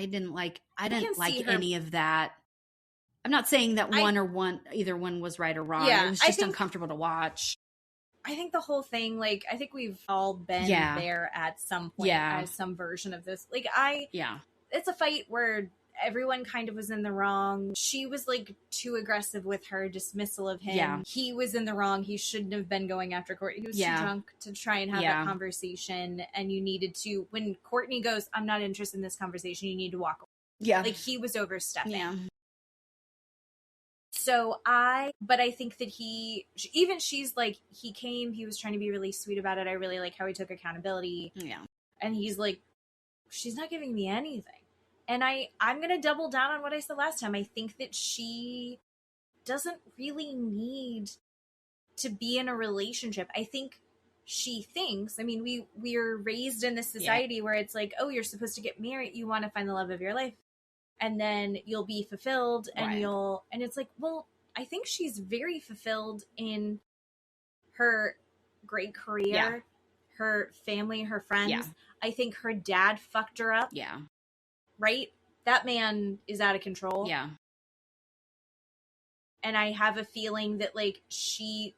didn't like any of that. I'm not saying that either one was right or wrong. It was just uncomfortable to watch. I think the whole thing, like, I think we've all been there at some point as some version of this. Like, it's a fight where everyone kind of was in the wrong. She was, like, too aggressive with her dismissal of him. Yeah. He was in the wrong. He shouldn't have been going after Courtney. He was too drunk to try and have that conversation. And you needed to, when Courtney goes, I'm not interested in this conversation, you need to walk away. Yeah. Like, he was overstepping. Yeah. So I think that she's like, he came, he was trying to be really sweet about it. I really like how he took accountability. Yeah. And he's like, she's not giving me anything. And I'm going to double down on what I said last time. I think that she doesn't really need to be in a relationship. I think she thinks, I mean, we're raised in this society where it's like, oh, you're supposed to get married. You want to find the love of your life. And then you'll be fulfilled and and it's like, well, I think she's very fulfilled in her great career, her family, her friends. Yeah. I think her dad fucked her up. Yeah. Right? That man is out of control. Yeah. And I have a feeling that, like, she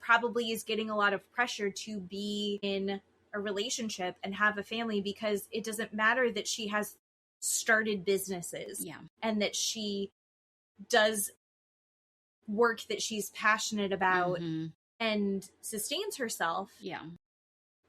probably is getting a lot of pressure to be in a relationship and have a family, because it doesn't matter that she has started businesses and that she does work that she's passionate about and sustains herself. Yeah.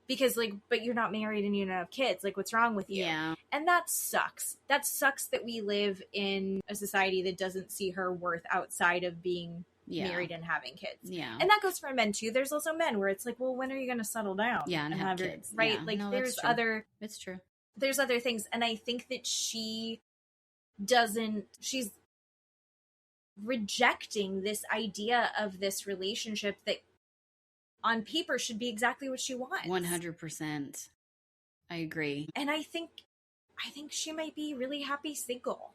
Because, like, but you're not married and you don't have kids. Like, what's wrong with you? Yeah. And that sucks. That sucks that we live in a society that doesn't see her worth outside of being married and having kids. Yeah. And that goes for men too. There's also men where it's like, well, when are you going to settle down? Yeah. And have kids. Right. Yeah. Like, no, there's It's true. There's other things. And I think that she's rejecting this idea of this relationship that on paper should be exactly what she wants. 100%. I agree. And I think she might be really happy single.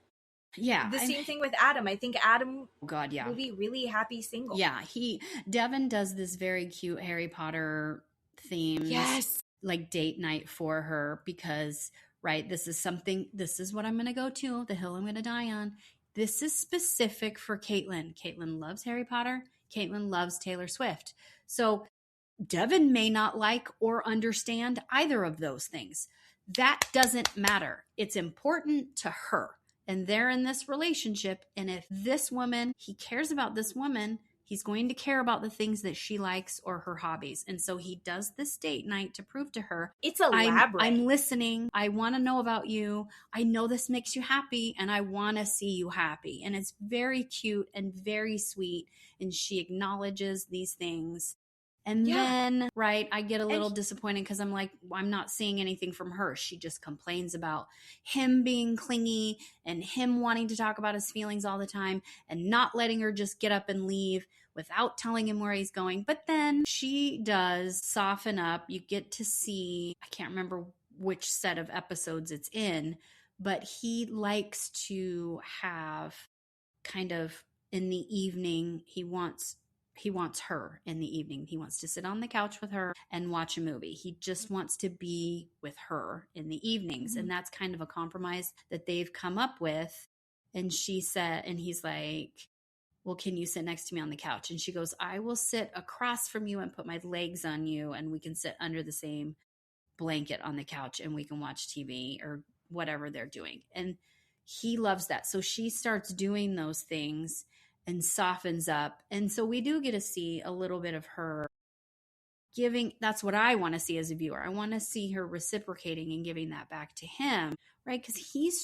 Yeah. The same thing with Adam. I think Adam will be really happy single. Yeah. Devin does this very cute Harry Potter theme. Yes. Like date night for her because, this is what I'm going to go to, the hill I'm going to die on. This is specific for Caitlin. Caitlin loves Harry Potter. Caitlin loves Taylor Swift. So Devin may not like or understand either of those things. That doesn't matter. It's important to her. And they're in this relationship. And if he cares about this woman, he's going to care about the things that she likes or her hobbies. And so he does this date night to prove to her, it's elaborate. I'm listening. I want to know about you. I know this makes you happy and I want to see you happy. And it's very cute and very sweet. And she acknowledges these things. And then, I get a little disappointed because I'm like, I'm not seeing anything from her. She just complains about him being clingy and him wanting to talk about his feelings all the time and not letting her just get up and leave without telling him where he's going. But then she does soften up. You get to see, I can't remember which set of episodes it's in, but he likes to have kind of in the evening, he wants her in the evening. He wants to sit on the couch with her and watch a movie. He just wants to be with her in the evenings. And that's kind of a compromise that they've come up with. And he's like, well, can you sit next to me on the couch? And she goes, I will sit across from you and put my legs on you and we can sit under the same blanket on the couch and we can watch TV or whatever they're doing. And he loves that. So she starts doing those things and softens up. And so we do get to see a little bit of her giving. That's what I want to see as a viewer. I want to see her reciprocating and giving that back to him, right? Because he's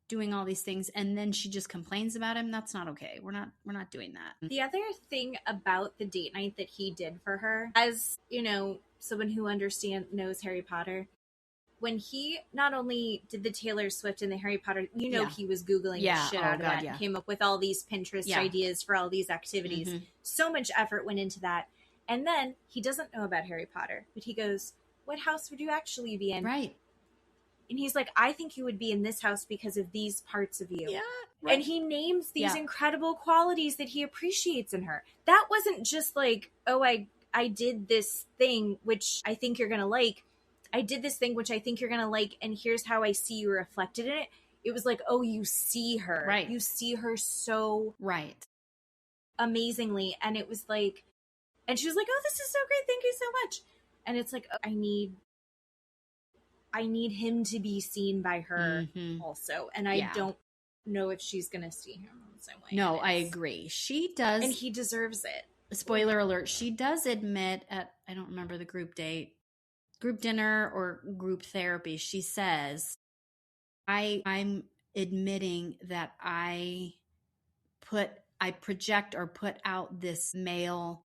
doing all these things and then she just complains about him. That's not okay. We're not doing that. The other thing about the date night that he did for her, as someone who knows Harry Potter, when he not only did the Taylor Swift and the Harry Potter, he was Googling the shit out of that and came up with all these Pinterest ideas for all these activities. So much effort went into that. And then he doesn't know about Harry Potter, but he goes, what house would you actually be in? Right. And he's like, I think you would be in this house because of these parts of you. Yeah. Right. And he names these incredible qualities that he appreciates in her. That wasn't just like, oh, I I did this thing, which I think you're going to like. And here's how I see you reflected in it. It was like, oh, you see her. Right. You see her so amazingly. And it was like, and she was like, oh, this is so great. Thank you so much. And it's like, oh, I need him to be seen by her also. And I don't know if she's going to see him the same way. No, I agree. She does. And he deserves it. Spoiler alert. She does admit at, I don't remember the group dinner or group therapy. She says, I'm admitting that I project or put out this male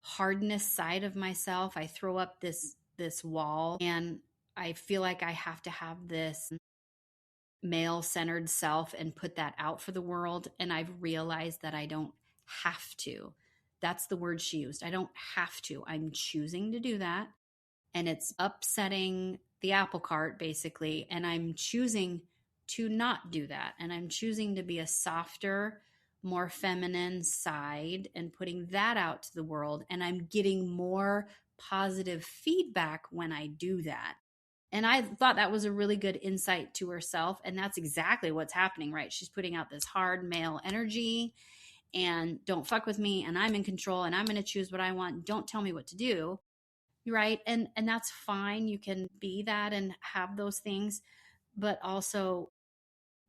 hardness side of myself. I throw up this wall, and I feel like I have to have this male-centered self and put that out for the world. And I've realized that I don't have to. That's the word she used. I don't have to. I'm choosing to do that. And it's upsetting the apple cart, basically. And I'm choosing to not do that. And I'm choosing to be a softer, more feminine side and putting that out to the world. And I'm getting more positive feedback when I do that. And I thought that was a really good insight to herself. And that's exactly what's happening, right? She's putting out this hard male energy and don't fuck with me. And I'm in control and I'm going to choose what I want. Don't tell me what to do. Right. And that's fine. You can be that and have those things, but also,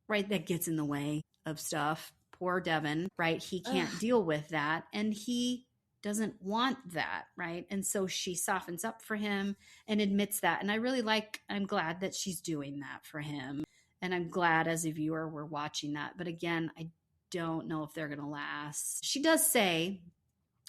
right, that gets in the way of stuff. Poor Devin, right? He can't deal with that. And he doesn't want that, right? And so she softens up for him and admits that. And I'm glad that she's doing that for him. And I'm glad as a viewer we're watching that. But again, I don't know if they're going to last. She does say,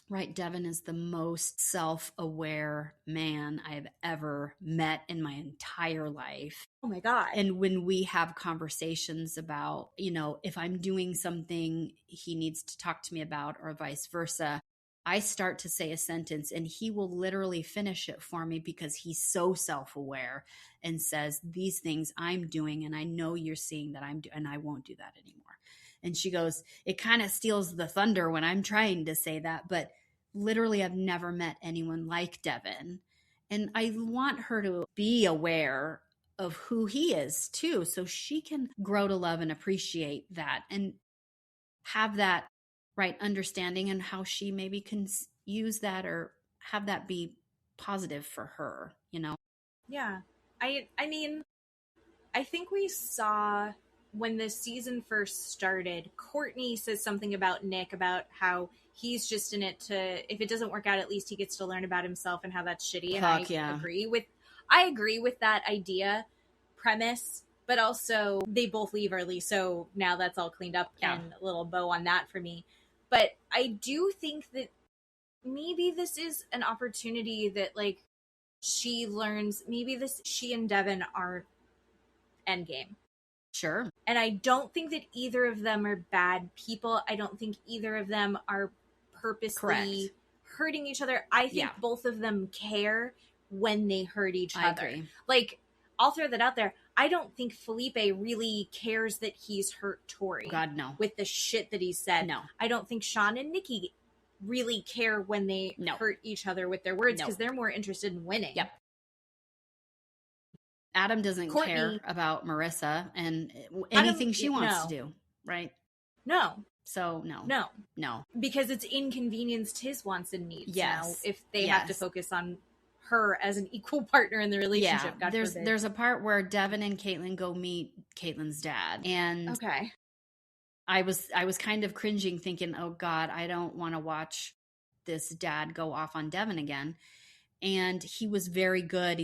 right, Devin is the most self-aware man I have ever met in my entire life. Oh my God. And when we have conversations about, if I'm doing something he needs to talk to me about or vice versa, I start to say a sentence and he will literally finish it for me because he's so self-aware and says, these things I'm doing and I know you're seeing that I'm doing and I won't do that anymore. And she goes, it kind of steals the thunder when I'm trying to say that, but literally I've never met anyone like Devin. And I want her to be aware of who he is too, so she can grow to love and appreciate that and have that right understanding and how she maybe can use that or have that be positive for her, Yeah. I mean, I think we saw when the season first started, Courtney says something about Nick, about how he's just in it to, if it doesn't work out, at least he gets to learn about himself and how that's shitty. And I agree with that idea premise, but also they both leave early. So now that's all cleaned up and a little bow on that for me. But I do think that maybe this is an opportunity that like she learns, she and Devin are endgame. Sure. And I don't think that either of them are bad people. I don't think either of them are purposely hurting each other. I think both of them care when they hurt each other. Agree. Like, I'll throw that out there. I don't think Felipe really cares that he's hurt Tori. God, no. With the shit that he said. No. I don't think Sean and Nikki really care when they hurt each other with their words because they're more interested in winning. Yep. Adam doesn't care about Marissa and anything she wants to do, right? No. So, no. Because it's inconvenienced his wants and needs now if they have to focus on her as an equal partner in the relationship. Yeah, there's a part where Devin and Caitlin go meet Caitlin's dad. And I was kind of cringing thinking, oh God, I don't want to watch this dad go off on Devin again. And he was very good.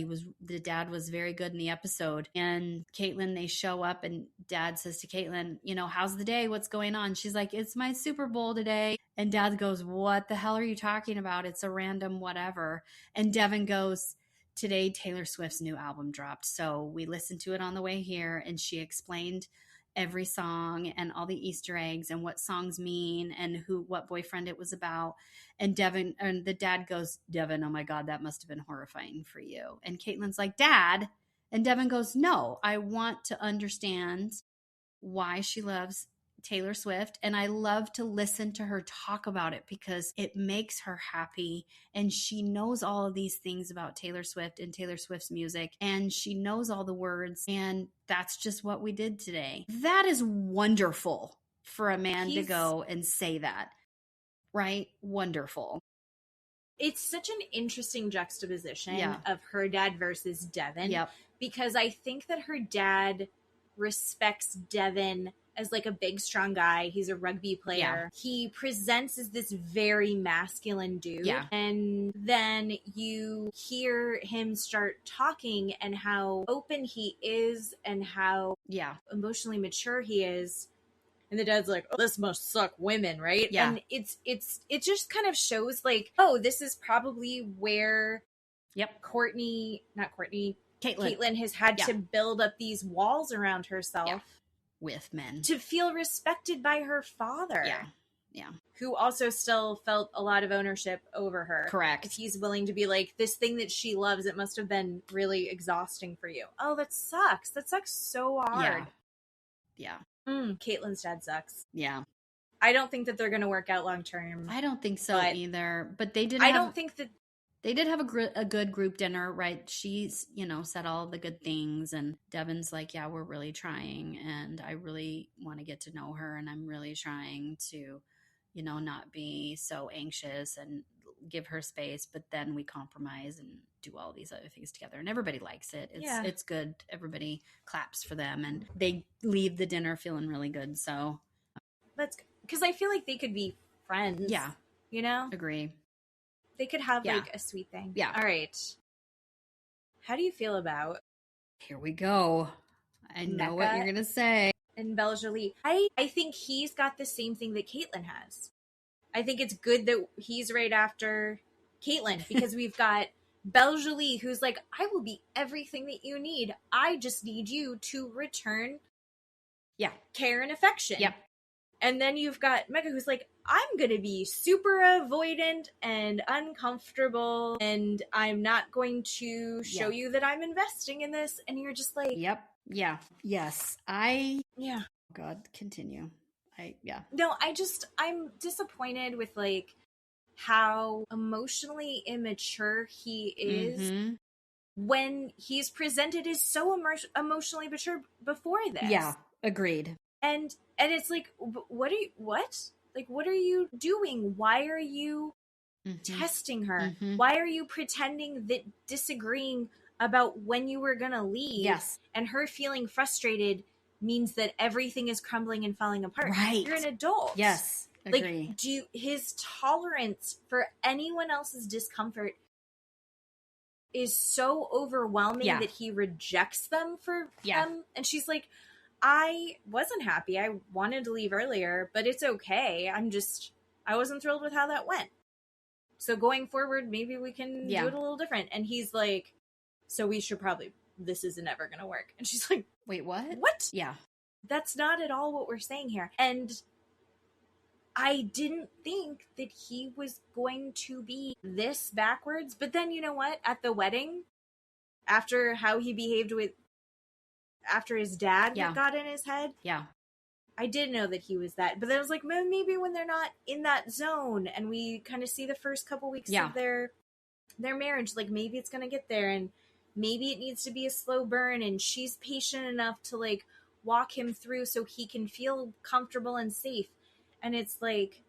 The dad was very good in the episode. And Caitlin, they show up and dad says to Caitlin, how's the day? What's going on? She's like, it's my Super Bowl today. And dad goes, what the hell are you talking about? It's a random whatever. And Devin goes, today Taylor Swift's new album dropped. So we listened to it on the way here and she explained every song and all the Easter eggs and what songs mean and what boyfriend it was about. And Devin, and the dad goes, Devin, oh my God, that must have been horrifying for you. And Caitlin's like, Dad. And Devin goes, no, I want to understand why she loves Taylor Swift, and I love to listen to her talk about it because it makes her happy, and she knows all of these things about Taylor Swift and Taylor Swift's music, and she knows all the words, and that's just what we did today. That is wonderful for a man to go and say that, right? Wonderful. It's such an interesting juxtaposition of her dad versus Devin, because I think that her dad respects Devin as like a big, strong guy. He's a rugby player. He presents as this very masculine dude. And then you hear him start talking and how open he is and how emotionally mature he is. And the dad's like, oh, this must suck women, right? And it just kind of shows like, oh, this is probably where Caitlin has had to build up these walls around herself with men to feel respected by her father. Who also still felt a lot of ownership over her. Correct. If he's willing to be like, this thing that she loves, it must have been really exhausting for you. Oh, that sucks. That sucks so hard. Caitlin's dad sucks. I don't think that they're going to work out long term. I don't think so either. But they did. don't think that they did have a good group dinner, right? She's, said all the good things, and Devin's like, yeah, we're really trying, and I really want to get to know her, and I'm really trying to, not be so anxious and give her space, but then we compromise and do all these other things together, and everybody likes it. It's good. Everybody claps for them, and they leave the dinner feeling really good. So that's because I feel like they could be friends. Agree. They could have like a sweet thing. All right. How do you feel about? Here we go. I know what you're gonna say. And Beljalie. I think he's got the same thing that Caitlin has. I think it's good that he's right after Caitlin because we've got Beljalie, who's like, I will be everything that you need. I just need you to return care and affection. And then you've got Mecca, who's like, I'm going to be super avoidant and uncomfortable, and I'm not going to show you that I'm investing in this. And you're just like... Yes. Oh God, continue. No, I'm disappointed with, like, how emotionally immature he is when he's presented as so emotionally mature before this. Yeah, agreed. And it's like, what are you doing? Why are you testing her? Why are you pretending that disagreeing about when you were going to leave and her feeling frustrated means that everything is crumbling and falling apart? Right. You're an adult. Yes. Agree. Like, his tolerance for anyone else's discomfort is so overwhelming that he rejects them for them. And she's like, I wasn't happy. I wanted to leave earlier, but it's okay. I wasn't thrilled with how that went. So going forward, maybe we can do it a little different. And he's like, so we should this isn't ever going to work. And she's like, wait, what? What? Yeah. That's not at all what we're saying here. And I didn't think that he was going to be this backwards. But then, you know what? At the wedding, after how he behaved after his dad got in his head. I did know that he was that. But then I was like, maybe when they're not in that zone and we kind of see the first couple weeks of their marriage, like maybe it's going to get there and maybe it needs to be a slow burn and she's patient enough to like walk him through so he can feel comfortable and safe. And it's like,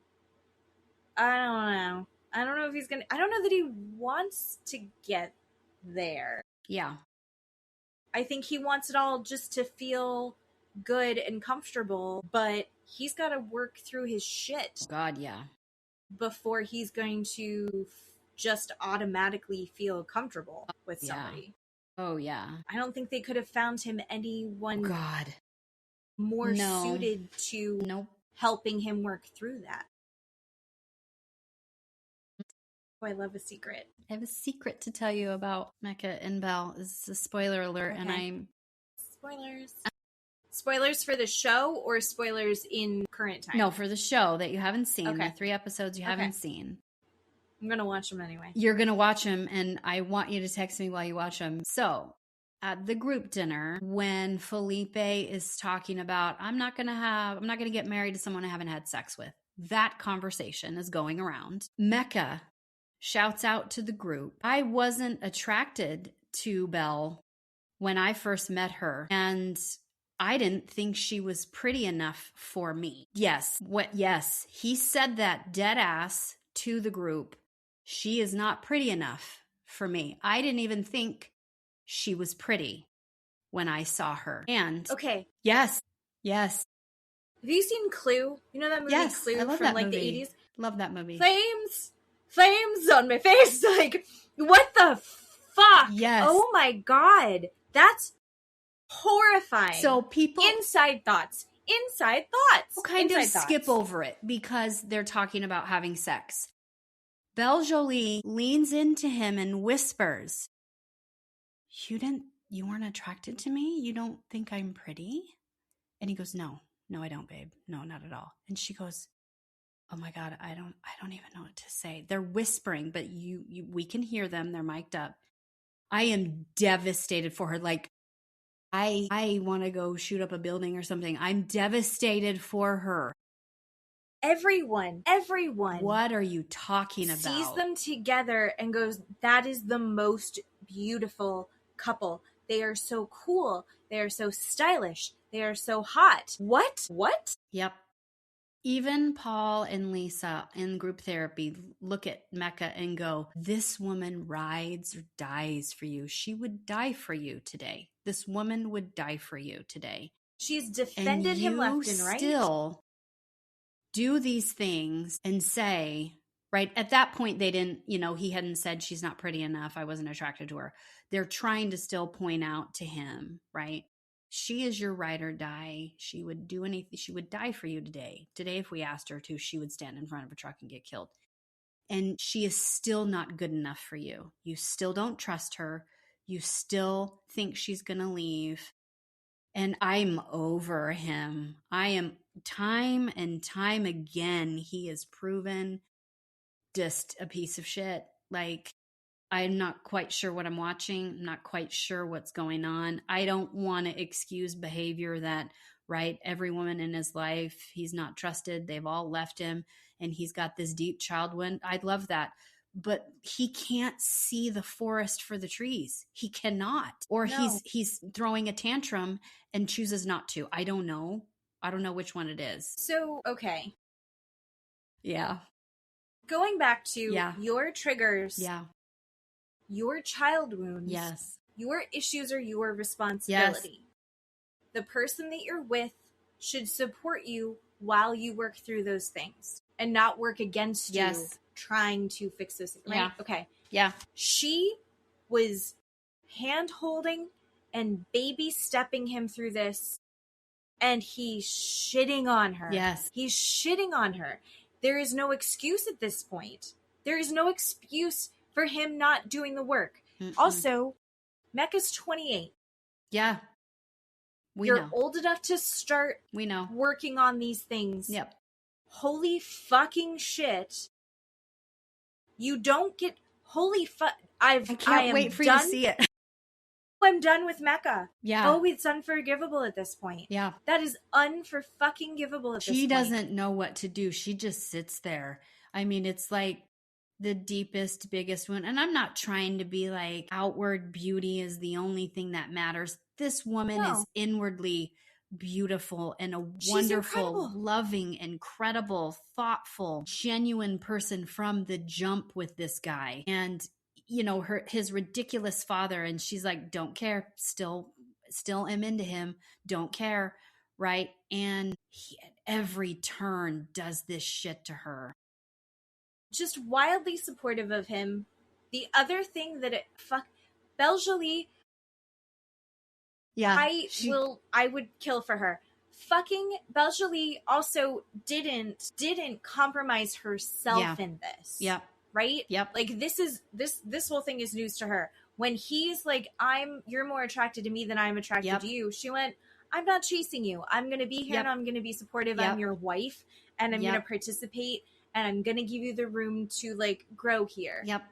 I don't know. I don't know if I don't know that he wants to get there. Yeah. I think he wants it all just to feel good and comfortable, but he's got to work through his shit. God, yeah. Before he's going to just automatically feel comfortable with somebody. Oh, yeah. I don't think they could have found him anyone more No. suited to Nope. helping him work through that. Oh, I love a secret. I have a secret to tell you about Mecca and Belle. This is a spoiler alert, and I'm... Spoilers. Spoilers for the show or spoilers in current time? No, for the show that you haven't seen. The 3 episodes you haven't seen. I'm going to watch them anyway. You're going to watch them, and I want you to text me while you watch them. So, at the group dinner when Felipe is talking about, I'm not going to get married to someone I haven't had sex with. That conversation is going around. Mecca shouts out to the group, I wasn't attracted to Belle when I first met her, and I didn't think she was pretty enough for me. Yes, he said that dead ass to the group. She is not pretty enough for me. I didn't even think she was pretty when I saw her. And okay. Yes. Have you seen Clue? You know that movie Clue I love from that like movie. the 80s? Love that movie. Flames on my face. Like, what the fuck? Yes. Oh my God. That's horrifying. So people... Inside thoughts. We'll kind of skip over it because they're talking about having sex. Belle Jolie leans into him and whispers, You weren't attracted to me? You don't think I'm pretty? And he goes, No, I don't, babe. No, not at all. And she goes, Oh my God, I don't even know what to say. They're whispering, but we can hear them. They're mic'd up. I am devastated for her. Like, I want to go shoot up a building or something. I'm devastated for her. Everyone. What are you talking about? Sees them together and goes, that is the most beautiful couple. They are so cool. They are so stylish. They are so hot. What? Yep. Even Paul and Lisa in group therapy look at Mecca and go, this woman rides or dies for you. She would die for you today. This woman would die for you today. She's defended him left and right. Still do these things and say, right? At that point, they didn't, he hadn't said she's not pretty enough. I wasn't attracted to her. They're trying to still point out to him, right? She is your ride or die. She would do anything. She would die for you today. Today, if we asked her to, she would stand in front of a truck and get killed. And she is still not good enough for you. You still don't trust her. You still think she's going to leave. And I'm over him. I am, time and time again, he is proven just a piece of shit. Like, I'm not quite sure what I'm watching. I'm not quite sure what's going on. I don't want to excuse behavior that, right, every woman in his life, he's not trusted. They've all left him and he's got this deep child wound. I'd love that. But he can't see the forest for the trees. He cannot. Or no. he's throwing a tantrum and chooses not to. I don't know. I don't know which one it is. So, okay. Yeah. Going back to your triggers. Yeah. Your child wounds. Yes. Your issues are your responsibility. Yes. The person that you're with should support you while you work through those things and not work against you trying to fix those things. Right? Yeah. Okay. Yeah. She was hand holding and baby stepping him through this, and he's shitting on her. Yes. He's shitting on her. There is no excuse at this point. There is no excuse for him not doing the work. Mm-mm. Also, Mecca's 28. Yeah. You're old enough to start working on these things. Yep. Holy fucking shit. You don't get... Holy fuck... I can't wait for you to see it. I'm done with Mecca. Yeah. Oh, it's unforgivable at this point. Yeah. That is unfor-fucking-givable at this point. She doesn't know what to do. She just sits there. I mean, it's like the deepest, biggest wound. And I'm not trying to be like outward beauty is the only thing that matters. This woman is inwardly beautiful and a wonderful, loving, incredible, thoughtful, genuine person from the jump with this guy. And, his ridiculous father. And she's like, don't care. Still am into him. Don't care. Right. And he at every turn does this shit to her. Just wildly supportive of him. The other thing that Belle Jolie, I would kill for her. Fucking Belle Jolie also didn't compromise herself in this. Yep. Right? Yep. Like this whole thing is news to her. When he's like, you're more attracted to me than I'm attracted to you, she went, I'm not chasing you. I'm gonna be here and I'm gonna be supportive. I'm your wife and I'm gonna participate and I'm gonna give you the room to like grow here. Yep.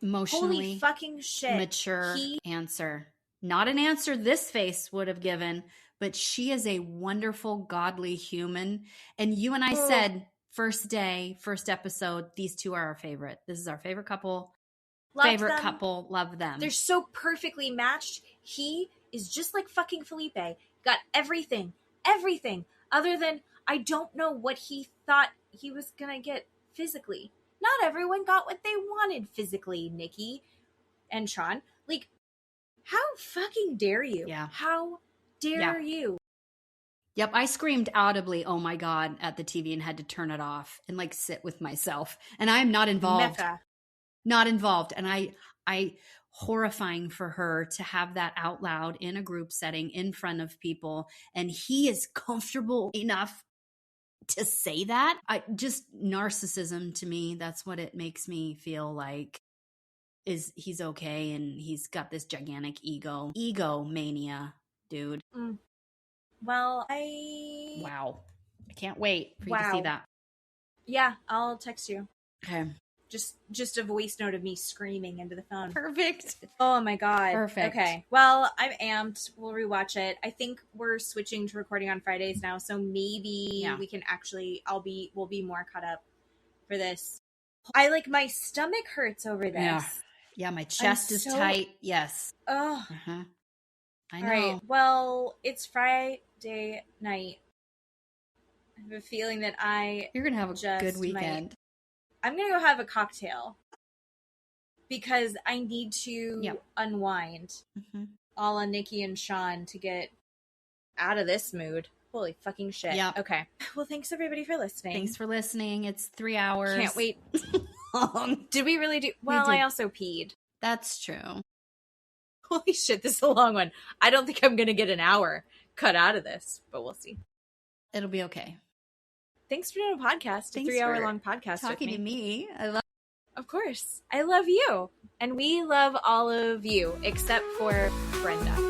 emotionally Holy fucking shit. mature answer. Not an answer this face would have given, but she is a wonderful, godly human. And you and I said, first day, first episode, these two are our favorite. This is our favorite couple. Couple. Love them. They're so perfectly matched. He is just like fucking Felipe. Got everything. Other than, I don't know what he thought he was gonna get physically. Not everyone got what they wanted physically, Nikki and Sean. Like, how fucking dare you? Yeah. How dare you? Yep, I screamed audibly, oh my God, at the TV and had to turn it off and like sit with myself. And I'm not involved. Mecca. Not involved. And I horrifying for her to have that out loud in a group setting in front of people. And he is comfortable enough to say that. Just narcissism to me. That's what it makes me feel like. Is he's okay and he's got this gigantic ego mania, dude. Well, wow, I can't wait for you to see that. Yeah, I'll text you. Okay. Just a voice note of me screaming into the phone. Perfect. Oh my God. Perfect. Okay. Well, I'm amped. We'll rewatch it. I think we're switching to recording on Fridays now, so maybe we can actually we'll be more caught up for this. My stomach hurts over this. Yeah, my chest is tight. Yes. Oh. Uh-huh. I know. All right. Well, it's Friday night. I have a feeling that you're going to have a good weekend. I'm going to go have a cocktail because I need to unwind a la Nikki and Sean to get out of this mood. Holy fucking shit. Yep. Okay. Well, thanks everybody for listening. Thanks for listening. It's 3 hours. Can't wait. Did we really do? Well, I also peed. That's true. Holy shit, this is a long one. I don't think I'm going to get an hour cut out of this, but we'll see. It'll be okay. Thanks for doing a podcast, a 3-hour-long podcast talking with me. to me. Of course. I love you. And we love all of you, except for Brenda.